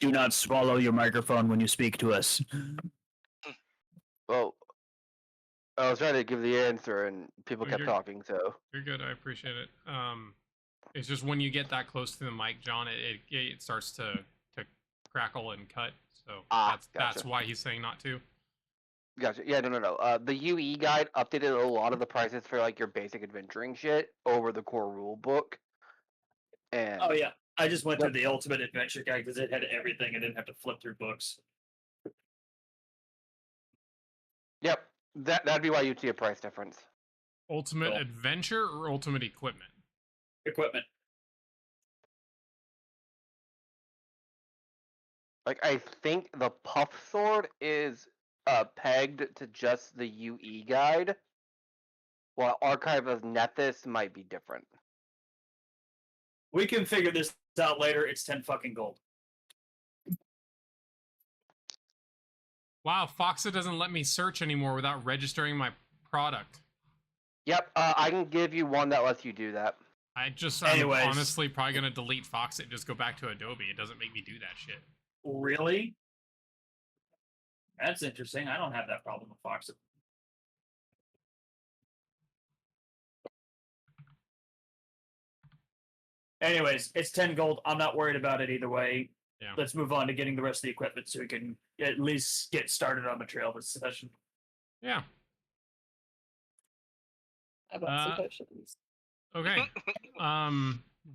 Do not swallow your microphone when you speak to us. Well, I was trying to give the answer and people Oh, kept you're- talking, so You're good. I appreciate it. It's just when you get that close to the mic, John, it starts to crackle and cut. So that's gotcha. why he's saying not to. Gotcha. Yeah, no. The UE guide updated a lot of the prices for like your basic adventuring shit over the core rule book. And Oh yeah, I just went Yep. through the Ultimate Adventure Guide because it had everything. I didn't have to flip through books. Yep, that'd be why you'd see a price difference. Ultimate Cool. Adventure or Ultimate Equipment? Equipment. Like I think the puff sword is pegged to just the UE guide, while Archive of Nethys might be different. We can figure this out later. It's 10 fucking gold. Wow, Foxa doesn't let me search anymore without registering my product. Yep, I can give you one that lets you do that. I'm Anyways. honestly probably gonna delete Foxa and just go back to Adobe. It doesn't make me do that shit. Really? That's interesting. I don't have that problem with Fox. Anyways, it's 10 gold. I'm not worried about it either way. Yeah. Let's move on to getting the rest of the equipment so we can at least get started on the trail this session. Yeah. I bought some potions. Okay.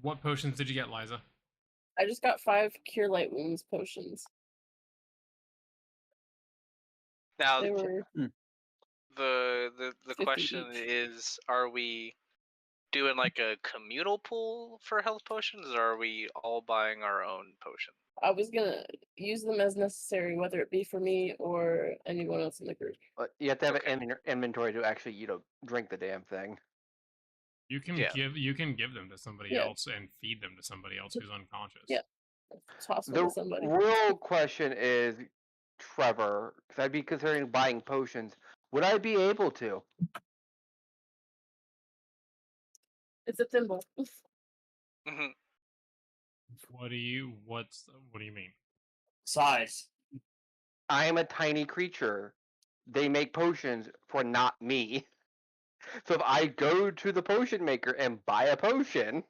What potions did you get, Liza? I just got 5 Cure Light Wounds potions. Now They were the 50 question each. is, are we doing like a communal pool for health potions, or are we all buying our own potion? I was gonna use them as necessary, whether it be for me or anyone else in the group. But you have to have Okay. an inventory to actually, drink the damn thing. You can Yeah. give them to somebody Yeah. else and feed them to somebody else who's unconscious. Yeah. Toss them The to somebody. real question is, Trevor, because I'd be considering buying potions. Would I be able to? It's a thimble. Mhm. What do you mean? Size. I am a tiny creature. They make potions for not me. So if I go to the potion maker and buy a potion,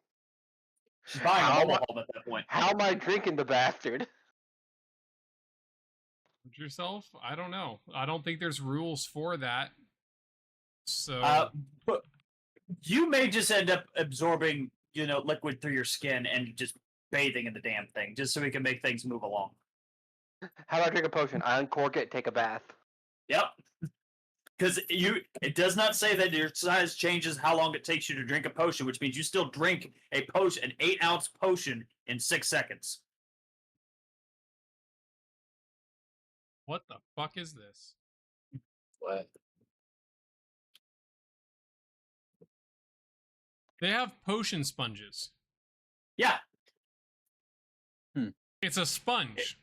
She's buying How a mobile mu- home at that point. how am I drinking the bastard? Hurt yourself? I don't know. I don't think there's rules for that. So But you may just end up absorbing, liquid through your skin and just bathing in the damn thing, just so we can make things move along. How do I drink a potion? I uncork it, take a bath. Yep. Because it does not say that your size changes how long it takes you to drink a potion, which means you still drink an 8-ounce potion in 6 seconds. what the fuck is this? What? They have potion sponges. Yeah. It's a sponge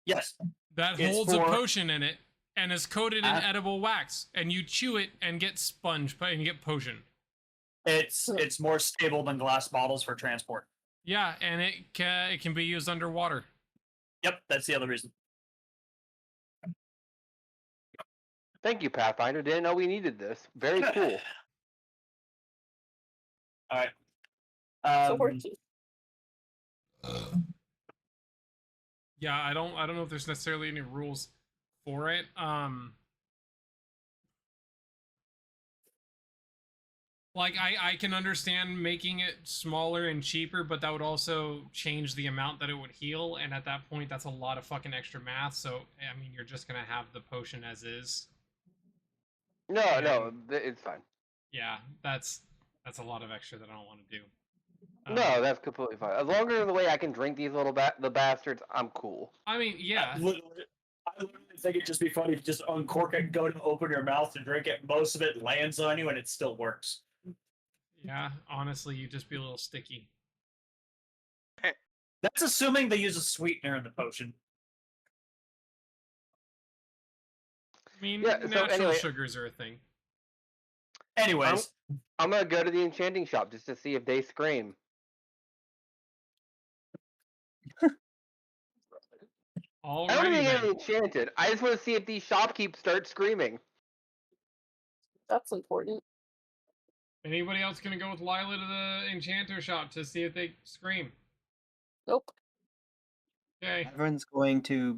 Yes. that it's holds a for- potion in it and is coated in Uh, edible wax, and you chew it and get sponge and you get potion. It's more stable than glass bottles for transport. Yeah, and it can be used underwater. Yep, that's the other reason. Thank you, Pathfinder. Didn't know we needed this. Very cool. All right. So horses. Yeah, I don't know if there's necessarily any rules for it. Like I can understand making it smaller and cheaper, but that would also change the amount that it would heal, and at that point that's a lot of fucking extra math. So I mean, you're just gonna have the potion as is. No, it's fine. Yeah, that's a lot of extra that I don't want to do. No, that's completely fine. As long as the way I can drink these little the bastards, I'm cool. I mean, yeah. I literally think it'd just be funny if you just uncork it, go to open your mouth and drink it. Most of it lands on you and it still works. Yeah, honestly, you'd just be a little sticky. That's assuming they use a sweetener in the potion. I mean, Yeah, so natural anyway- sugars are a thing. Anyways, I'm gonna go to the enchanting shop just to see if they scream. I don't Alrighty even get then. enchanted. I just want to see if these shopkeepers start screaming. That's important. Anybody else gonna go with Lila to the enchanter shop to see if they scream? Nope. Okay. Everyone's going to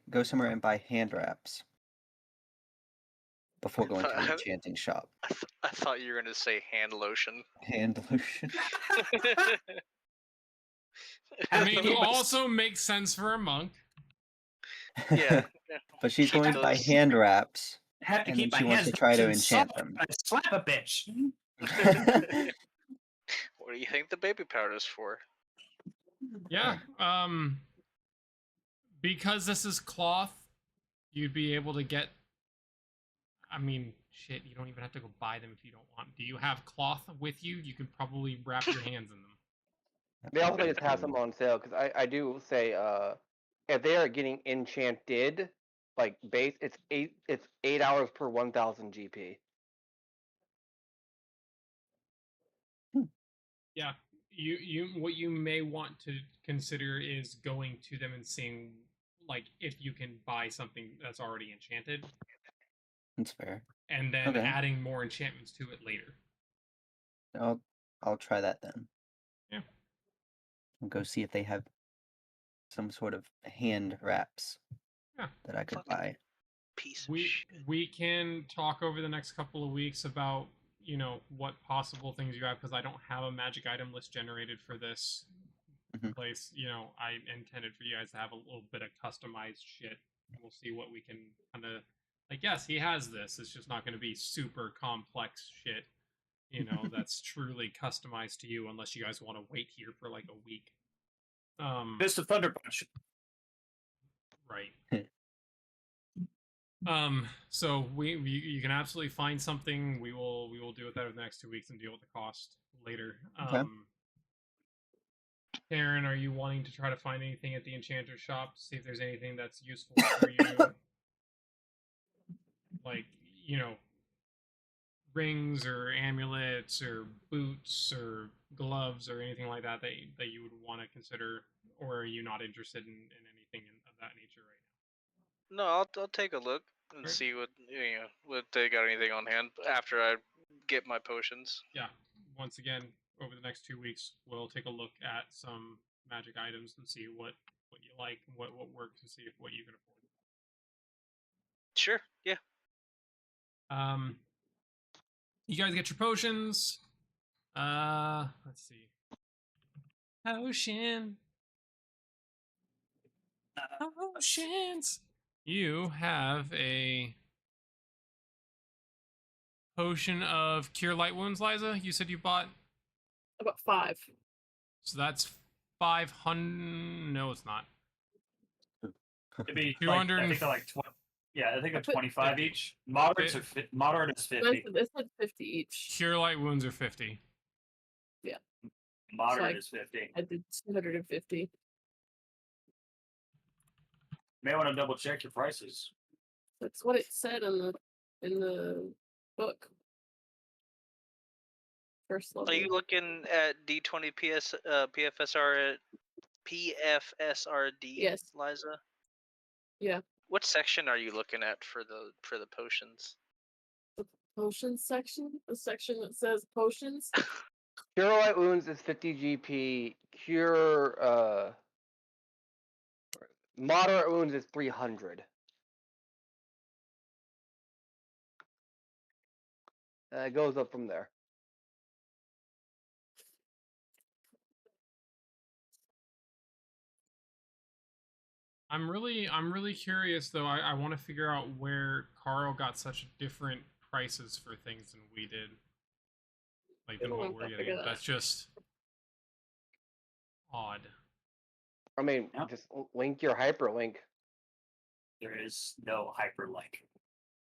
go somewhere and buy hand wraps. before going to the I- enchanting shop. I thought you were going to say hand lotion. Hand lotion. I Have mean, to keep a- also makes sense for a monk. Yeah. But she's Keep going to buy those- hand wraps, have to and then keep my she wants hands to try to nice and enchant soft them. when I slap a bitch. What do you think the baby powder's for? Yeah. Because this is cloth, you'd be able to get. I mean, shit. You don't even have to go buy them if you don't want. Do you have cloth with you? You could probably wrap your hands in them. They also just have them on sale because I do say if they are getting enchanted like base, it's 8 hours per 1,000 GP. Yeah. You what you may want to consider is going to them and seeing like if you can buy something that's already enchanted That's fair. and then Okay. adding more enchantments to it later. I'll try that then. Yeah. And go see if they have some sort of hand wraps Yeah. that I could Fucking buy. Piece of We shit. we can talk over the next couple of weeks about what possible things you have because I don't have a magic item list generated for this Mhm. place. I intended for you guys to have a little bit of customized shit. We'll see what we can kind of like. Yes, he has this. It's just not going to be super complex shit. That's truly customized to you unless you guys want to wait here for like a week. Fist of Thunder Punch. Right. So you can absolutely find something. We will deal with that over the next 2 weeks and deal with the cost later. Okay. Karen, are you wanting to try to find anything at the enchanter shop to see if there's anything that's useful for you? Like, rings or amulets or boots or gloves or anything like that that you would want to consider, or are you not interested in anything of that nature right now? No, I'll take a look and Right. see what they got anything on hand after I get my potions. Yeah. Once again, over the next 2 weeks, we'll take a look at some magic items and see what you like and what works and see if what you can afford. Sure. Yeah. You guys get your potions. Let's see. Potions. You have a potion of cure light wounds, Liza. You said you bought. About 5. So that's 500. No, it's not. It'd be 200 I think they're like 20. Yeah, I think they're I put 25 50. each. Moderates are moderate is 50. This like 50 each. Cure light wounds are 50. Moderate like- is 50. I did 250. May want to double check your prices. That's what it said in the book. First level. Are you looking at D20 PFSR PFSRD? Yes. Liza. Yeah. What section are you looking at for the potions? Potions section? The section that says potions? Cure Light Wounds is 50 GP. Cure Moderate Wounds is 300. It goes up from there. I'm really curious though. I want to figure out where Carl got such different prices for things than we did. Like than what I'll we're figure getting. that That's just odd. I mean, Yeah. just link your hyperlink. There is no hyperlink.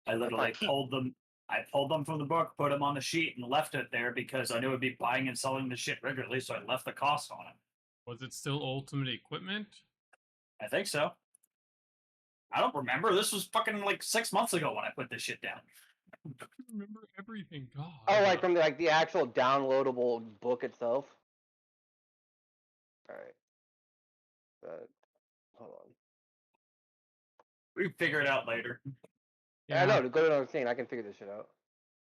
I literally pulled them. I pulled them from the book, put them on the sheet, and left it there because I knew I'd be buying and selling the shit regularly, so I left the cost on it. Was it still ultimate equipment? I think so. I don't remember. This was fucking like 6 months ago when I put this shit down. I remember everything. God. Oh, like from the actual downloadable book itself. All right. Hold on. We can figure it out later. Yeah. I know. To go to another scene, I can figure this shit out.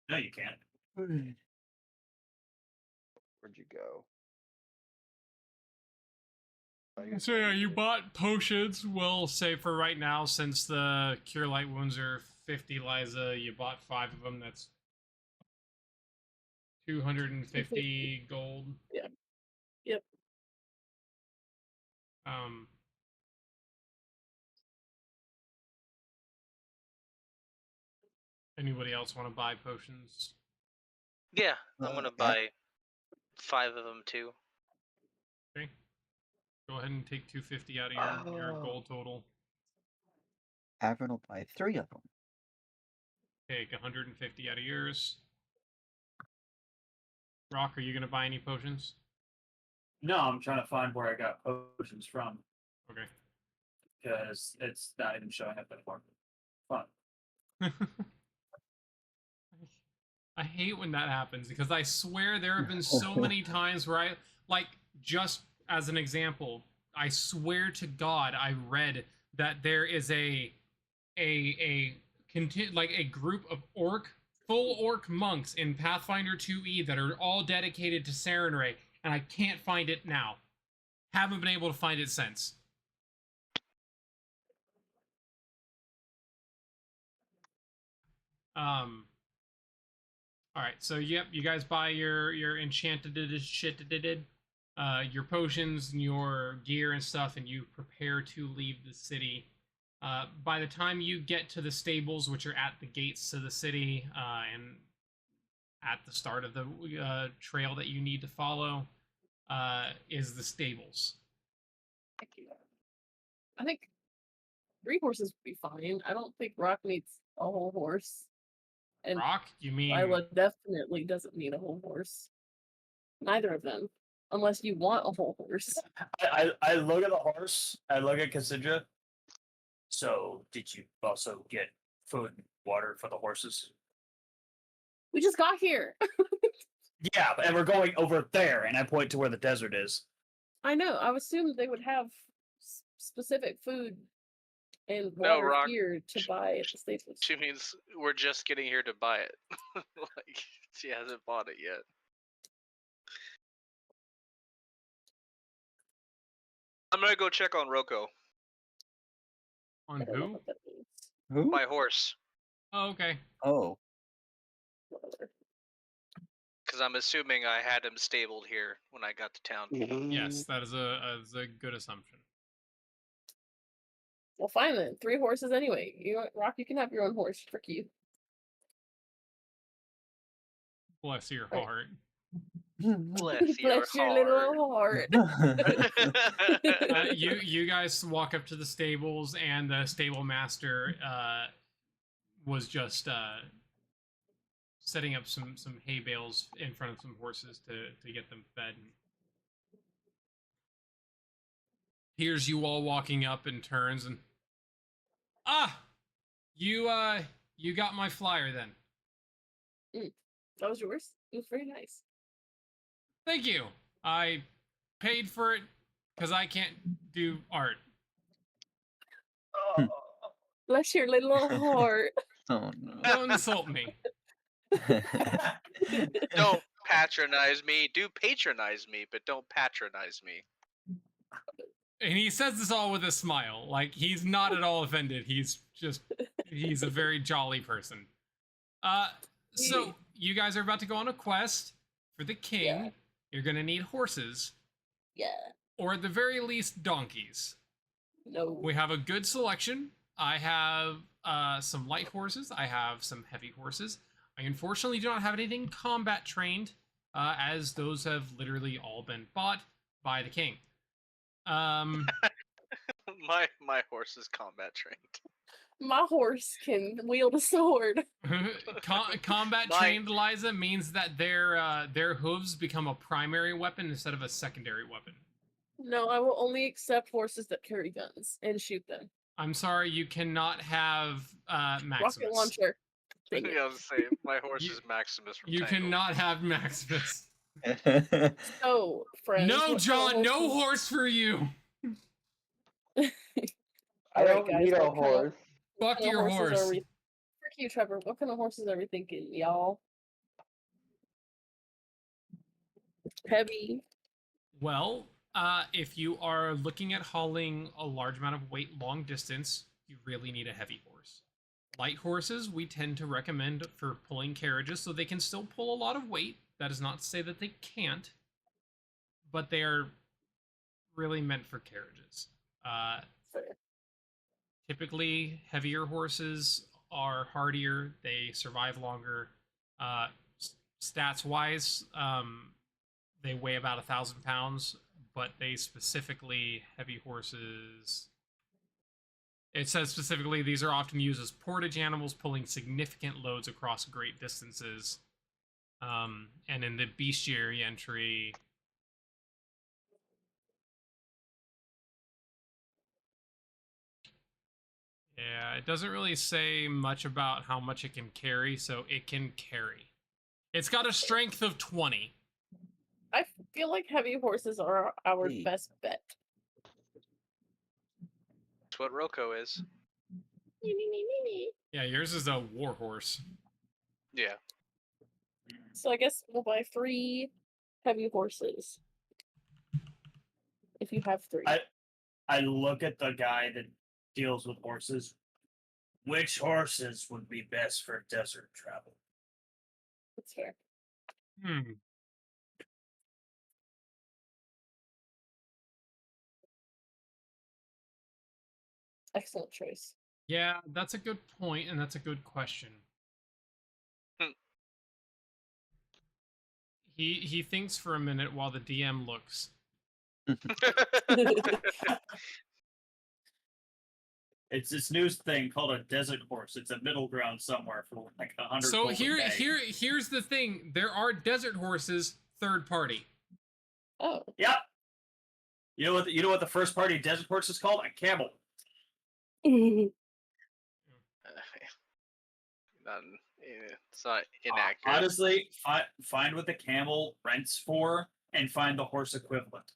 No, you can't. Where'd you go? Oh, you So yeah, you bought potions. We'll say for right now, since the cure light wounds are 50, Liza. You bought 5 of them. That's 250 gold. Yeah. Yep. Um. Anybody else want to buy potions? Yeah, I'm gonna yeah. buy 5 of them too. Okay. Go ahead and take 250 out of your gold total. Avern will buy 3 of them. Take 150 out of yours. Rock, are you gonna buy any potions? No, I'm trying to find where I got potions from Okay. because it's not even showing up anymore. Fun. I hate when that happens because I swear there have been so many times where just as an example, I swear to God I read that there is a group of full orc monks in Pathfinder 2e that are all dedicated to Sarenrae, and I can't find it now. Haven't been able to find it since. All right, so yep, you guys buy your enchanted shit, your potions and your gear and stuff, and you prepare to leave the city. By the time you get to the stables, which are at the gates to the city, and at the start of the trail that you need to follow, is the stables. Thank you. I think 3 horses would be fine. I don't think Rock needs a whole horse. And Rock, you mean? Lila definitely doesn't need a whole horse. Neither of them. Unless you want a whole horse. I look at the horse. I look at Cassandra. So, did you also get food and water for the horses? We just got here. Yeah, and we're going over there, and I point to where the desert is. I know. I assumed they would have specific food and No, water Rock. here to buy at the stables. She means we're just getting here to buy it. Like, she hasn't bought it yet. I'm gonna go check on Roko, On I don't know who? what that means. Who? my horse, Oh, okay. Oh. Whatever. because I'm assuming I had him stabled here when I got to town. Yes, that is a good assumption. Well, fine then. 3 horses anyway. You know, Rock, you can have your own horse. Frick you. Bless your Right. heart. Bless your Bless your heart. little heart. You guys walk up to the stables, and the stable master was just setting up some hay bales in front of some horses to get them fed. Here's you all walking up and turns and you got my flyer then. That was yours? It was very nice. Thank you. I paid for it because I can't do art. Bless your little heart. Oh no. Don't insult me. Don't patronize me. Do patronize me, but don't patronize me. And he says this all with a smile. Like, he's not at all offended. He's a very jolly person. So you guys are about to go on a quest for the king. Yeah. You're gonna need horses, Yeah. or at the very least, donkeys. No. We have a good selection. I have some light horses. I have some heavy horses. I unfortunately do not have anything combat trained, as those have literally all been bought by the king. My horse is combat trained. My horse can wield a sword. Combat trained, Liza, means that their hooves become a primary weapon instead of a secondary weapon. No, I will only accept horses that carry guns and shoot them. I'm sorry, you cannot have Maximus. Rocket launcher. Yeah, Dang it. I was saying, my horse You- is Maximus from You Tangled. cannot have Maximus. So, friends. No, what John, kind of no horses- horse for you. I Alright, don't guys, need a what kind of- horse. Fuck what kind of your horses horse. Are we... Frick you, Trevor. What kind of horses are we thinking, y'all? Heavy. Well, if you are looking at hauling a large amount of weight long distance, you really need a heavy horse. Light horses we tend to recommend for pulling carriages, so they can still pull a lot of weight. That is not to say that they can't, but they are really meant for carriages. Fair. Typically, heavier horses are hardier. They survive longer. Uh, Stats wise, they weigh about 1,000 pounds, but they specifically heavy horses. It says specifically these are often used as portage animals, pulling significant loads across great distances. And in the bestiary entry, yeah, it doesn't really say much about how much it can carry, so it can carry. It's got a strength of 20. I feel like heavy horses are our Hey. best bet. That's what Roko is. Yeah, yours is a war horse. Yeah. So I guess we'll buy 3 heavy horses. If you have 3. I look at the guy that deals with horses. Which horses would be best for desert travel? That's fair. Excellent choice. Yeah, that's a good point, and that's a good question. Hmm. He thinks for a minute while the DM looks. It's this new thing called a desert horse. It's a middle ground somewhere for like 100. So golden here's days. the thing: there are desert horses third party. Oh. Yep. You know what the first party desert horse is called? A camel. It's not inaccurate. Honestly, find what the camel rents for and find the horse equivalent.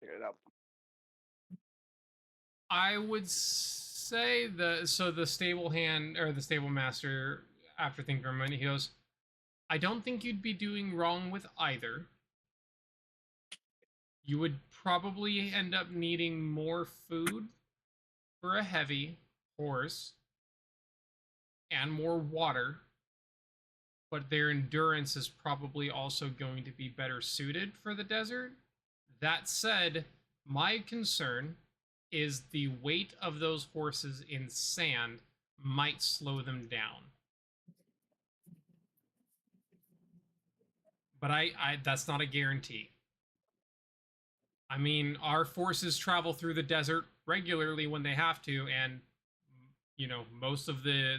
Figure it out. I would say the stable hand or the stable master, after thinking for a minute, he goes, I don't think you'd be doing wrong with either. You would probably end up needing more food for a heavy horse and more water, but their endurance is probably also going to be better suited for the desert. That said, my concern is the weight of those horses in sand might slow them down. But I that's not a guarantee. I mean, our forces travel through the desert regularly when they have to, and most of the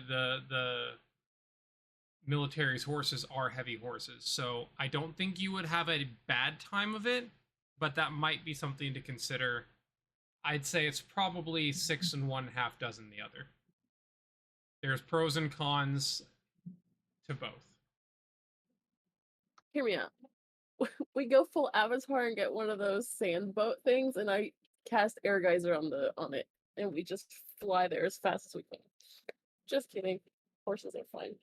military's horses are heavy horses. So I don't think you would have a bad time of it, but that might be something to consider. I'd say it's probably 6 and 1, half dozen the other. There's pros and cons to both. Hear me out. We go full Avatar and get one of those sand boat things, and I cast air geyser on it, and we just fly there as fast as we can. Just kidding. Horses are fine.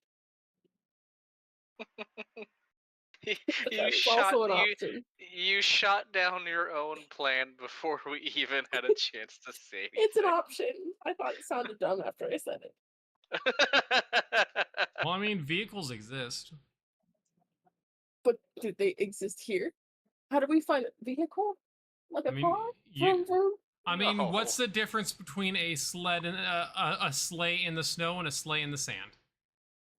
You shot down your own plan before we even had a chance to say anything. It's an option. I thought it sounded dumb after I said it. Well, I mean, vehicles exist. But do they exist here? How do we find a vehicle? Like a car? Vroom, vroom? I mean, No. what's the difference between a sled and a sleigh in the snow and a sleigh in the sand?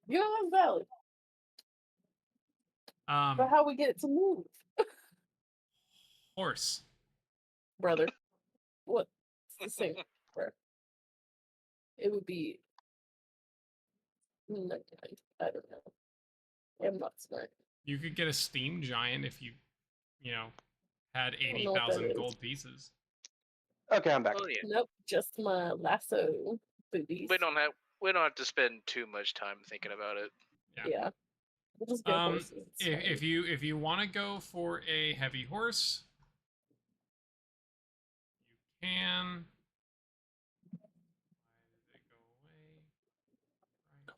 Yeah, that's valid. But how we get it to move? Horse. Brother. What? It's the same. Bro. It would be... I don't know. I'm not smart. You could get a steam giant if you had don't know what that 80,000 is. gold pieces. Okay, I'm back. Oh, yeah. Nope, just my lasso boobies. We don't have to spend too much time thinking about it. Yeah. We'll just get horses. It's If fine. you want to go for a heavy horse, you can. Why did it go away?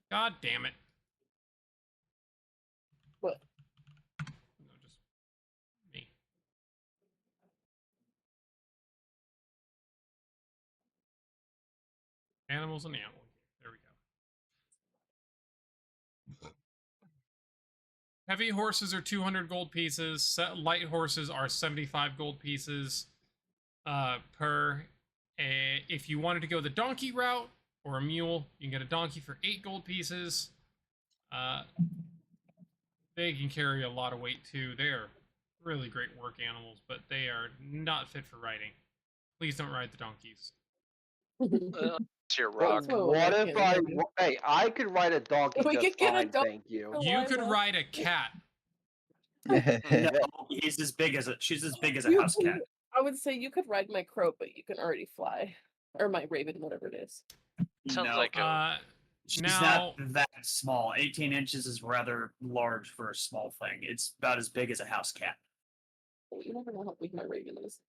God damn it. What? No, just me. Animals and animal. There we go. Heavy horses are 200 gold pieces. Light horses are 75 gold pieces per. If you wanted to go the donkey route or a mule, you can get a donkey for 8 gold pieces. They can carry a lot of weight too. They are really great work animals, but they are not fit for riding. Please don't ride the donkeys. It's your But rock. So, what like, if yeah, I? maybe. Hey, I could ride a donkey We just could get a fine, donkey thank you. for You could Lila. ride a cat. No, he's as big as a. She's as big as a You house can- cat. I would say you could ride my crow, but you can already fly. Or my raven, whatever it is. Sounds No, like a she's Now, not that small. 18 inches is rather large for a small thing. It's about as big as a house cat. Well, you never know how big my raven is.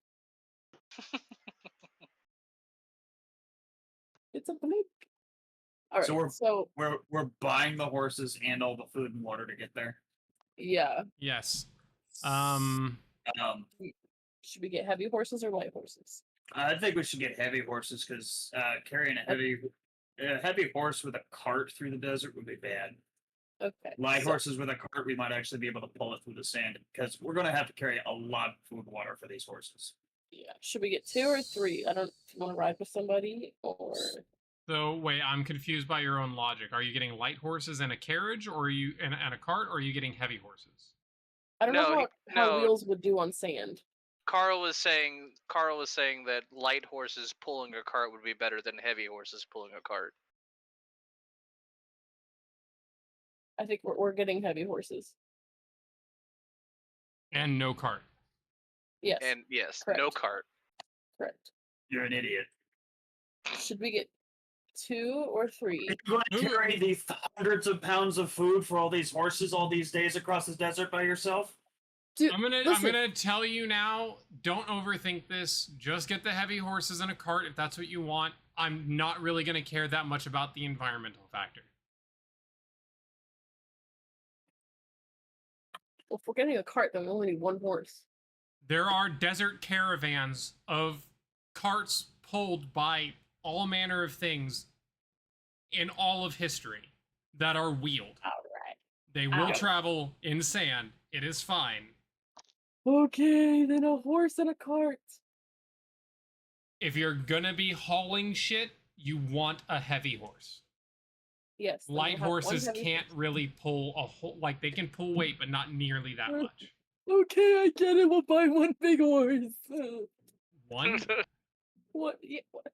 It's a blink. Alright, So so we're buying the horses and all the food and water to get there. yeah. yes. Um, Should we get heavy horses or light horses? I think we should get heavy horses because carrying a heavy horse with a cart through the desert would be bad. Okay. Light so- horses with a cart, we might actually be able to pull it through the sand because we're going to have to carry a lot of food and water for these horses. Yeah. Should we get 2 or 3? I don't if you want to ride with somebody or So wait, I'm confused by your own logic. Are you getting light horses and a carriage, or are you and a cart, or are you getting heavy horses? I don't know No, how no. wheels would do on sand. Carl was saying that light horses pulling a cart would be better than heavy horses pulling a cart. I think we're getting heavy horses. And no cart. Yes. And yes, correct. no cart. Correct. You're an idiot. Should we get 2 or 3? You're going to carry these hundreds of pounds of food for all these horses all these days across the desert by yourself? Dude, I'm listen, gonna tell you now, don't overthink this. Just get the heavy horses in a cart if that's what you want. I'm not really gonna care that much about the environmental factor. well, if we're getting a cart, then we only need 1 horse. There are desert caravans of carts pulled by all manner of things in all of history that are wheeled. Alright. They will Ow. travel in sand. It is fine. Okay, then a horse and a cart. If you're gonna be hauling shit, you want a heavy horse. Yes. then Light we'll have one horses heavy can't horse. really pull a whole, like, they can pull weight, but not nearly that much. Okay, I get it. We'll buy 1 big horse. One? What? Yeah, what?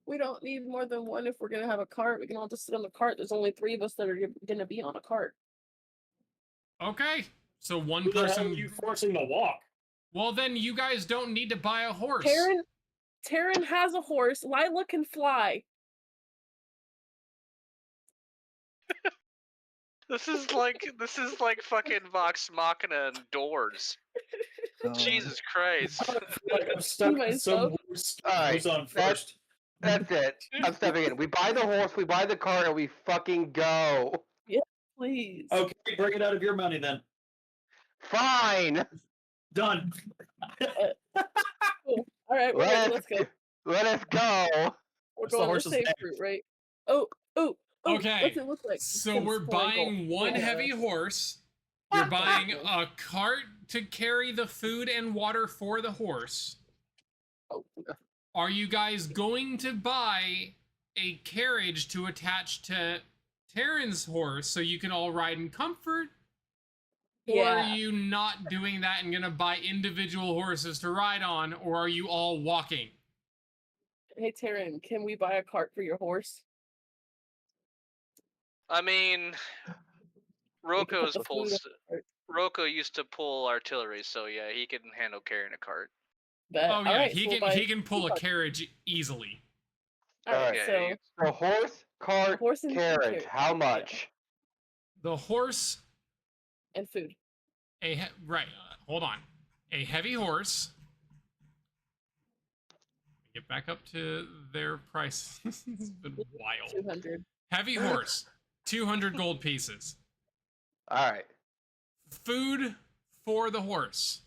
We don't need more than 1 if we're gonna have a cart. We can all just sit on the cart. There's only 3 of us that are gonna be on a cart. Okay. So one Who the hell person. are you forcing to walk? Well, then you guys don't need to buy a horse. Taryn has a horse. Lila can fly. This is like fucking Vox Machina and Doors. Oh, Jesus Christ. Like I'm stuck in some myself. Alright, who's on that's- first. That's it. I'm stepping in. We buy the horse, we buy the cart, and we fucking go. Please. Okay, bring it out of your money then. Fine. Done. Cool. All right, we're ready. Let's go. Let us go. We're What's the going the horse's safe name? route, right? Oh. Okay, What's it look like? So Some we're buying sprinkle. one Yeah. heavy horse. You're buying a cart to carry the food and water for the horse. Oh, Are you guys going to buy a carriage to attach to Taryn's horse so you can all ride in comfort? Or are yeah. you not doing that and gonna buy individual horses to ride on, or are you all walking? Hey, Taryn, can we buy a cart for your horse? I mean, We can put Roko's the food pulls. on the cart. Roko used to pull artillery, so yeah, he can handle carrying a cart. Bet. Oh yeah, Alright, he so we'll can buy he can pull a 2 carts. carriage easily. Alright, Okay. so A horse, cart, horse and carriage. carriage. How much? The horse, and food. hold on, a heavy horse. Get back up to their price. It's been wild. 200. Heavy horse, 200 gold pieces. All right. Food for the horse.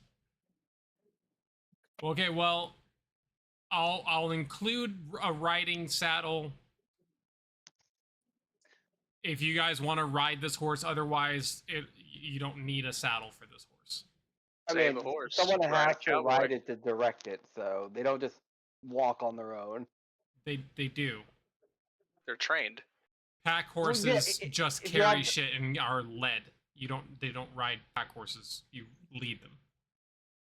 Okay, well, I'll include a riding saddle if you guys want to ride this horse, otherwise you don't need a saddle for this horse. I Save mean, a horse. someone ride a has to cowboy. ride it to direct it, so they don't just walk on their own. They do. They're trained. Pack Well, horses yeah, just if you carry have- shit and are led. They don't ride pack horses. You lead them.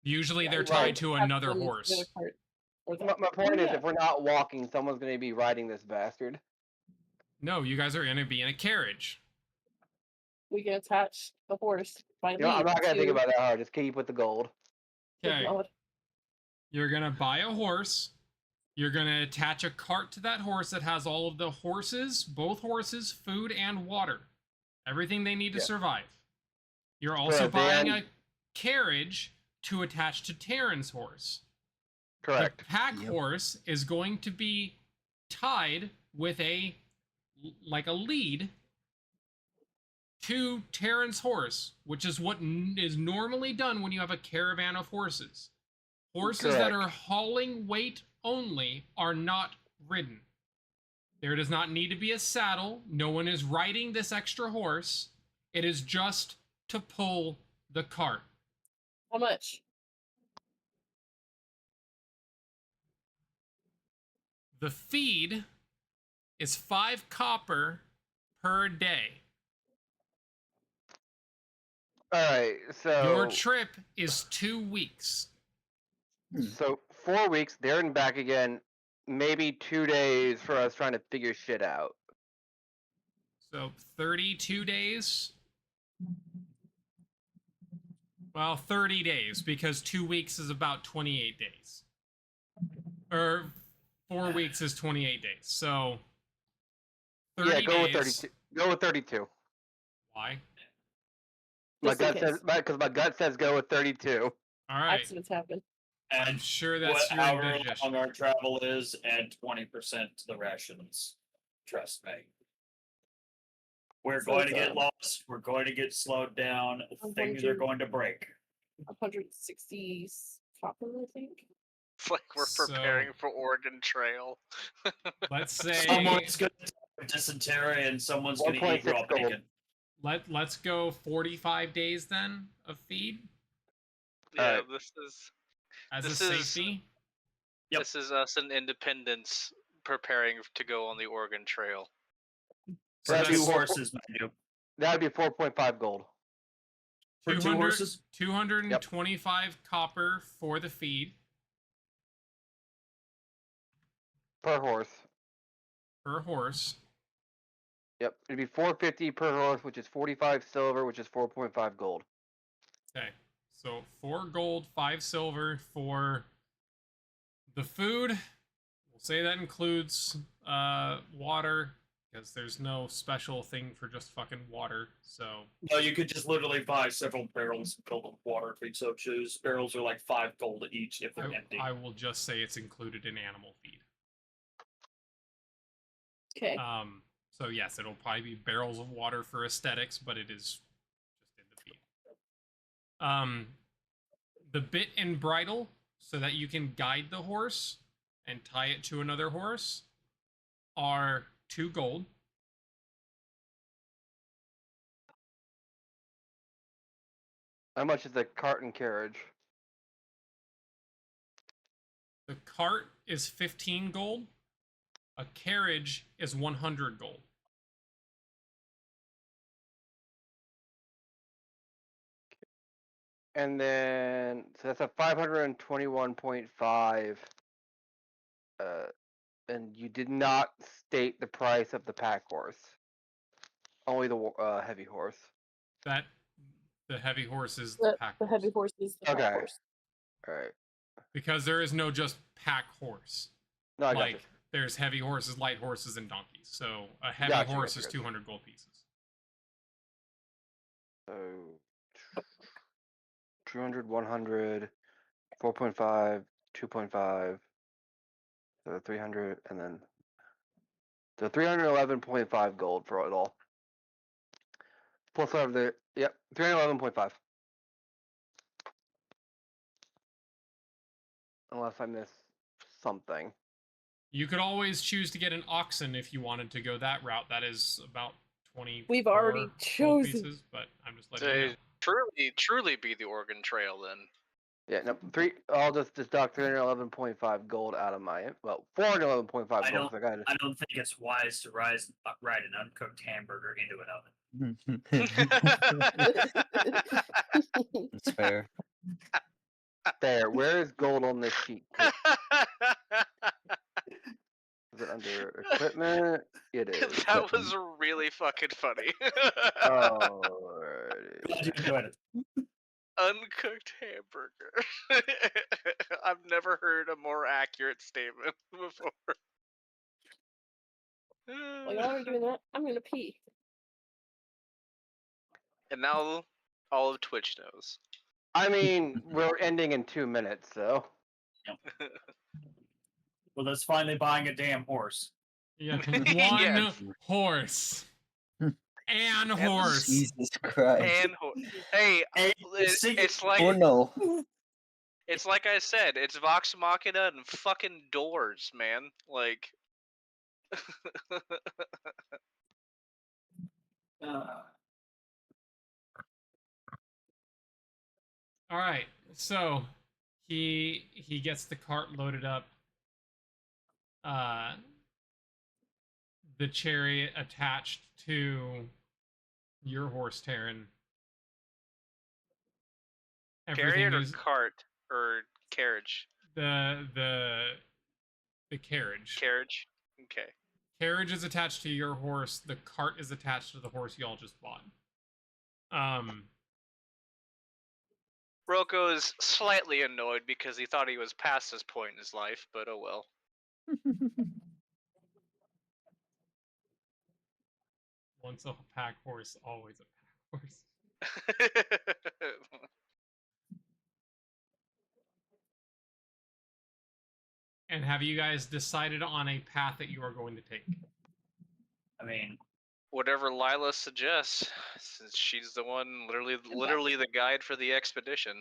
Usually they're right. tied to Have another them to horse. the cart or the- My point is, yeah. if we're not walking, someone's going to be riding this bastard. No, you guys are gonna be in a carriage. We can attach the horse by You know, I'm lead not going to think to about that hard. Just keep with the gold. the Okay. god. You're gonna buy a horse. You're gonna attach a cart to that horse that has all of the horses, both horses, food and water, everything they need to Yeah. survive. You're also a buying van- a carriage to attach to Terran's horse. Correct. The pack Yep. horse is going to be tied with a lead to Terran's horse, which is what is normally done when you have a caravan of horses. Horses that Correct. are hauling weight only are not ridden. There does not need to be a saddle. No one is riding this extra horse. It is just to pull the cart. How much? The feed is 5 copper per day. All right, so Your trip is 2 weeks. so 4 weeks there and back again. Maybe 2 days for us trying to figure shit out. So 32 days. Well, 30 days because 2 weeks is about 28 days. Or 4 weeks is 28 days. So 30 Yeah, go with days. 32. Go with 32. Why? My Just in gut says case. because my gut says go with 32. All right. Accidents happen. I'm And sure that's your however indigestion. long our travel is, and 20% to the rations. Trust me. We're So going it's, to get lost. We're going to get slowed down. Things are 100. going to break. 160 copper, I think. It's like we're So- preparing for Oregon Trail. Let's say Someone's going to die of dysentery, and someone's going to eat 1.6 raw gold. bacon. let's go 45 days then of feed Yeah, Alright. this is as This a is- safety. Yep. this is us in Independence preparing to go on the Oregon Trail. So For That'd two be that's horses, mind you. That'd be 4.5 gold. For 2 200 horses? 225 copper for the feed Per horse. per horse. Yep, it'd be 450 per horse, which is 45 silver, which is 4.5 gold. Okay. So 4 gold, 5 silver for the food. We'll say that includes water, because there's no special thing for just fucking water. So No, you could just literally buy several barrels filled with water if you so choose. Barrels are like 5 gold each if they're empty. I will just say it's included in animal feed. Okay. So yes, it'll probably be barrels of water for aesthetics, but it is just in the feed. The bit and bridle, so that you can guide the horse and tie it to another horse, are 2 gold. How much is the cart and carriage? The cart is 15 gold. A carriage is 100 gold. And then, so that's a 521.5. And you did not state the price of the pack horse. Only the heavy horse. That the heavy horse is The, pack the horse. heavy horse is the pack Okay. horse. All right. Because there is no just pack horse. No, I got Like you. there's heavy horses, light horses, and donkeys. So a heavy Gotcha, horse gotcha, is gotcha. 200 gold pieces. So 200, 100, 4.5, 2.5, so 300, and then so 311.5 gold for it all. Plus whatever the yep, 311.5. Unless I miss something. You could always choose to get an oxen if you wanted to go that route. That is about 24 We've already gold chosen. pieces, but I'm just letting you know. Truly be the Oregon Trail then. Yeah, no, I'll just deduct 311.5 gold out of my 411.5 I gold. 'cause I got I don't think it's wise to ride an uncooked hamburger into an oven. That's fair. there. Where is gold on this sheet? Is it under equipment? It is. That was really fucking funny. Alrighty. Glad you enjoyed it. Uncooked hamburger. I've never heard a more accurate statement before. While y'all are doing that, I'm gonna pee. And now all of Twitch knows. I mean, we're ending in 2 minutes, so. Well, that's finally buying a damn horse. Yeah, Yeah. one horse. An horse. Jesus Christ. And hey, Hey, it's like Oh no. it's like I said, it's Vox Machina and fucking doors, man. Like All right, so he gets the cart loaded up. The chariot attached to your horse, Taryn. chariot or is cart or carriage. the carriage. Carriage. Okay. Carriage is attached to your horse. The cart is attached to the horse y'all just bought. Rocco is slightly annoyed because he thought he was past this point in his life, but oh well. Once a pack horse, always a pack horse. And have you guys decided on a path that you are going to take? I mean, Whatever Lila suggests, since she's the one literally the guide for the expedition.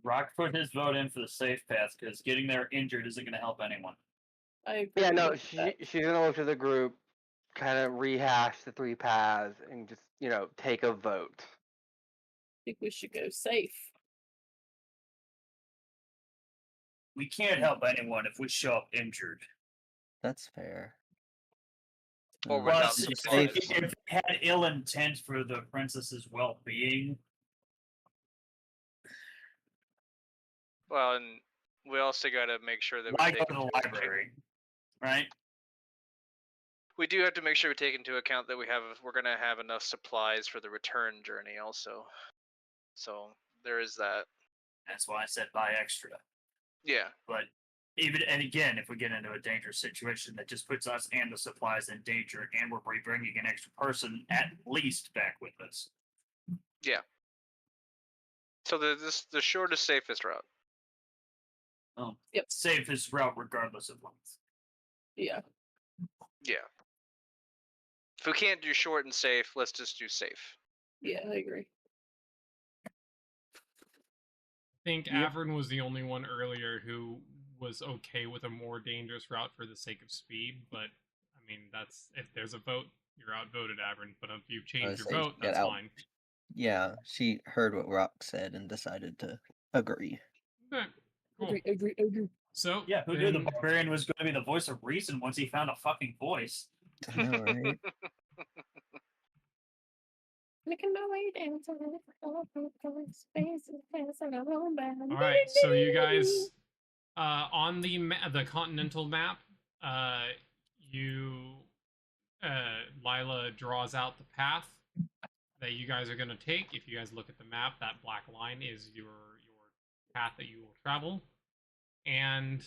Rock put his vote in for the safe path because getting there injured isn't going to help anyone. I agree Yeah, no, with that. she's gonna look to the group, kind of rehash the 3 paths, and just, take a vote. I think we should go safe. We can't help anyone if we show up injured. That's fair. Or Mm, without Plus, supplies. if they had ill intent for the princess's well-being, Well, and we also got to make sure that why we go take to the into account- library, right? We do have to make sure we take into account that we're gonna have enough supplies for the return journey also. So there is that. That's why I said buy extra. Yeah. But and again, if we get into a dangerous situation, that just puts us and the supplies in danger, and we're bringing an extra person at least back with us. Yeah. So the shortest, safest route. Yep. Safest route, regardless of length. Yeah. Yeah. If we can't do short and safe, let's just do safe. Yeah, I agree. I think Yep. Avern was the only one earlier who was okay with a more dangerous route for the sake of speed, but I mean, that's if there's a vote, you're outvoted, Avern. But if you change your say vote, get that's out. fine. Yeah, she heard what Rock said and decided to agree. Okay, cool. Agree. So Yeah, who knew the then- barbarian was going to be the voice of reason once he found a fucking voice? I know, right? Making my way down to the space and I'm home bound. All right, so you guys on the the continental map, Lila draws out the path that you guys are going to take. If you guys look at the map, that black line is your path that you will travel, and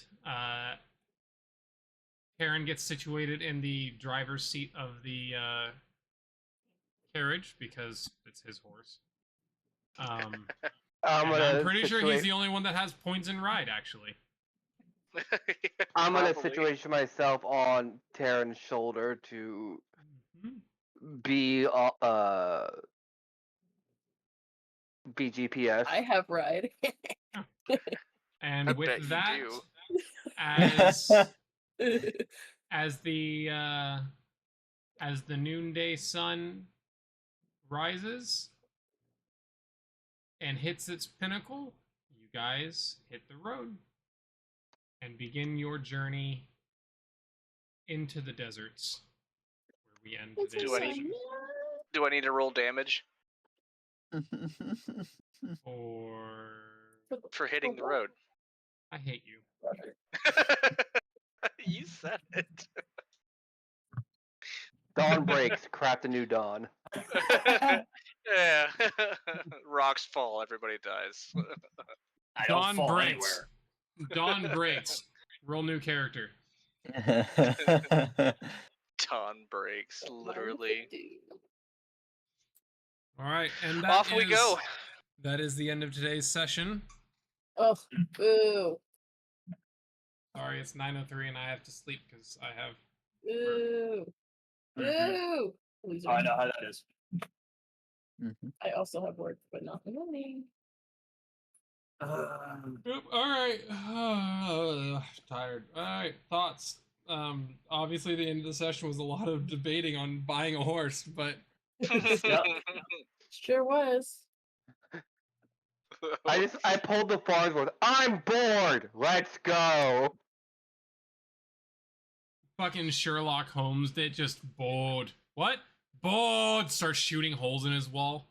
Karen gets situated in the driver's seat of the carriage because it's his horse. I'm And gonna I'm pretty sure he's situate- the only one that has points in ride, actually. I'm gonna Probably. situation myself on Taryn's shoulder to Mhm. be be GPS. I have ride. And I with bet you that, do. as the as the noonday sun rises and hits its pinnacle, you guys hit the road and begin your journey into the deserts, where we end It's today's Do I need- session. Do I need to roll damage Or for hitting the road? I hate you. You said it. Dawn breaks. Craft a new dawn. Yeah. Rocks fall. Everybody dies. I don't Dawn fall breaks. anywhere. Dawn breaks. Roll new character. Dawn breaks. Literally. All right, and that Off we is- go. That is the end of today's session. Oh, boo. Sorry, it's 9:03 and I have to sleep because I have. Boo. Mhm. Boo. Loser. Oh, I know how that is. Mhm. I also have work, but not the money. Yep, all right. Tired. All right, thoughts. Obviously, the end of the session was a lot of debating on buying a horse, but Sure was. I pulled the Farnsworth. I'm bored. Let's go. fucking Sherlock Holmes did just bored. What? Bored. Starts shooting holes in his wall.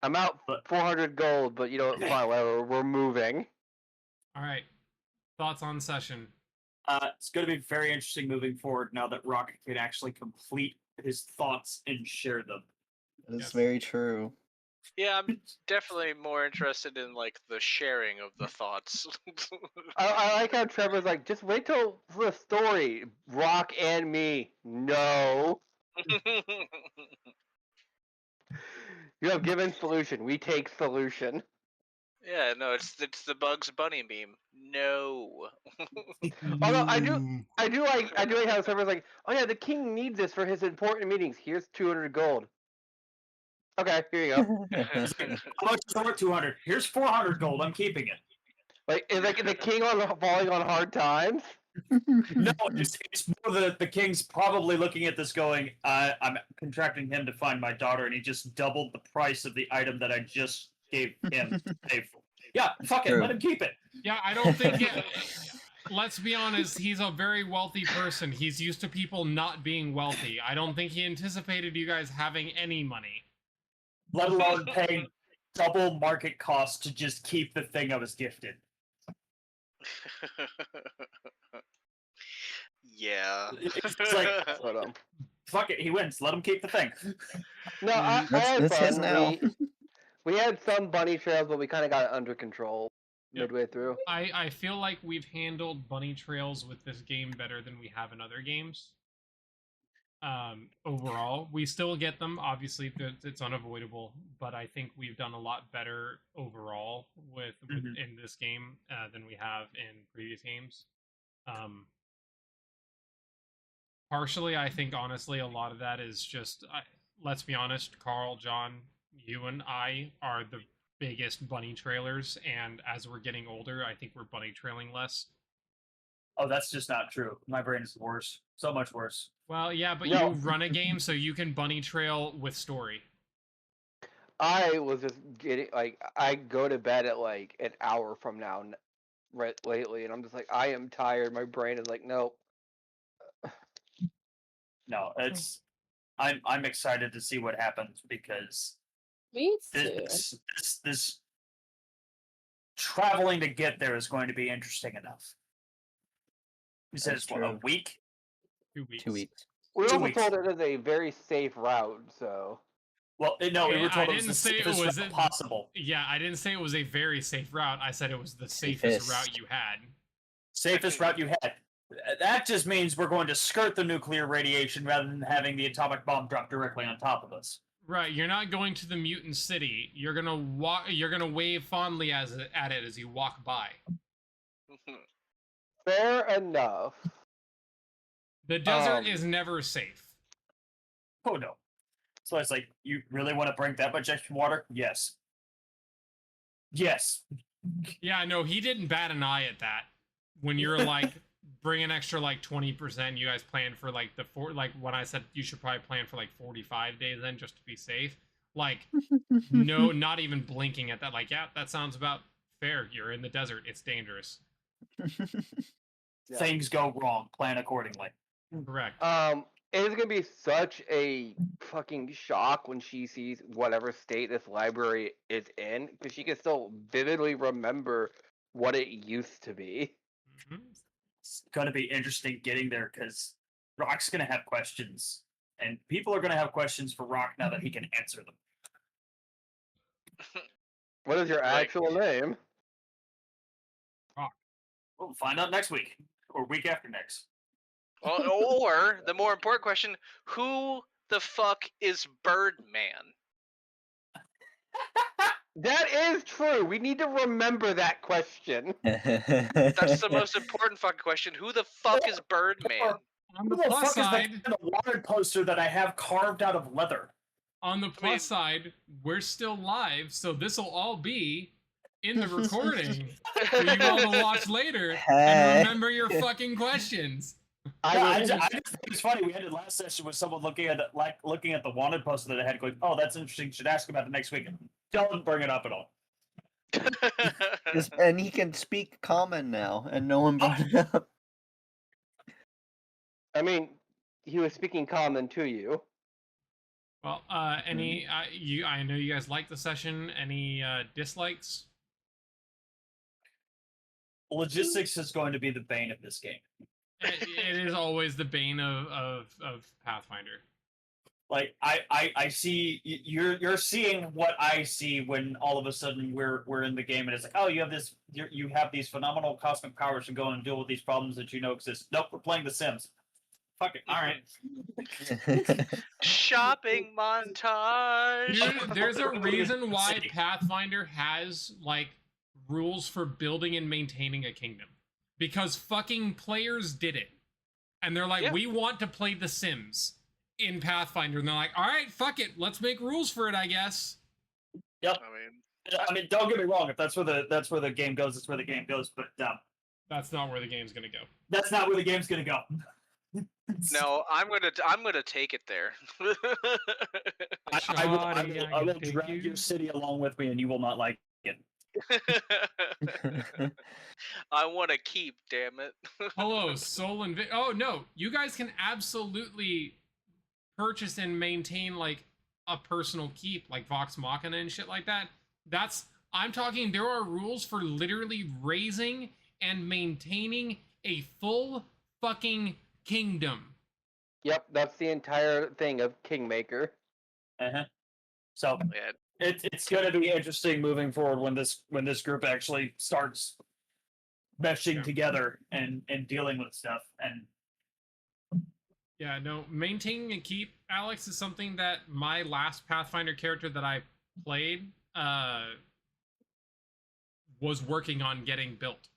I'm out 400 gold, but you know, fine, whatever. We're moving. All right. Thoughts on session. It's going to be very interesting moving forward now that Rocket can actually complete his thoughts and share them. That's Yes. very true. Yeah, I'm definitely more interested in like the sharing of the thoughts. I like how Trevor's like, just wait till the story. Rock and me. No. You have given solution. We take solution. Yeah, no, it's the Bugs Bunny meme. No. Although I do like how Trevor's like, oh yeah, the king needs this for his important meetings. Here's 200 gold. Okay, here you go. How much is it worth? 200. Here's 400 gold. I'm keeping it. Like, is like the king on falling on hard times? No, it's more the king's probably looking at this going, I'm contracting him to find my daughter, and he just doubled the price of the item that I just gave him to pay for. Yeah, fuck it, True. let him keep it. Yeah, I don't think it. Let's be honest, he's a very wealthy person. He's used to people not being wealthy. I don't think he anticipated you guys having any money. Let alone paying double market cost to just keep the thing I was gifted. Yeah. It's like, But fuck it, he wins. Let him keep the thing. no, I That's- had that's his fun. now. We had some bunny trails, but we kind of got it under control Yep. midway through. I feel like we've handled bunny trails with this game better than we have in other games. Overall, we still get them. Obviously, it's unavoidable, but I think we've done a lot better overall with in this game than we have in previous games. Partially, I think honestly, a lot of that is just. Let's be honest, Carl, John, you and I are the biggest bunny trailers, and as we're getting older, I think we're bunny trailing less. Oh, that's just not true. My brain is worse. So much worse. Well, yeah, but No. you run a game, so you can bunny trail with story. I was just getting like, I go to bed at like an hour from now, right lately, and I'm just like, I am tired. My brain is like, nope. No, it's I'm excited to see what happens because Me too. this traveling to get there is going to be interesting enough. He says That's what, a true. week? 2 weeks. 2 weeks. We were 2 also weeks. told it is a very safe route, so Well, no, we Yeah, were told I it was the didn't say it safest was route it- possible. Yeah, I didn't say it was a very safe route. I said it was the safest route Safest. you had. Safest route you had. That just means we're going to skirt the nuclear radiation rather than having the atomic bomb drop directly on top of us. Right, you're not going to the mutant city. You're gonna walk. You're gonna wave fondly at it as you walk by. fair enough. The desert Um, is never safe. Oh no. So it's like, you really want to bring that much extra water? Yes. Yes. Yeah, no, he didn't bat an eye at that. When you're like, bring an extra like 20%. You guys plan for like like when I said you should probably plan for like 45 days then just to be safe. Like no, not even blinking at that. Like, yeah, that sounds about fair. You're in the desert. It's dangerous. Yeah. Things go wrong. Plan accordingly. Correct. It is gonna be such a fucking shock when she sees whatever state this library is in, because she can still vividly remember what it used to be. Mhm. It's going to be interesting getting there because Rock's going to have questions, and people are going to have questions for Rock now that he can answer them. What is your Like- actual name? We'll find out next week or week after next. Or the more important question: who the fuck is Birdman? That is true. We need to remember that question. That's the most important fucking question. Who the fuck is Birdman? Or On who the the plus fuck side, is the wanted poster that I have carved out of leather? on the plus mean- side, we're still live, so this will all be in the recording for you all to watch later Hey. and remember your fucking questions. I just think it's funny. We ended last session with someone looking at the wanted poster that I had, going, "Oh, that's interesting. Should ask about it next week." Don't bring it up at all. And he can speak common now, and no one brought it up. I mean, he was speaking common to you. Well, any I know you guys like the session. Any dislikes? Logistics is going to be the bane of this game. It is always the bane of Pathfinder. Like I see you're seeing what I see when all of a sudden we're in the game and it's like, oh, you have these phenomenal cosmic powers to go and deal with these problems that you know exist. Nope, we're playing The Sims. Fuck it. All right. Shopping montage. Dude, there's a reason why Pathfinder has like rules for building and maintaining a kingdom. Because fucking players did it. And they're like, Yeah. we want to play The Sims in Pathfinder. And they're like, all right, fuck it. Let's make rules for it, I guess. Yep. I mean, I mean, don't get me wrong. If that's where the game goes, that's where the game goes. But That's not where the game's going to go. that's not where the game's gonna go. no, I'm gonna take it there. I will Shoddy, take drag you. your city along with me, and you will not like it. I want to keep, damn it. Hello, Soul and oh no, you guys can absolutely purchase and maintain like a personal keep, like Vox Machina and shit like that. I'm talking. There are rules for literally raising and maintaining a full fucking kingdom. Yep, that's the entire thing of Kingmaker. Uh-huh. So Yeah, it's going to be interesting moving forward when this group actually starts meshing Yeah. together and dealing with stuff. And Yeah, no, maintaining a keep, Alex, is something that my last Pathfinder character that I played was working on getting built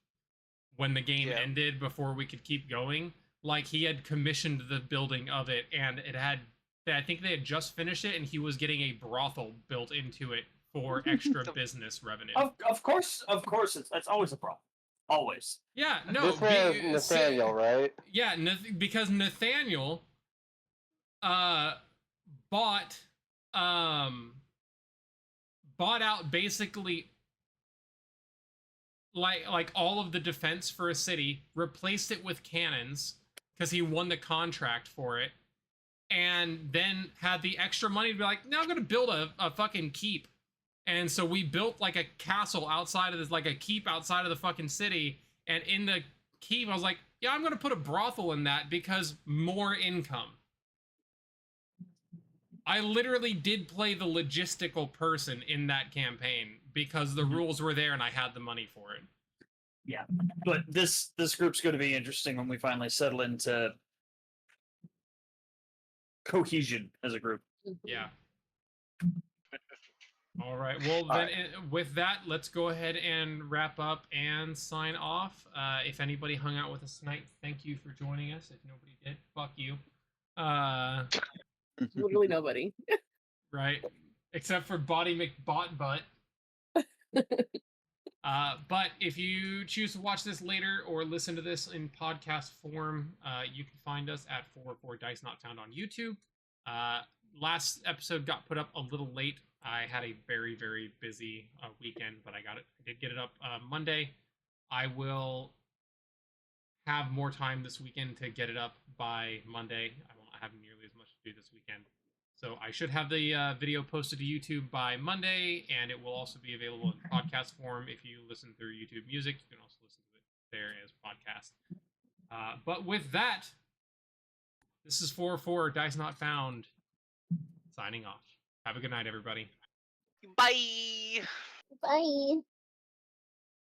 when the game Yeah. ended before we could keep going. Like, he had commissioned the building of it, and it had, I think they had just finished it, and he was getting a brothel built into it for extra business revenue. of course, that's always a problem. Always. Yeah, no. This was Nathaniel, right? Yeah, because Nathaniel bought out basically like all of the defense for a city, replaced it with cannons because he won the contract for it, and then had the extra money to be like, now I'm gonna build a fucking keep. And so we built like a castle outside of this, like a keep outside of the fucking city. And in the keep, I was like, yeah, I'm going to put a brothel in that because more income. I literally did play the logistical person in that campaign because the rules were there and I had the money for it. Yeah. But this group's going to be interesting when we finally settle into cohesion as a group. Yeah. All right. Well, then with that, let's go ahead and wrap up and sign off. If anybody hung out with us tonight, thank you for joining us. If nobody did, fuck you. Literally nobody. Right. Except for Body McBot Butt. But if you choose to watch this later or listen to this in podcast form, you can find us at 404 Dice Not Found on YouTube. Last episode got put up a little late. I had a very, very busy weekend, but I did get it up Monday. I will have more time this weekend to get it up by Monday. I won't have nearly as much to do this weekend. So I should have the video posted to YouTube by Monday, and it will also be available in podcast form. If you listen through YouTube Music, you can also listen to it there as podcast. But with that, this is 404 Dice Not Found, signing off. Have a good night, everybody. Bye. Bye.